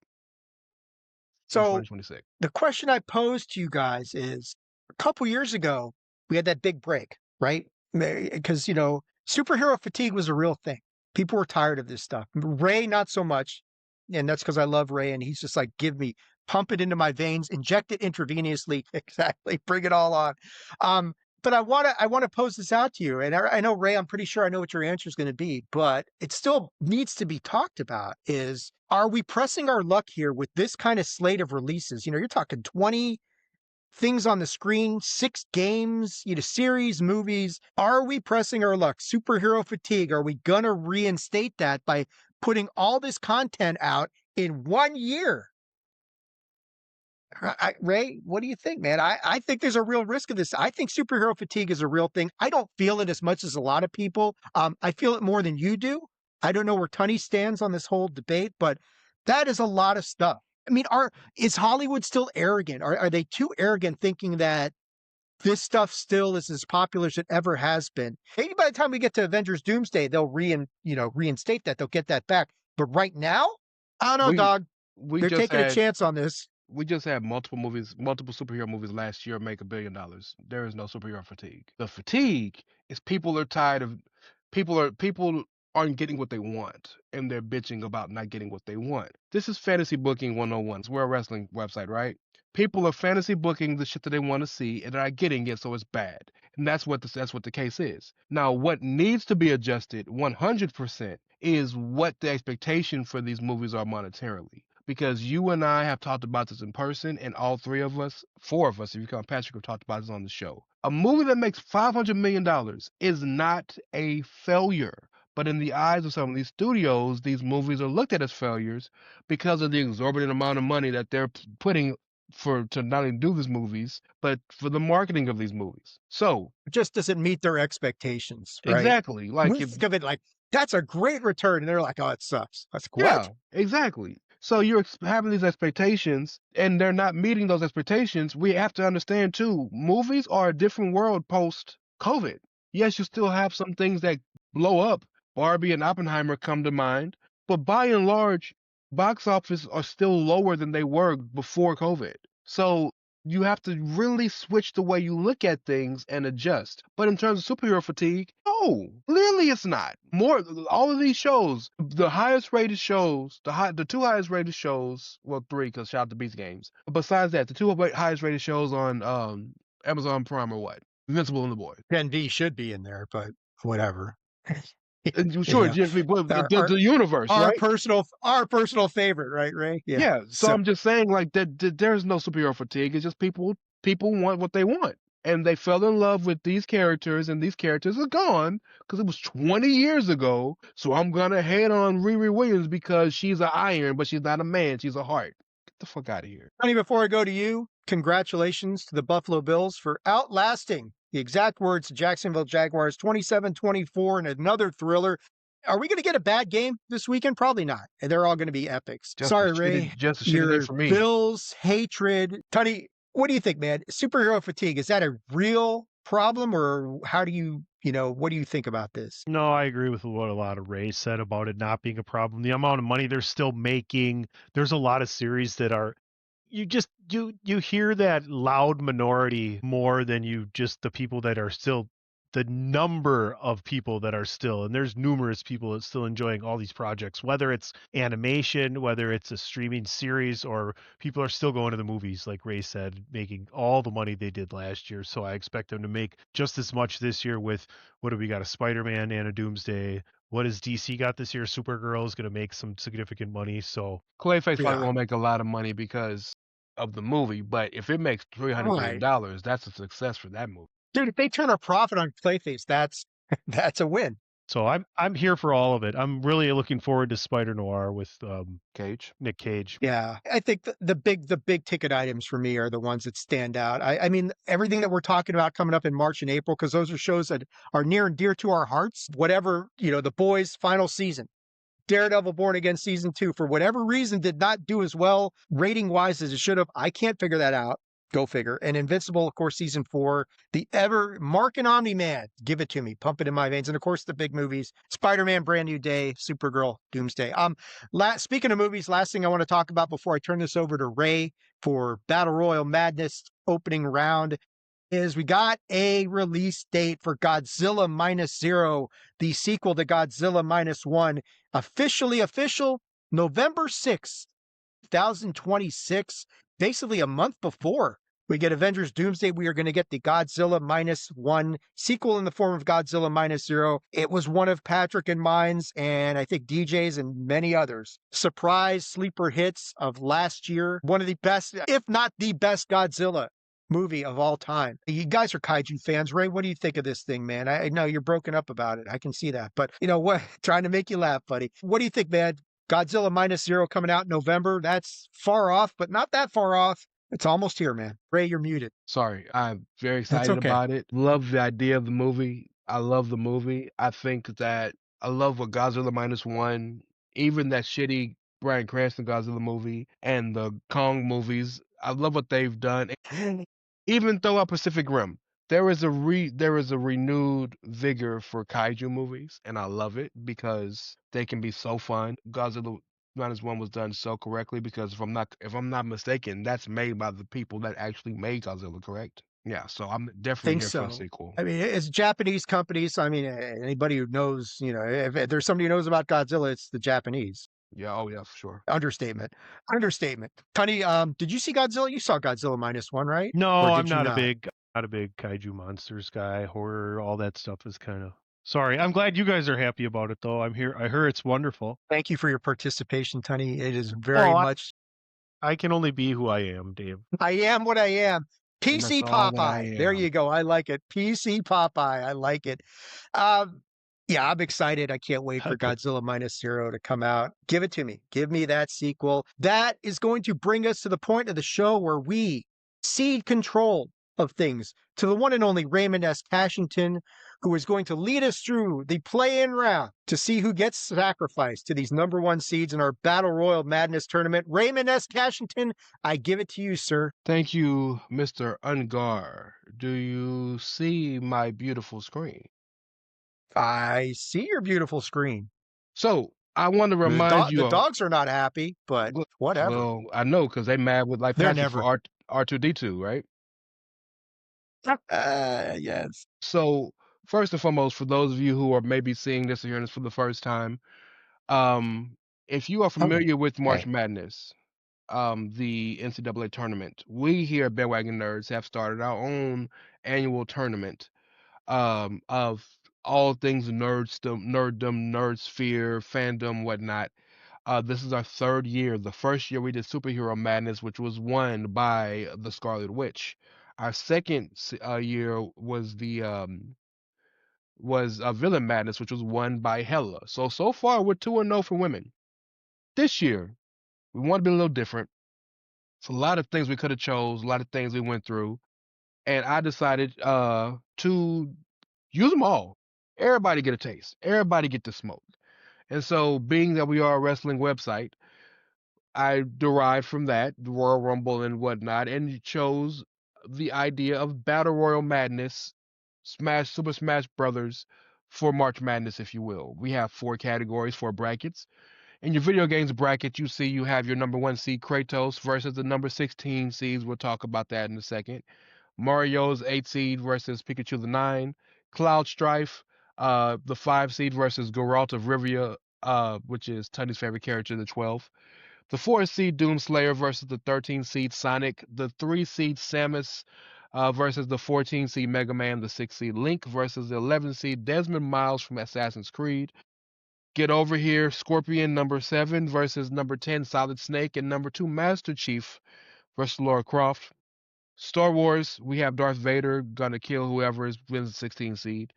Speaker 1: So
Speaker 2: 2026.
Speaker 1: the question I posed to you guys is, a couple years ago, we had that big break, right? Because, superhero fatigue was a real thing. People were tired of this stuff. Ray, not so much. And that's because I love Ray. And he's just like, pump it into my veins, inject it intravenously. Exactly. Bring it all on. But I want to pose this out to you. And I know, Ray, I'm pretty sure I know what your answer is going to be, but it still needs to be talked about is, are we pressing our luck here with this kind of slate of releases? You're talking 20 things on the screen, 6 games, series, movies. Are we pressing our luck? Superhero fatigue. Are we going to reinstate that by putting all this content out in 1 year? Ray, what do you think, man? I think there's a real risk of this. I think superhero fatigue is a real thing. I don't feel it as much as a lot of people. I feel it more than you do. I don't know where Tunney stands on this whole debate, but that is a lot of stuff. I mean, is Hollywood still arrogant? Are they too arrogant thinking that this stuff still is as popular as it ever has been? Maybe by the time we get to Avengers Doomsday, they'll reinstate that. They'll get that back. But right now, I don't know, dog. They're taking a chance on this.
Speaker 2: We just had multiple superhero movies last year make $1 billion. There is no superhero fatigue. The fatigue is people are tired of people aren't getting what they want, and they're bitching about not getting what they want. This is fantasy booking 101. We're a wrestling website, right? People are fantasy booking the shit that they want to see, and they're not getting it, so it's bad. And that's what the case is. Now, what needs to be adjusted 100% is what the expectation for these movies are monetarily. Because you and I have talked about this in person, and all 4 of us, if you count Patrick, have talked about this on the show. A movie that makes $500 million is not a failure. But in the eyes of some of these studios, these movies are looked at as failures because of the exorbitant amount of money that they're putting to not only do these movies, but for the marketing of these movies. So
Speaker 1: it just doesn't meet their expectations. Right?
Speaker 2: Exactly.
Speaker 1: Like, we think of it like, that's a great return. And they're like, oh, it sucks. That's great.
Speaker 2: Yeah, exactly. So you're having these expectations, and they're not meeting those expectations. We have to understand, too, movies are a different world post-COVID. Yes, you still have some things that blow up. Barbie and Oppenheimer come to mind. But by and large, box office are still lower than they were before COVID. So you have to really switch the way you look at things and adjust. But in terms of superhero fatigue, no, clearly it's not. All of these shows, the highest rated shows, the 2 highest rated shows, well, 3 because shout out to Beast Games. Besides that, the 2 highest rated shows on Amazon Prime are what? Invincible and The Boys.
Speaker 1: Gen V should be in there, but whatever.
Speaker 2: Sure, Gen V, the universe,
Speaker 1: our
Speaker 2: right?
Speaker 1: Our personal favorite, right, Ray?
Speaker 2: Yeah. So I'm just saying, like, that there's no superhero fatigue. It's just people want what they want, and they fell in love with these characters, and these characters are gone because it was 20 years ago. So I'm gonna hate on Riri Williams because she's an iron, but she's not a man. She's a heart. Get the fuck out of here.
Speaker 1: Honey, before I go to you, congratulations to the Buffalo Bills for outlasting the exact words to Jacksonville Jaguars 27-24 in another thriller. Are we going to get a bad game this weekend? Probably not. And they're all going to be epics. Sorry, Ray.
Speaker 2: Just a
Speaker 1: your
Speaker 2: shitty day for me.
Speaker 1: Bills hatred. Tony, what do you think, man? Superhero fatigue, is that a real problem, or how do you, what do you think about this?
Speaker 3: No, I agree with what a lot of Ray said about it not being a problem. The amount of money they're still making, there's a lot of series that are, you hear that loud minority more than the people that are still, the number of people that are still, and there's numerous people that still enjoying all these projects, whether it's animation, whether it's a streaming series, or people are still going to the movies, like Ray said, making all the money they did last year. So I expect them to make just as much this year with, what do we got, a Spider-Man and a Doomsday. What has DC got this year? Supergirl is going to make some significant money. So
Speaker 2: Clayface probably won't make a lot of money because of the movie, but if it makes $300 million, that's a success for that movie.
Speaker 1: Dude, if they turn a profit on Clayface, that's a win.
Speaker 3: So I'm here for all of it. I'm really looking forward to Spider Noir with Nick Cage.
Speaker 1: Yeah, I think the big ticket items for me are the ones that stand out. I mean, everything that we're talking about coming up in March and April, because those are shows that are near and dear to our hearts. Whatever, The Boys' final season, Daredevil Born Again season 2, for whatever reason, did not do as well rating wise as it should have. I can't figure that out. Go figure. And Invincible, of course, season 4, the ever Mark and Omni-Man, give it to me, pump it in my veins. And of course, the big movies, Spider-Man, Brand New Day, Supergirl, Doomsday. Speaking of movies, last thing I want to talk about before I turn this over to Ray for Battle Royal Madness opening round is we got a release date for Godzilla Minus Zero, the sequel to Godzilla Minus One, official, November 6th, 2026, basically a month before we get Avengers Doomsday. We are going to get the Godzilla Minus One sequel in the form of Godzilla Minus Zero. It was one of Patrick and mine's, and I think DJ's and many others, surprise sleeper hits of last year. One of the best, if not the best Godzilla movie of all time. You guys are kaiju fans. Ray, what do you think of this thing, man? I know you're broken up about it. I can see that. But you know what? Trying to make you laugh, buddy. What do you think, man? Godzilla Minus Zero coming out in November. That's far off, but not that far off. It's almost here, man. Ray, you're muted.
Speaker 2: Sorry, I'm very excited about it. Love the idea of the movie. I love the movie. I think that I love what Godzilla Minus One, even that shitty Bryan Cranston Godzilla movie and the Kong movies. I love what they've done. Even throw out Pacific Rim, there is a renewed vigor for kaiju movies, and I love it because they can be so fun. Godzilla Minus One was done so correctly because if I'm not mistaken, that's made by the people that actually made Godzilla, correct? Yeah, so I'm definitely here for a sequel.
Speaker 1: I mean, it's Japanese companies. I mean, anybody who knows, you know, if there's somebody who knows about Godzilla, it's the Japanese.
Speaker 2: Yeah, oh yeah, for sure.
Speaker 1: Understatement. Tony, did you see Godzilla? You saw Godzilla Minus One, right?
Speaker 3: No, I'm not a big kaiju monsters guy. Horror, all that stuff is kind of. Sorry, I'm glad you guys are happy about it, though. I heard it's wonderful.
Speaker 1: Thank you for your participation, Tony. It is very much.
Speaker 3: I can only be who I am, Dave.
Speaker 1: I am what I am. PC Popeye. There you go. I like it. PC Popeye. I like it. Yeah, I'm excited. I can't wait for Godzilla Minus Zero to come out. Give it to me. Give me that sequel. That is going to bring us to the point of the show where we cede control of things to the one and only Raymond S. Cashington, who is going to lead us through the play-in round to see who gets sacrificed to these number one seeds in our Battle Royal Madness tournament. Raymond S. Cashington, I give it to you, sir.
Speaker 2: Thank you, Mr. Ungar. Do you see my beautiful screen?
Speaker 1: I see your beautiful screen.
Speaker 2: So I want to remind you.
Speaker 1: The dogs are not happy, but whatever.
Speaker 2: Well, I know because they mad with Patrick for R2D2, right?
Speaker 1: Yes.
Speaker 2: So first and foremost, for those of you who are maybe seeing this or hearing this for the first time, if you are familiar with March Madness, the NCAA tournament, we here at Bandwagon Nerds have started our own annual tournament of all things nerddom, nerdsphere, fandom, whatnot. This is our third year. The first year we did Superhero Madness, which was won by the Scarlet Witch. Our second year was Villain Madness, which was won by Hella. So far we're 2-0 for women. This year we want to be a little different. It's a lot of things we could have chose, a lot of things we went through, and I decided to use them all. Everybody get a taste. Everybody get to smoke. And so, being that we are a wrestling website, I derived from that, the Royal Rumble and whatnot, and chose the idea of Battle Royal Madness, Super Smash Brothers for March Madness, if you will. We have 4 categories, 4 brackets. In your video games bracket, you see you have your number 1 seed Kratos versus the number 16 seeds. We'll talk about that in a second. Mario's 8 seed versus Pikachu the 9. Cloud Strife, the 5 seed versus Geralt of Rivia, which is Tony's favorite character, the 12th. The 4 seed Doomslayer versus the 13 seed Sonic. The 3 seed Samus versus the 14 seed Mega Man. The 6 seed Link versus the 11 seed Desmond Miles from Assassin's Creed. Get Over Here, Scorpion number 7 versus number 10 Solid Snake, and number 2 Master Chief versus Lara Croft. Star Wars, we have Darth Vader gonna kill whoever wins the 16 seed.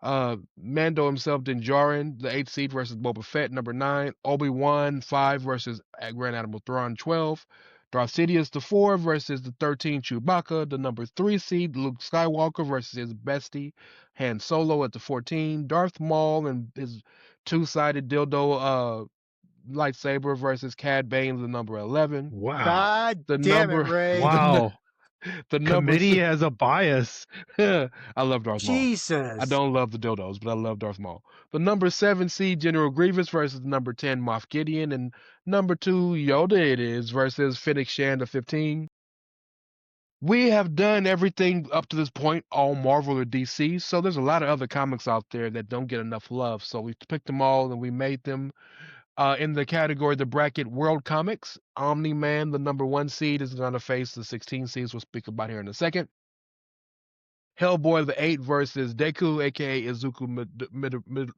Speaker 2: Mando himself, Din Djarin, the 8th seed versus Boba Fett, number 9. Obi-Wan 5 versus Grand Admiral Thrawn, 12. Darth Sidious the 4 versus the 13 Chewbacca, the number 3 seed Luke Skywalker versus his bestie Han Solo at the 14. Darth Maul and his 2-sided dildo lightsaber versus Cad Bane, the number 11.
Speaker 3: Wow.
Speaker 1: God damn it, Ray.
Speaker 3: Wow.
Speaker 2: The number
Speaker 3: Committee
Speaker 2: six,
Speaker 3: has a bias.
Speaker 2: I love Darth Maul. I
Speaker 1: Jesus.
Speaker 2: don't love the dildos, but I love Darth Maul. The number 7 seed General Grievous versus the number 10 Moff Gideon, and number 2 Yoda it is versus Fennec Shand of 15. We have done everything up to this point, all Marvel or DC, so there's a lot of other comics out there that don't get enough love. So we picked them all and we made them in the category, the bracket World Comics. Omni-Man, the number 1 seed, is going to face the 16 seeds we'll speak about here in a second. Hellboy the 8 versus Deku, aka Izuku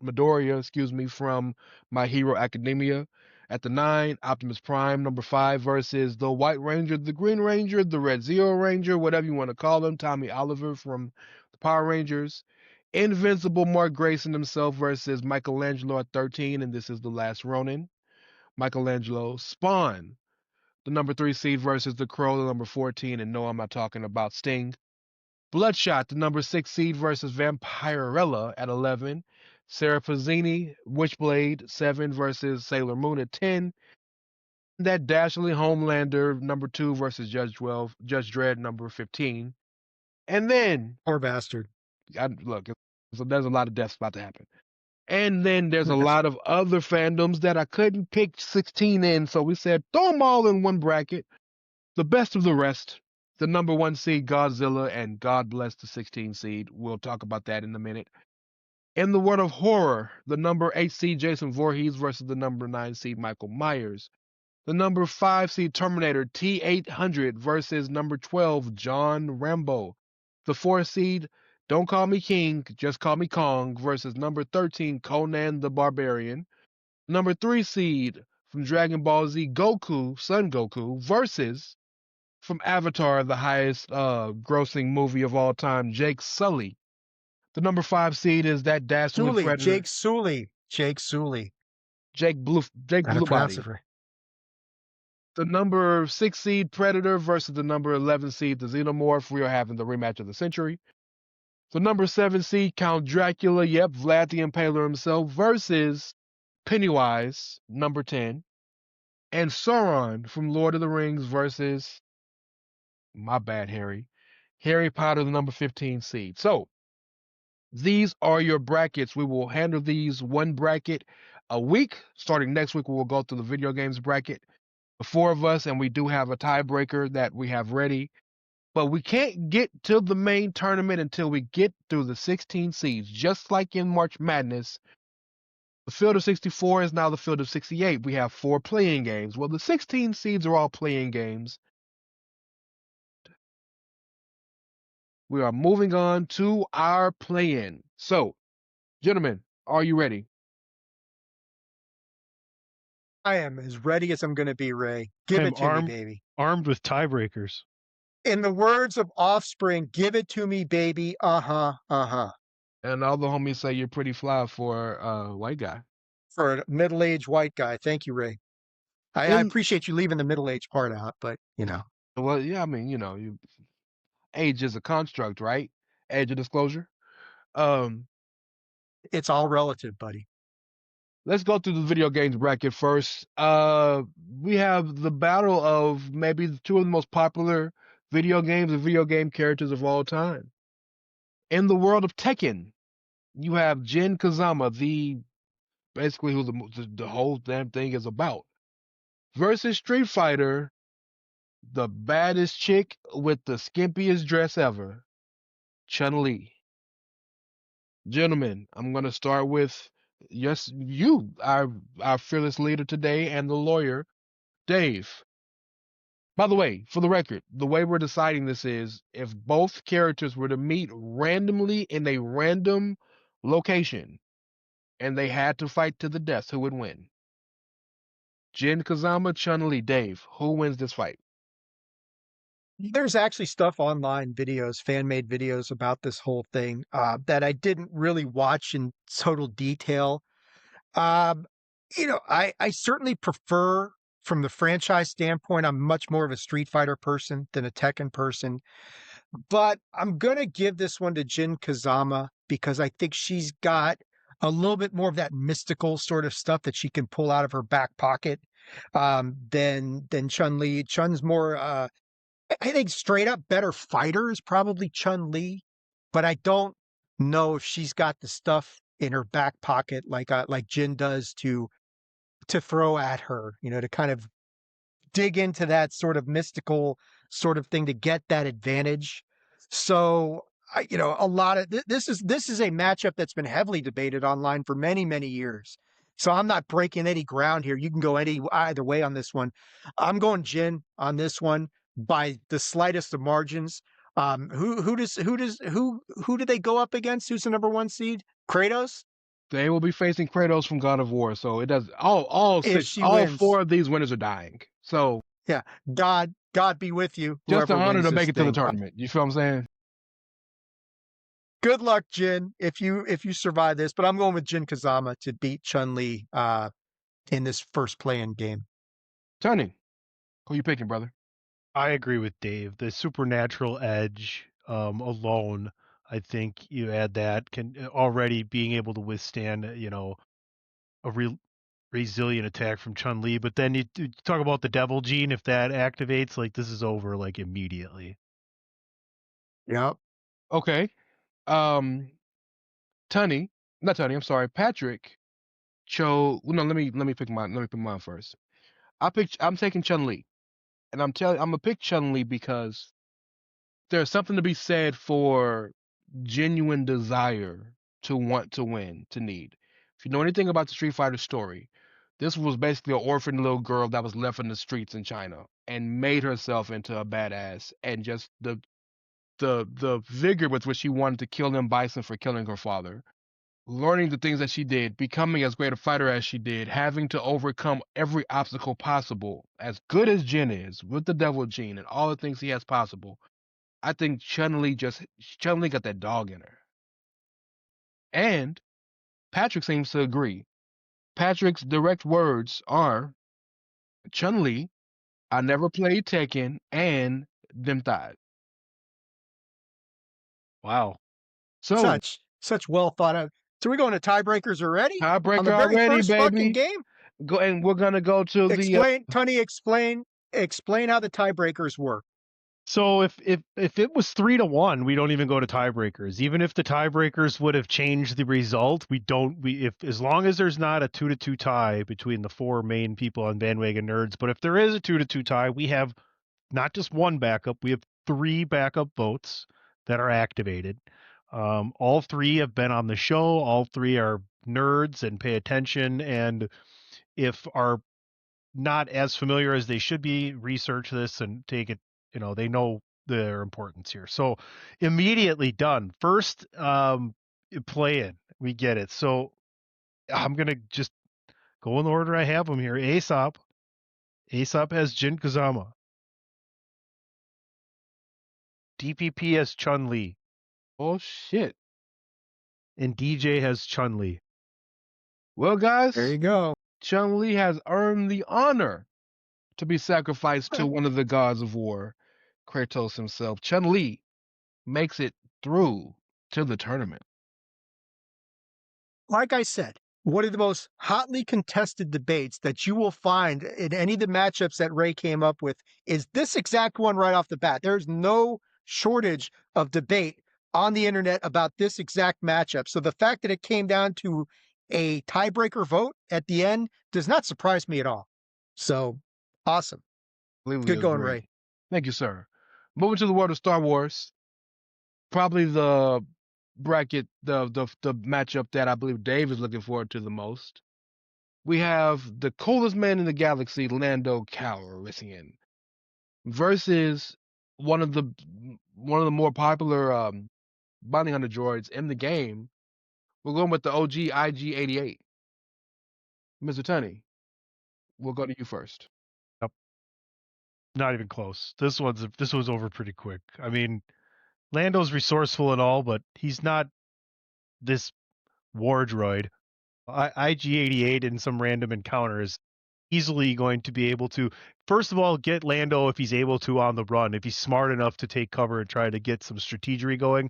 Speaker 2: Midoriya, from My Hero Academia. At the 9, Optimus Prime, number 5, versus the White Ranger, the Green Ranger, the Red Zero Ranger, whatever you want to call him, Tommy Oliver from the Power Rangers. Invincible Mark Grayson himself versus Michelangelo at 13, and this is the last Ronin. Michelangelo. Spawn, the number 3 seed versus the Crow, the number 14, and no, I'm not talking about Sting. Bloodshot, the number 6 seed versus Vampirella at 11. Sarah Pazzini, Witchblade, 7 versus Sailor Moon at 10. That Dashley Homelander, number 2 versus Judge Dredd, number 15. And then,
Speaker 1: Poor bastard.
Speaker 2: look, so there's a lot of deaths about to happen. And then there's a
Speaker 1: Yes.
Speaker 2: lot of other fandoms that I couldn't pick 16 in, so we said throw them all in one bracket. The best of the rest. The number 1 seed, Godzilla, and God bless the 16 seed. We'll talk about that in a minute. In the world of horror, the number 8 seed, Jason Voorhees, versus the number 9 seed, Michael Myers. The number 5 seed, Terminator T-800, versus number 12, John Rambo. The 4 seed, Don't Call Me King, Just Call Me Kong, versus number 13, Conan the Barbarian. Number 3 seed, from Dragon Ball Z, Goku, Son Goku, versus from Avatar, the highest grossing movie of all time, Jake Sully. The number 5 seed is that dastardly
Speaker 1: Sully,
Speaker 2: predator.
Speaker 1: Jake Sully. Jake Sully.
Speaker 2: Jake Blue Body. The number 6 seed, Predator, versus the number 11 seed, the Xenomorph. We are having the rematch of the century. The number 7 seed, Count Dracula, yep, Vlad the Impaler himself, versus Pennywise, number 10. And Sauron from Lord of the Rings versus, my bad, Harry Potter, the number 15 seed. So, these are your brackets. We will handle these one bracket a week. Starting next week, we will go through the video games bracket. The 4 of us, and we do have a tiebreaker that we have ready. But we can't get to the main tournament until we get through the 16 seeds. Just like in March Madness, the field of 64 is now the field of 68. We have 4 playing games. Well, the 16 seeds are all playing games. We are moving on to our play-in. So, gentlemen, are you ready?
Speaker 1: I am as ready as I'm going to be, Ray. Give
Speaker 3: I'm
Speaker 1: it to me, baby.
Speaker 3: Armed with tiebreakers.
Speaker 1: In the words of Offspring, give it to me, baby. Uh-huh, uh-huh.
Speaker 2: And all the homies say you're pretty fly for a white guy.
Speaker 1: For a middle-aged white guy. Thank you, Ray. I appreciate you leaving the middle-aged part out, but, you know.
Speaker 2: Well, yeah, I mean, age is a construct, right? Age of disclosure.
Speaker 1: It's all relative, buddy.
Speaker 2: Let's go through the video games bracket first. We have the battle of maybe 2 of the most popular video games and video game characters of all time. In the world of Tekken, you have Jin Kazama, basically who the whole damn thing is about, versus Street Fighter, the baddest chick with the skimpiest dress ever, Chun-Li. Gentlemen, I'm going to start with you, our fearless leader today, and the lawyer, Dave. By the way, for the record, the way we're deciding this is if both characters were to meet randomly in a random location and they had to fight to the death, who would win? Jin Kazama, Chun-Li, Dave, who wins this fight?
Speaker 1: There's actually stuff online, videos, fan-made videos about this whole thing that I didn't really watch in total detail. I certainly prefer, from the franchise standpoint, I'm much more of a Street Fighter person than a Tekken person. But I'm going to give this one to Jin Kazama because I think she's got a little bit more of that mystical sort of stuff that she can pull out of her back pocket than Chun-Li. Chun's more I think straight up better fighter is probably Chun-Li, but I don't know if she's got the stuff in her back pocket like Jin does to throw at her, to kind of dig into that sort of mystical sort of thing to get that advantage. So a lot of this is a matchup that's been heavily debated online for many, many years. So I'm not breaking any ground here. You can go either way on this one. I'm going Jin on this one by the slightest of margins. Who do they go up against? Who's the number one seed? Kratos?
Speaker 2: They will be facing Kratos from God of War, so it does all
Speaker 1: wins.
Speaker 2: 4 of these winners are dying. So
Speaker 1: yeah, God be with you.
Speaker 2: Just an honor
Speaker 1: wins
Speaker 2: to make it to the
Speaker 1: thing.
Speaker 2: tournament. You feel what I'm saying?
Speaker 1: Good luck, Jin, if you survive this. But I'm going with Jin Kazama to beat Chun-Li in this first play-in game.
Speaker 2: Tony, who you picking, brother?
Speaker 3: I agree with Dave. The supernatural edge alone, I think you add that can already being able to withstand, a real resilient attack from Chun-Li. But then you talk about the devil gene. If that activates, like this is over like immediately.
Speaker 1: Yep.
Speaker 2: Okay. I'm sorry, Patrick chose. No, let me pick mine first. I'm taking Chun-Li, and I'm gonna pick Chun-Li because there's something to be said for genuine desire to want to win, to need. If you know anything about the Street Fighter story, this was basically an orphan little girl that was left in the streets in China and made herself into a badass, and just the vigor with which she wanted to kill M. Bison for killing her father, learning the things that she did, becoming as great a fighter as she did, having to overcome every obstacle possible, as good as Jin is with the devil gene and all the things he has possible. I think Chun-Li got that dog in her. And Patrick seems to agree. Patrick's direct words are, Chun-Li, I never played Tekken, and them thighs.
Speaker 3: Wow.
Speaker 2: So
Speaker 1: such well thought out. So we're going to tiebreakers already?
Speaker 2: Tiebreaker
Speaker 1: on the very
Speaker 2: already,
Speaker 1: first
Speaker 2: baby.
Speaker 1: Fucking game?
Speaker 2: Go, and we're gonna go to
Speaker 1: Tony, explain how the tiebreakers work.
Speaker 3: So if it was 3-1, we don't even go to tiebreakers. Even if the tiebreakers would have changed the result, as long as there's not a 2-2 tie between the 4 main people on Bandwagon Nerds. But if there is a 2-2 tie, we have not just one backup, we have 3 backup votes that are activated. All 3 have been on the show. All 3 are nerds and pay attention, and if are not as familiar as they should be, research this and take it. They know their importance here. So immediately done. First play in. We get it. So I'm going to just go in the order I have them here. Aesop has Jin Kazama. DPP has Chun-Li.
Speaker 2: Oh, shit.
Speaker 3: And DJ has Chun-Li.
Speaker 2: Well, guys.
Speaker 1: There you go.
Speaker 2: Chun-Li has earned the honor to be sacrificed to one of the gods of war, Kratos himself. Chun-Li makes it through to the tournament.
Speaker 1: Like I said, one of the most hotly contested debates that you will find in any of the matchups that Ray came up with is this exact one right off the bat. There's no shortage of debate on the internet about this exact matchup. So the fact that it came down to a tiebreaker vote at the end does not surprise me at all. So awesome. Good going, Ray.
Speaker 2: Thank you, sir. Moving to the world of Star Wars, probably the bracket, the matchup that I believe Dave is looking forward to the most. We have the coolest man in the galaxy, Lando Calrissian, versus one of the more popular bounty hunter droids in the game. We're going with the OG IG-88. Mr. Tunney, we'll go to you first.
Speaker 3: Yep. Not even close. This was over pretty quick. I mean, Lando's resourceful and all, but he's not this war droid. IG-88 in some random encounter is easily going to be able to, first of all, get Lando if he's able to on the run. If he's smart enough to take cover and try to get some strategy going,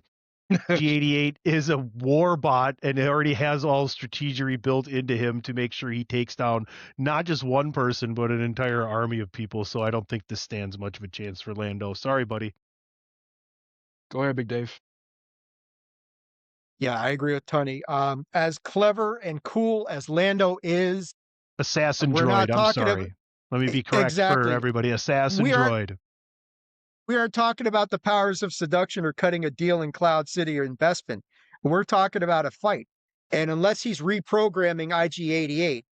Speaker 3: G88 is a war bot and it already has all strategery built into him to make sure he takes down not just one person, but an entire army of people. So I don't think this stands much of a chance for Lando. Sorry, buddy.
Speaker 2: Go ahead, Big Dave.
Speaker 1: Yeah, I agree with Tony. As clever and cool as Lando is,
Speaker 3: Assassin
Speaker 1: we're not
Speaker 3: droid. I'm
Speaker 1: talking
Speaker 3: sorry. Let me be correct
Speaker 1: exactly.
Speaker 3: for everybody. Assassin
Speaker 1: We are-
Speaker 3: droid.
Speaker 1: We aren't talking about the powers of seduction or cutting a deal in Cloud City or investment. We're talking about a fight. And unless he's reprogramming IG-88,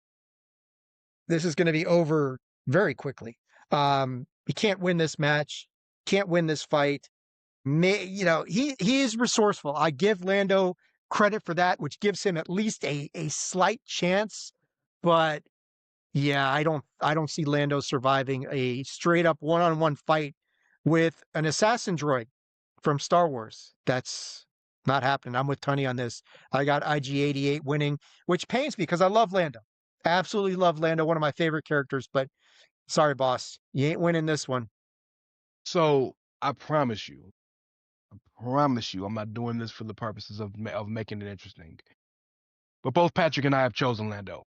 Speaker 1: this is going to be over very quickly. He can't win this match, can't win this fight. He is resourceful. I give Lando credit for that, which gives him at least a slight chance. But yeah, I don't see Lando surviving a straight up one-on-one fight with an assassin droid from Star Wars. That's not happening. I'm with Tony on this. I got IG-88 winning, which pains me because I love Lando. Absolutely love Lando, one of my favorite characters. But sorry, boss, you ain't winning this one.
Speaker 2: So I promise you, I'm not doing this for the purposes of making it interesting. But both Patrick and I have chosen Lando.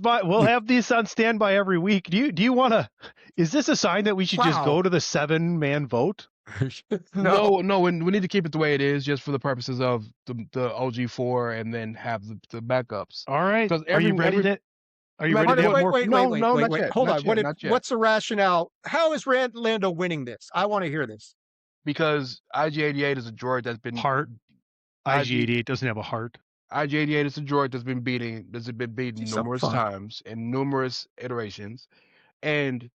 Speaker 3: We'll have these on standby every week. Do you want to? Is this a sign that we should just go to the 7-man vote?
Speaker 2: No, we need to keep it the way it is, just for the purposes of the OG4, and then have the backups.
Speaker 3: All right. Are you ready to have more?
Speaker 1: Wait.
Speaker 2: Yet,
Speaker 1: Hold on.
Speaker 2: not yet.
Speaker 1: What's the rationale? How is Lando winning this? I want to hear this.
Speaker 2: Because IG-88 is a droid that's been
Speaker 3: heart. IG-88 doesn't have a heart.
Speaker 2: IG-88 is a droid that's been beaten numerous times in numerous iterations, and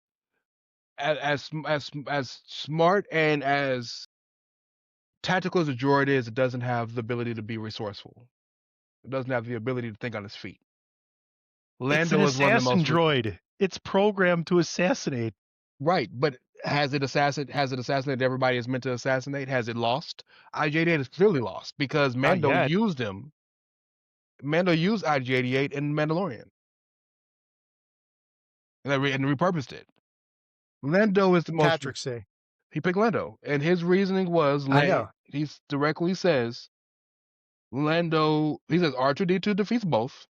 Speaker 2: as smart and as tactical as a droid is, it doesn't have the ability to be resourceful. It doesn't have the ability to think on its feet. Lando
Speaker 3: is an assassin droid. It's programmed to assassinate.
Speaker 2: Right, but has it assassinated everybody it's meant to assassinate? Has it lost? IG-88 is clearly lost because Mando used him. Mando used IG-88 in Mandalorian. And repurposed it. Lando is the most...
Speaker 1: Patrick say.
Speaker 2: He picked Lando. And his reasoning was... He directly says... Lando... He says R2-D2 defeats both.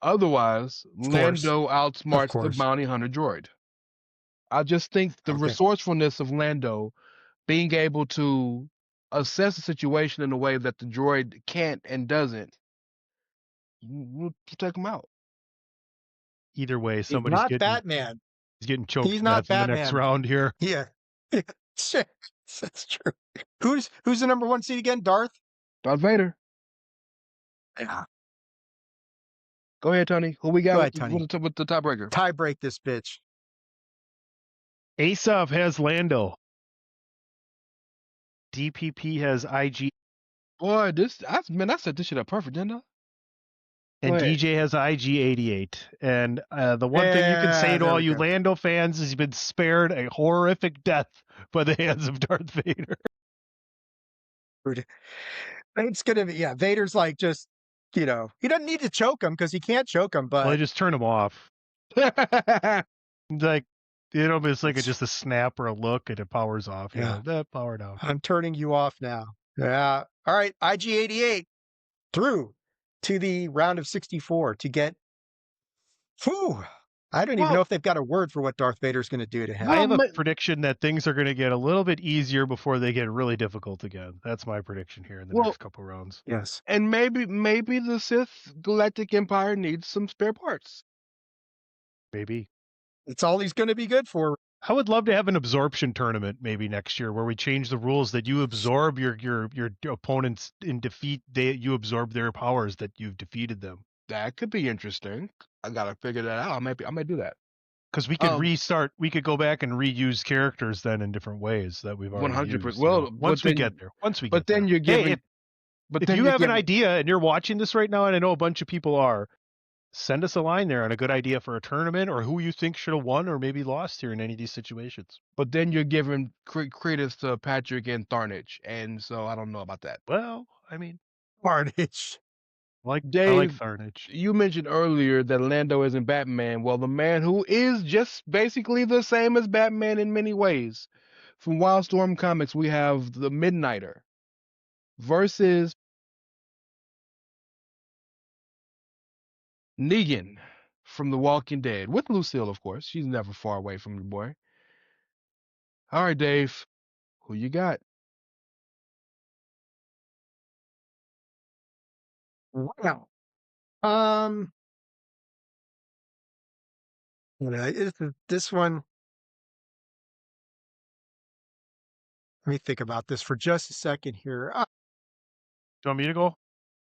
Speaker 2: Otherwise, Lando outsmarts the bounty hunter droid. I just think the resourcefulness of Lando being able to assess the situation in a way that the droid can't and doesn't, we'll take him out.
Speaker 3: Either way, somebody's
Speaker 1: not Batman.
Speaker 3: He's getting choked.
Speaker 1: He's not Batman.
Speaker 3: In the next round here.
Speaker 1: Yeah, that's true. Who's the number one seed again? Darth
Speaker 2: Vader.
Speaker 1: Yeah.
Speaker 2: Go ahead, Tony. Who we got?
Speaker 1: Go ahead, Tony.
Speaker 2: With the tiebreaker?
Speaker 1: Tie break this bitch.
Speaker 3: Asaf has Lando. DPP has IG.
Speaker 2: Boy, I set this shit up perfect, didn't I?
Speaker 3: And DJ has IG-88. And the one thing you can say to all you Lando fans is he's been spared a horrific death by the hands of Darth Vader.
Speaker 1: It's going to be, Vader's like just, he doesn't need to choke him because he can't choke him, but...
Speaker 3: Well, I just turn him off. Like, it's like just a snap or a look and it powers off. Power down.
Speaker 1: I'm turning you off now. Yeah. All right. IG-88 through to the round of 64 to get. I don't even know if they've got a word for what Darth Vader's going to do to him.
Speaker 3: I have a prediction that things are going to get a little bit easier before they get really difficult again. That's my prediction here in the next couple rounds.
Speaker 1: Yes.
Speaker 2: And maybe the Sith Galactic Empire needs some spare parts.
Speaker 3: Maybe.
Speaker 1: It's all he's going to be good for.
Speaker 3: I would love to have an absorption tournament maybe next year where we change the rules that you absorb your opponents in defeat. You absorb their powers that you've defeated them.
Speaker 2: That could be interesting. I gotta figure that out. I might do that.
Speaker 3: Because we could restart. We could go back and reuse characters then in different ways that we've already 100%.
Speaker 2: Used. Well,
Speaker 3: once we get there.
Speaker 2: But then you're giving.
Speaker 3: If you have an idea and you're watching this right now, and I know a bunch of people are, send us a line there on a good idea for a tournament or who you think should have won or maybe lost here in any of these situations.
Speaker 2: But then you're giving credence to Patrick and Tharnage, and so I don't know about that.
Speaker 3: Well, I mean,
Speaker 1: Tharnage.
Speaker 2: Dave,
Speaker 3: I like Tharnage.
Speaker 2: You mentioned earlier that Lando isn't Batman. Well, the man who is just basically the same as Batman in many ways, from Wildstorm Comics, we have the Midnighter versus Negan from The Walking Dead, with Lucille, of course. She's never far away from the boy. All right, Dave, who you got?
Speaker 1: Wow. This one. Let me think about this for just a second here.
Speaker 3: Do you want me to go?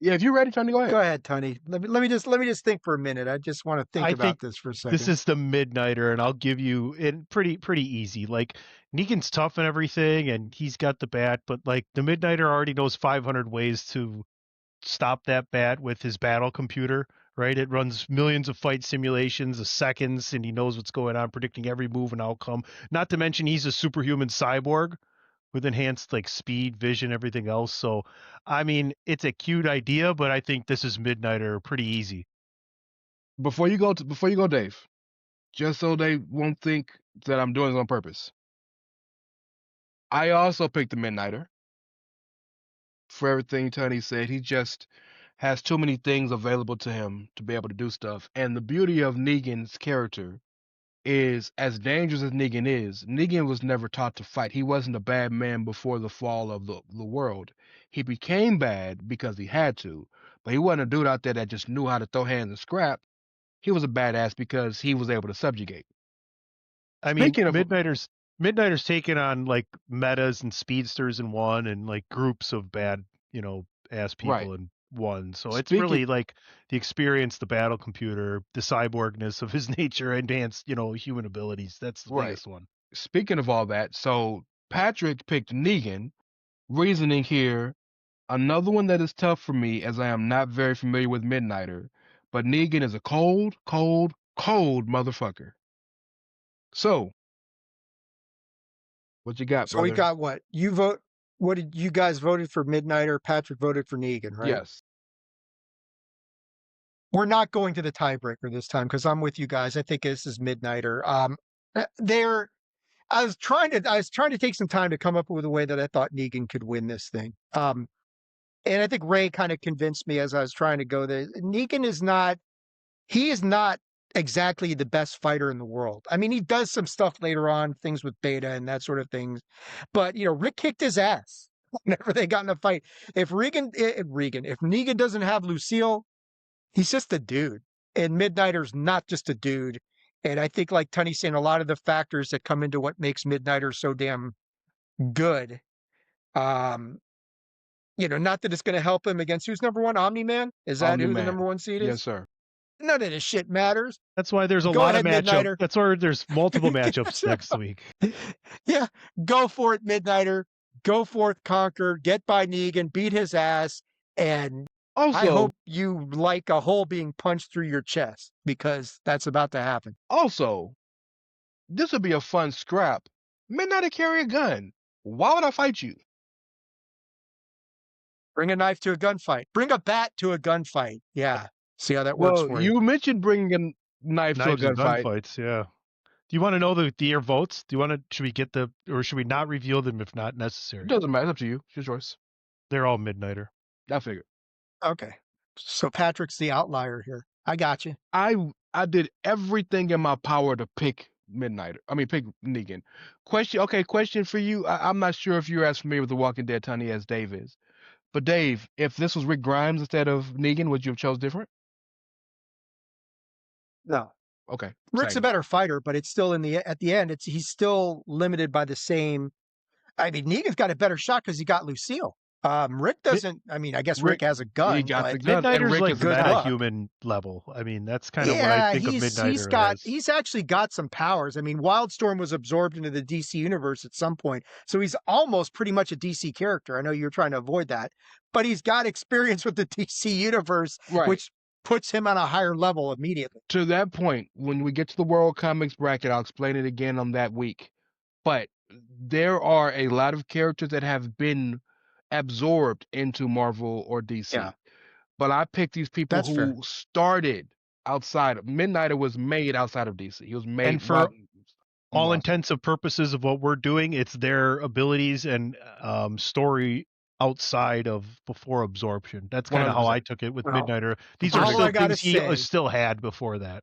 Speaker 2: Yeah, if you're ready, Tony, go ahead.
Speaker 1: Go ahead, Tony. Let me just think for a minute. I just want to think about this for a second.
Speaker 3: This is the Midnighter, and I'll give you it pretty easy. Like, Negan's tough and everything, and he's got the bat, but like the Midnighter already knows 500 ways to stop that bat with his battle computer, right? It runs millions of fight simulations a seconds, and he knows what's going on, predicting every move and outcome. Not to mention he's a superhuman cyborg with enhanced like speed, vision, everything else. So, I mean, it's a cute idea, but I think this is Midnighter pretty easy.
Speaker 2: Before you go, Dave, just so they won't think that I'm doing this on purpose, I also picked the Midnighter. For everything Tony said, he just has too many things available to him to be able to do stuff. And the beauty of Negan's character is, as dangerous as Negan was never taught to fight. He wasn't a bad man before the fall of the world. He became bad because he had to, but he wasn't a dude out there that just knew how to throw hands and scrap. He was a badass because he was able to subjugate.
Speaker 3: I mean, Midnighter's taken on like metas and speedsters in one, and like groups of bad, ass people in one. So it's really like the experience, the battle computer, the cyborgness of his nature, enhanced, human abilities. That's the biggest one.
Speaker 2: Speaking of all that, so Patrick picked Negan. Reasoning here, another one that is tough for me, as I am not very familiar with Midnighter, but Negan is a cold motherfucker. So, what you got, brother?
Speaker 1: So we got what? What did you guys voted for Midnighter? Patrick voted for Negan, right?
Speaker 2: Yes.
Speaker 1: We're not going to the tiebreaker this time because I'm with you guys. I think this is Midnighter. I was trying to take some time to come up with a way that I thought Negan could win this thing. And I think Ray kind of convinced me as I was trying to go there. Negan is not exactly the best fighter in the world. I mean, he does some stuff later on, things with Beta and that sort of things. But, Rick kicked his ass whenever they got in a fight. If Negan doesn't have Lucille, he's just a dude. And Midnighter's not just a dude. And I think, like Tony's saying, a lot of the factors that come into what makes Midnighter so damn good, not that it's going to help him against who's number one? Omni-Man? Is that who the number one seed is?
Speaker 2: Yes, sir.
Speaker 1: None of this shit matters.
Speaker 3: That's why there's a lot of matchups. That's why there's multiple matchups next week.
Speaker 1: Yeah, go for it, Midnighter. Go forth, conquer, get by Negan, beat his ass, and also, I hope you like a hole being punched through your chest, because that's about to happen.
Speaker 2: Also, this would be a fun scrap. Midnighter carry a gun. Why would I fight you?
Speaker 1: Bring a knife to a gunfight. Bring a bat to a gunfight. Yeah. See how that works for you.
Speaker 2: You mentioned bringing a knife to a gunfight.
Speaker 3: Gunfights, yeah. Do you want to know your votes? Should we not reveal them if not necessary?
Speaker 2: It doesn't matter. It's up to you. It's your choice.
Speaker 3: They're all Midnighter.
Speaker 2: I figured.
Speaker 1: Okay. So Patrick's the outlier here. I got you.
Speaker 2: I did everything in my power to pick pick Negan. Question for you. I'm not sure if you're as familiar with The Walking Dead, Tony, as Dave is. But Dave, if this was Rick Grimes instead of Negan, would you have chose different?
Speaker 1: No.
Speaker 2: Okay.
Speaker 1: Rick's a better fighter, but it's still at the end, he's still limited by the same. I mean, Negan's got a better shot because he got Lucille. Rick doesn't. I mean, I guess Rick has a gun.
Speaker 2: He got the gun.
Speaker 3: Midnighter's like meta-human level. I mean, that's kind of what I think of Midnighter.
Speaker 1: He's actually got some powers. I mean, Wildstorm was absorbed into the DC universe at some point, so he's almost pretty much a DC character. I know you're trying to avoid that, but he's got experience with the DC universe, which puts him on a higher level immediately.
Speaker 2: To that point, when we get to the World Comics bracket, I'll explain it again on that week. But there are a lot of characters that have been absorbed into Marvel or DC. Yeah. But I picked these people who started outside. Midnighter was made outside of DC. He was made
Speaker 3: all
Speaker 2: Awesome.
Speaker 3: intents and purposes of what we're doing, it's their abilities and story outside of before absorption. That's kind of how
Speaker 2: 100%.
Speaker 3: I took it with
Speaker 1: Well,
Speaker 3: Midnighter. These are
Speaker 1: all
Speaker 3: still
Speaker 1: I gotta
Speaker 3: things he
Speaker 1: say-
Speaker 3: still had before that.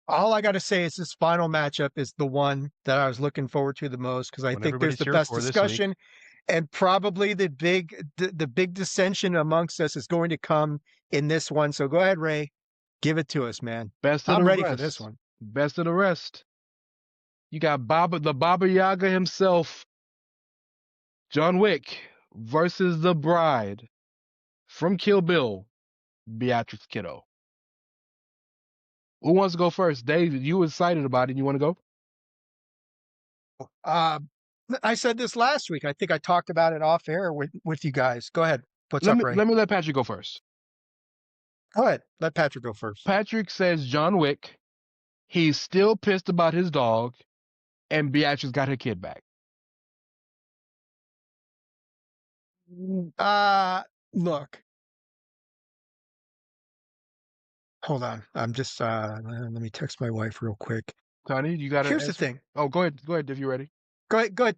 Speaker 1: All I got to say is this final matchup is the one that I was looking forward to the most because I
Speaker 3: What
Speaker 1: think there's
Speaker 3: everybody's
Speaker 1: the
Speaker 3: here
Speaker 1: best
Speaker 3: for this week.
Speaker 1: discussion, and probably the big dissension amongst us is going to come in this one. So go ahead, Ray, give it to us, man.
Speaker 2: Best of
Speaker 1: I'm
Speaker 2: the
Speaker 1: ready
Speaker 2: rest.
Speaker 1: for this one.
Speaker 2: Best of the rest. You got the Baba Yaga himself, John Wick, versus the bride from Kill Bill, Beatrix Kiddo. Who wants to go first? Dave, you excited about it. You want to go?
Speaker 1: I said this last week. I think I talked about it off air with you guys. Go ahead. What's up, Ray?
Speaker 2: Let me let Patrick go first.
Speaker 1: Go ahead. Let Patrick go first.
Speaker 2: Patrick says John Wick. He's still pissed about his dog, and Beatrix got her kid back.
Speaker 1: Look. Hold on. I'm just let me text my wife real quick.
Speaker 2: Tony, you got it.
Speaker 1: Here's the thing.
Speaker 2: Oh, go ahead if you're ready.
Speaker 1: Go ahead.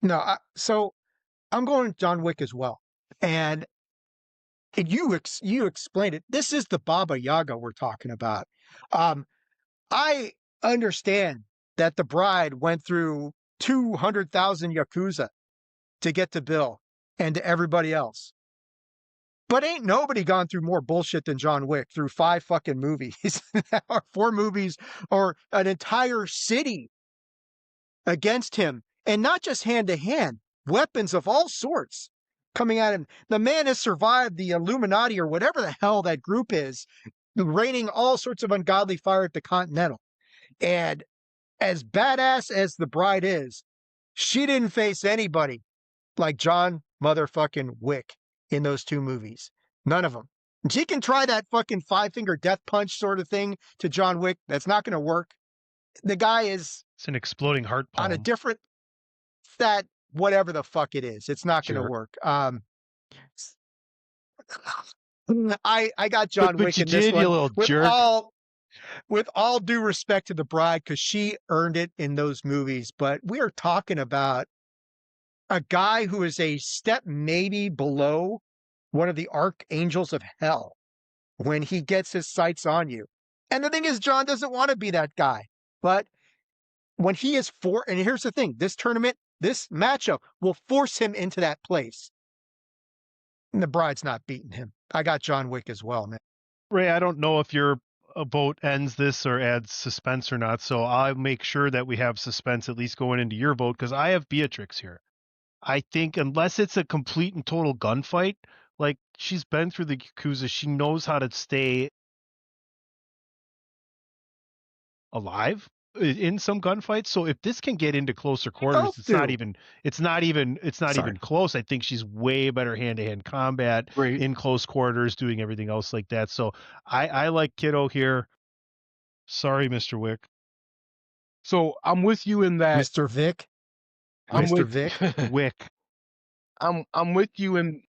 Speaker 1: No, so I'm going with John Wick as well. And you explained it. This is the Baba Yaga we're talking about. I understand that the bride went through 200,000 Yakuza to get to Bill and to everybody else. But ain't nobody gone through more bullshit than John Wick through 5 fucking movies or 4 movies or an entire city against him. And not just hand to hand, weapons of all sorts coming at him. The man has survived the Illuminati or whatever the hell that group is, raining all sorts of ungodly fire at the Continental. And as badass as the bride is, she didn't face anybody like John motherfucking Wick in those 2 movies. None of them. She can try that fucking 5-finger death punch sort of thing to John Wick. That's not going to work. The guy is
Speaker 3: It's an exploding heart palm.
Speaker 1: on a different, that whatever the fuck it is. It's not going to
Speaker 2: Sure.
Speaker 1: work. I got John
Speaker 3: but
Speaker 1: Wick
Speaker 3: you
Speaker 1: in this
Speaker 3: did,
Speaker 1: one
Speaker 3: you little jerk.
Speaker 1: with all due respect to the bride, because she earned it in those movies. But we are talking about a guy who is a step maybe below one of the archangels of hell when he gets his sights on you. And the thing is, John doesn't want to be that guy. But when he is and here's the thing, this tournament, this matchup will force him into that place. And the bride's not beating him. I got John Wick as well, man.
Speaker 3: Ray, I don't know if your vote ends this or adds suspense or not, so I'll make sure that we have suspense at least going into your vote, because I have Beatrix here. I think unless it's a complete and total gunfight, like she's been through the Yakuza, she knows how to stay alive in some gunfights. So if this can get into closer quarters,
Speaker 1: both
Speaker 3: it's
Speaker 1: do.
Speaker 3: not even
Speaker 1: Sorry.
Speaker 3: close. I think she's way better hand-to-hand combat
Speaker 2: Great.
Speaker 3: in close quarters, doing everything else like that. So I like Kiddo here. Sorry, Mr. Wick.
Speaker 2: So I'm with you in that.
Speaker 1: Mr. Vic.
Speaker 2: I'm
Speaker 1: Mr.
Speaker 2: with
Speaker 1: Vic.
Speaker 3: Wick.
Speaker 2: I'm with you in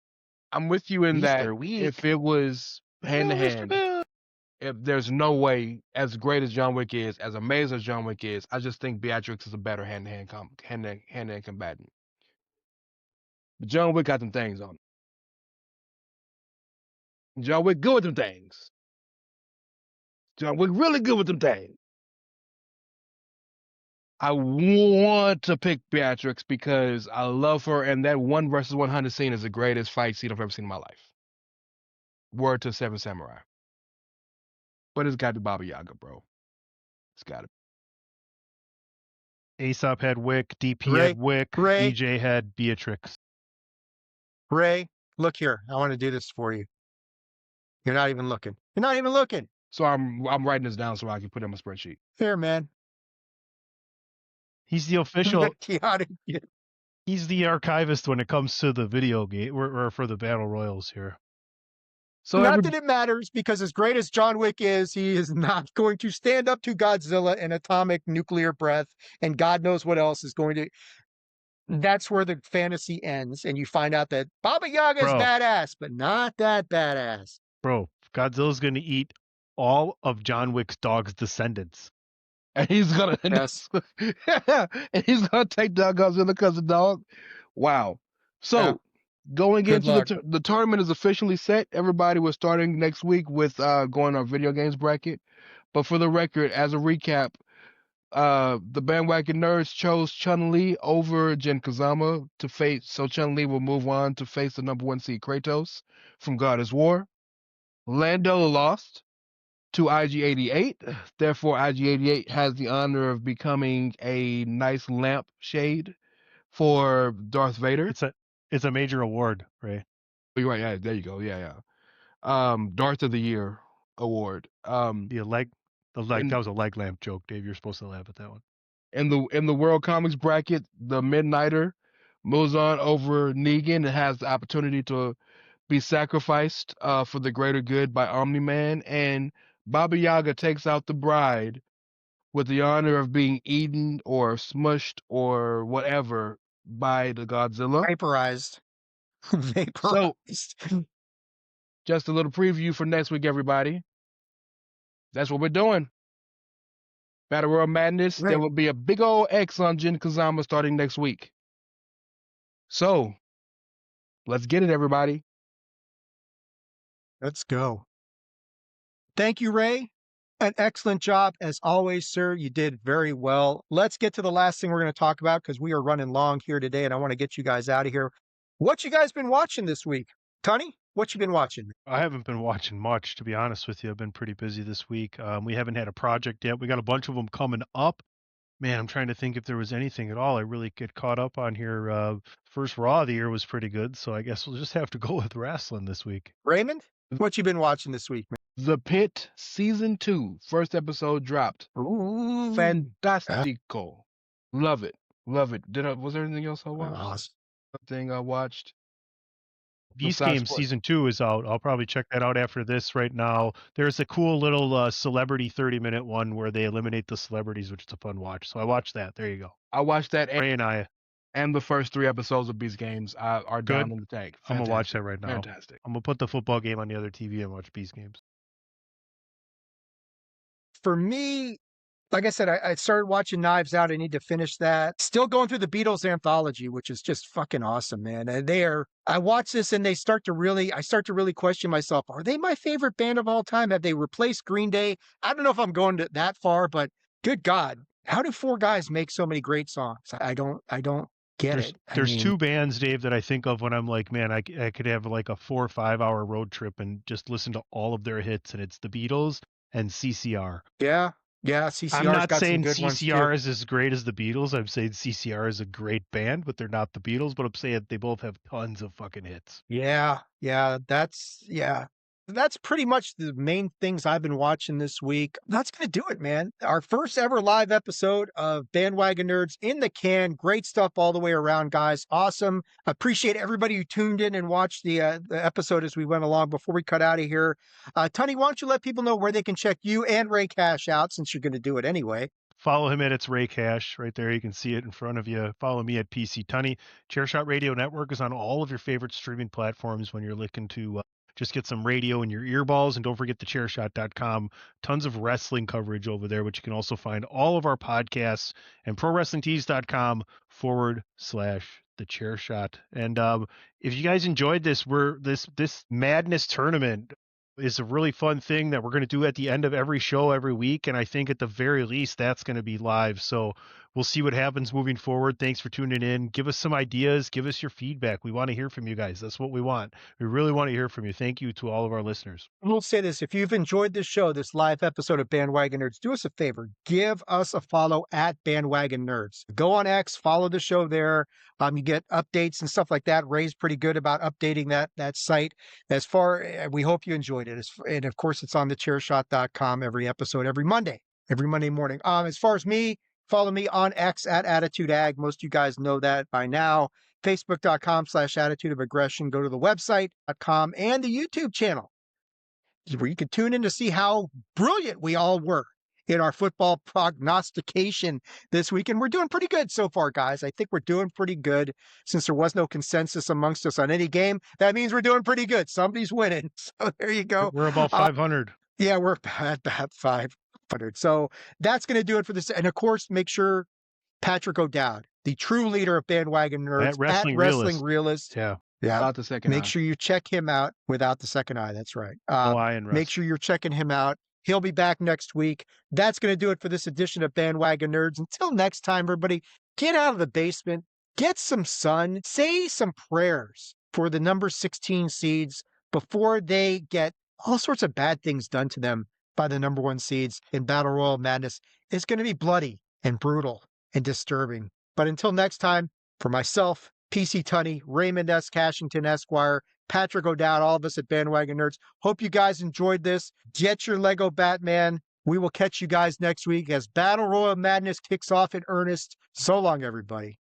Speaker 2: that.
Speaker 3: Mr. Wick.
Speaker 2: If it was hand to hand, if there's no way, as great as John Wick is, as amazing as John Wick is, I just think Beatrix is a better hand-to-hand combatant. But John Wick got them things on him. John Wick good with them things. John Wick really good with them things. I want to pick Beatrix because I love her, and that 1 versus 100 scene is the greatest fight scene I've ever seen in my life. Word to 7 Samurai. But it's got to be Baba Yaga, bro. It's got to be.
Speaker 3: Aesop had Wick, DP
Speaker 1: Ray,
Speaker 3: had Wick,
Speaker 1: Ray.
Speaker 3: EJ had Beatrix.
Speaker 1: Ray, look here. I want to do this for you. You're not even looking. You're not even looking.
Speaker 2: So I'm writing this down so I can put it on my spreadsheet.
Speaker 1: Here, man.
Speaker 3: He's the official.
Speaker 1: Chaotic.
Speaker 3: He's the archivist when it comes to the video game or for the battle royals here.
Speaker 2: So
Speaker 1: Not that it matters, because as great as John Wick is, he is not going to stand up to Godzilla and atomic nuclear breath, and God knows what else is going to. That's where the fantasy ends, and you find out that Baba Yaga is
Speaker 3: Bro.
Speaker 1: badass, but not that badass.
Speaker 3: Bro, Godzilla's going to eat all of John Wick's dog's descendants.
Speaker 2: and he's gonna
Speaker 1: Yes.
Speaker 2: and he's gonna take down Godzilla because of dog. Wow. So going
Speaker 1: Good
Speaker 2: into
Speaker 1: luck.
Speaker 2: the tournament is officially set. Everybody, we're starting next week with going our video games bracket. But for the record, as a recap, the Bandwagon Nerds chose Chun-Li over Jin Kazama to face, so Chun-Li will move on to face the number 1 seed Kratos from God is War. Lando lost to IG-88, therefore IG-88 has the honor of becoming a nice lampshade for Darth Vader.
Speaker 3: It's a major award, right?
Speaker 2: You're right, yeah, there you go, yeah. Darth of the Year award.
Speaker 3: That was a leg lamp joke, Dave. You're supposed to laugh at that one.
Speaker 2: In the World Comics bracket, the Midnighter moves on over Negan and has the opportunity to be sacrificed for the greater good by Omni-Man, and Baba Yaga takes out the bride with the honor of being eaten or smushed or whatever by the Godzilla.
Speaker 1: Vaporized.
Speaker 2: So, just a little preview for next week, everybody. That's what we're doing. Battle Royal Madness.
Speaker 1: Right.
Speaker 2: There will be a big old X on Jin Kazama starting next week. So, let's get it, everybody.
Speaker 1: Let's go. Thank you, Ray. An excellent job as always, sir. You did very well. Let's get to the last thing we're going to talk about because we are running long here today and I want to get you guys out of here. What you guys been watching this week? Tony, what you been watching?
Speaker 3: I haven't been watching much, to be honest with you. I've been pretty busy this week. We haven't had a project yet. We got a bunch of them coming up. Man, I'm trying to think if there was anything at all I really get caught up on here. First Raw of the year was pretty good, so I guess we'll just have to go with wrestling this week.
Speaker 1: Raymond, what you been watching this week, man?
Speaker 2: The Pit Season 2, first episode dropped.
Speaker 1: Ooh.
Speaker 2: Fantastico. Love it. Was there anything else I watched?
Speaker 1: Awesome.
Speaker 2: Something I watched?
Speaker 3: Beast
Speaker 2: Besides
Speaker 3: Game
Speaker 2: sports.
Speaker 3: Season 2 is out. I'll probably check that out after this right now. There's a cool little celebrity 30-minute one where they eliminate the celebrities, which is a fun watch. So I watched that. There you go.
Speaker 2: I watched that
Speaker 3: Ray and I.
Speaker 2: and the first 3 episodes of Beast Games are
Speaker 3: Good.
Speaker 2: down in the tank.
Speaker 3: I'm going to watch that right now.
Speaker 2: Fantastic.
Speaker 3: I'm going to put the football game on the other TV and watch Beast Games.
Speaker 1: For me, like I said, I started watching Knives Out. I need to finish that. Still going through the Beatles anthology, which is just fucking awesome, man. And I watch this and I start to really question myself. Are they my favorite band of all time? Have they replaced Green Day? I don't know if I'm going to that far, but good God, how do 4 guys make so many great songs? I don't get it.
Speaker 3: There's 2 bands, Dave, that I think of when I'm like, man, I could have like a 4 or 5 hour road trip and just listen to all of their hits. And it's the Beatles and CCR.
Speaker 1: Yeah, CCR's
Speaker 3: I'm not
Speaker 1: got
Speaker 3: saying
Speaker 1: some good ones,
Speaker 3: CCR
Speaker 1: too.
Speaker 3: is as great as the Beatles. I'm saying CCR is a great band, but they're not the Beatles. But I'm saying they both have tons of fucking hits.
Speaker 1: Yeah, that's pretty much the main things I've been watching this week. That's going to do it, man. Our first ever live episode of Bandwagon Nerds in the can. Great stuff all the way around, guys. Awesome. Appreciate everybody who tuned in and watched the episode as we went along. Before we cut out of here, Tony, why don't you let people know where they can check you and Ray Cash out, since you're going to do it anyway.
Speaker 3: Follow him at It's Ray Cash right there. You can see it in front of you. Follow me at PC Tunney. Chairshot Radio Network is on all of your favorite streaming platforms when you're looking to just get some radio in your earballs. And don't forget the chairshot.com. Tons of wrestling coverage over there, but you can also find all of our podcasts and prowrestlingtees.com/the chairshot. And if you guys enjoyed this, this madness tournament is a really fun thing that we're going to do at the end of every show every week. And I think at the very least, that's going to be live. So we'll see what happens moving forward. Thanks for tuning in. Give us some ideas. Give us your feedback. We want to hear from you guys. That's what we want. We really want to hear from you. Thank you to all of our listeners.
Speaker 1: We'll say this. If you've enjoyed this show, this live episode of Bandwagon Nerds, do us a favor. Give us a follow at Bandwagon Nerds. Go on X, follow the show there. You get updates and stuff like that. Ray's pretty good about updating that site. We hope you enjoyed it. And of course, it's on thechairshot.com every episode, every Monday morning. As far as me, follow me on X at AttitudeAg. Most of you guys know that by now. Facebook.com/Attitude of Aggression. Go to the website.com and the YouTube channel, where you can tune in to see how brilliant we all were in our football prognostication this week. And we're doing pretty good so far, guys. I think we're doing pretty good. Since there was no consensus amongst us on any game, that means we're doing pretty good. Somebody's winning. So there you go.
Speaker 3: We're about 500.
Speaker 1: Yeah, we're at 5. So that's going to do it for this. And of course, make sure Patrick O'Dowd, the true leader of Bandwagon Nerds,
Speaker 3: At Wrestling
Speaker 1: Realist.
Speaker 3: Yeah.
Speaker 1: Yeah.
Speaker 2: Without the second
Speaker 1: Make
Speaker 2: eye.
Speaker 1: sure you check him out without the second eye. That's right.
Speaker 3: No eye in
Speaker 1: Make
Speaker 3: wrestling.
Speaker 1: sure you're checking him out. He'll be back next week. That's going to do it for this edition of Bandwagon Nerds. Until next time, everybody, get out of the basement, get some sun, say some prayers for the number 16 seeds before they get all sorts of bad things done to them by the number 1 seeds in Battle Royal Madness. It's going to be bloody and brutal and disturbing. But until next time, for myself, PC Tunney, Raymond S. Cashington, Esquire, Patrick O'Dowd, all of us at Bandwagon Nerds, hope you guys enjoyed this. Get your Lego Batman. We will catch you guys next week as Battle Royal Madness kicks off in earnest. So long, everybody.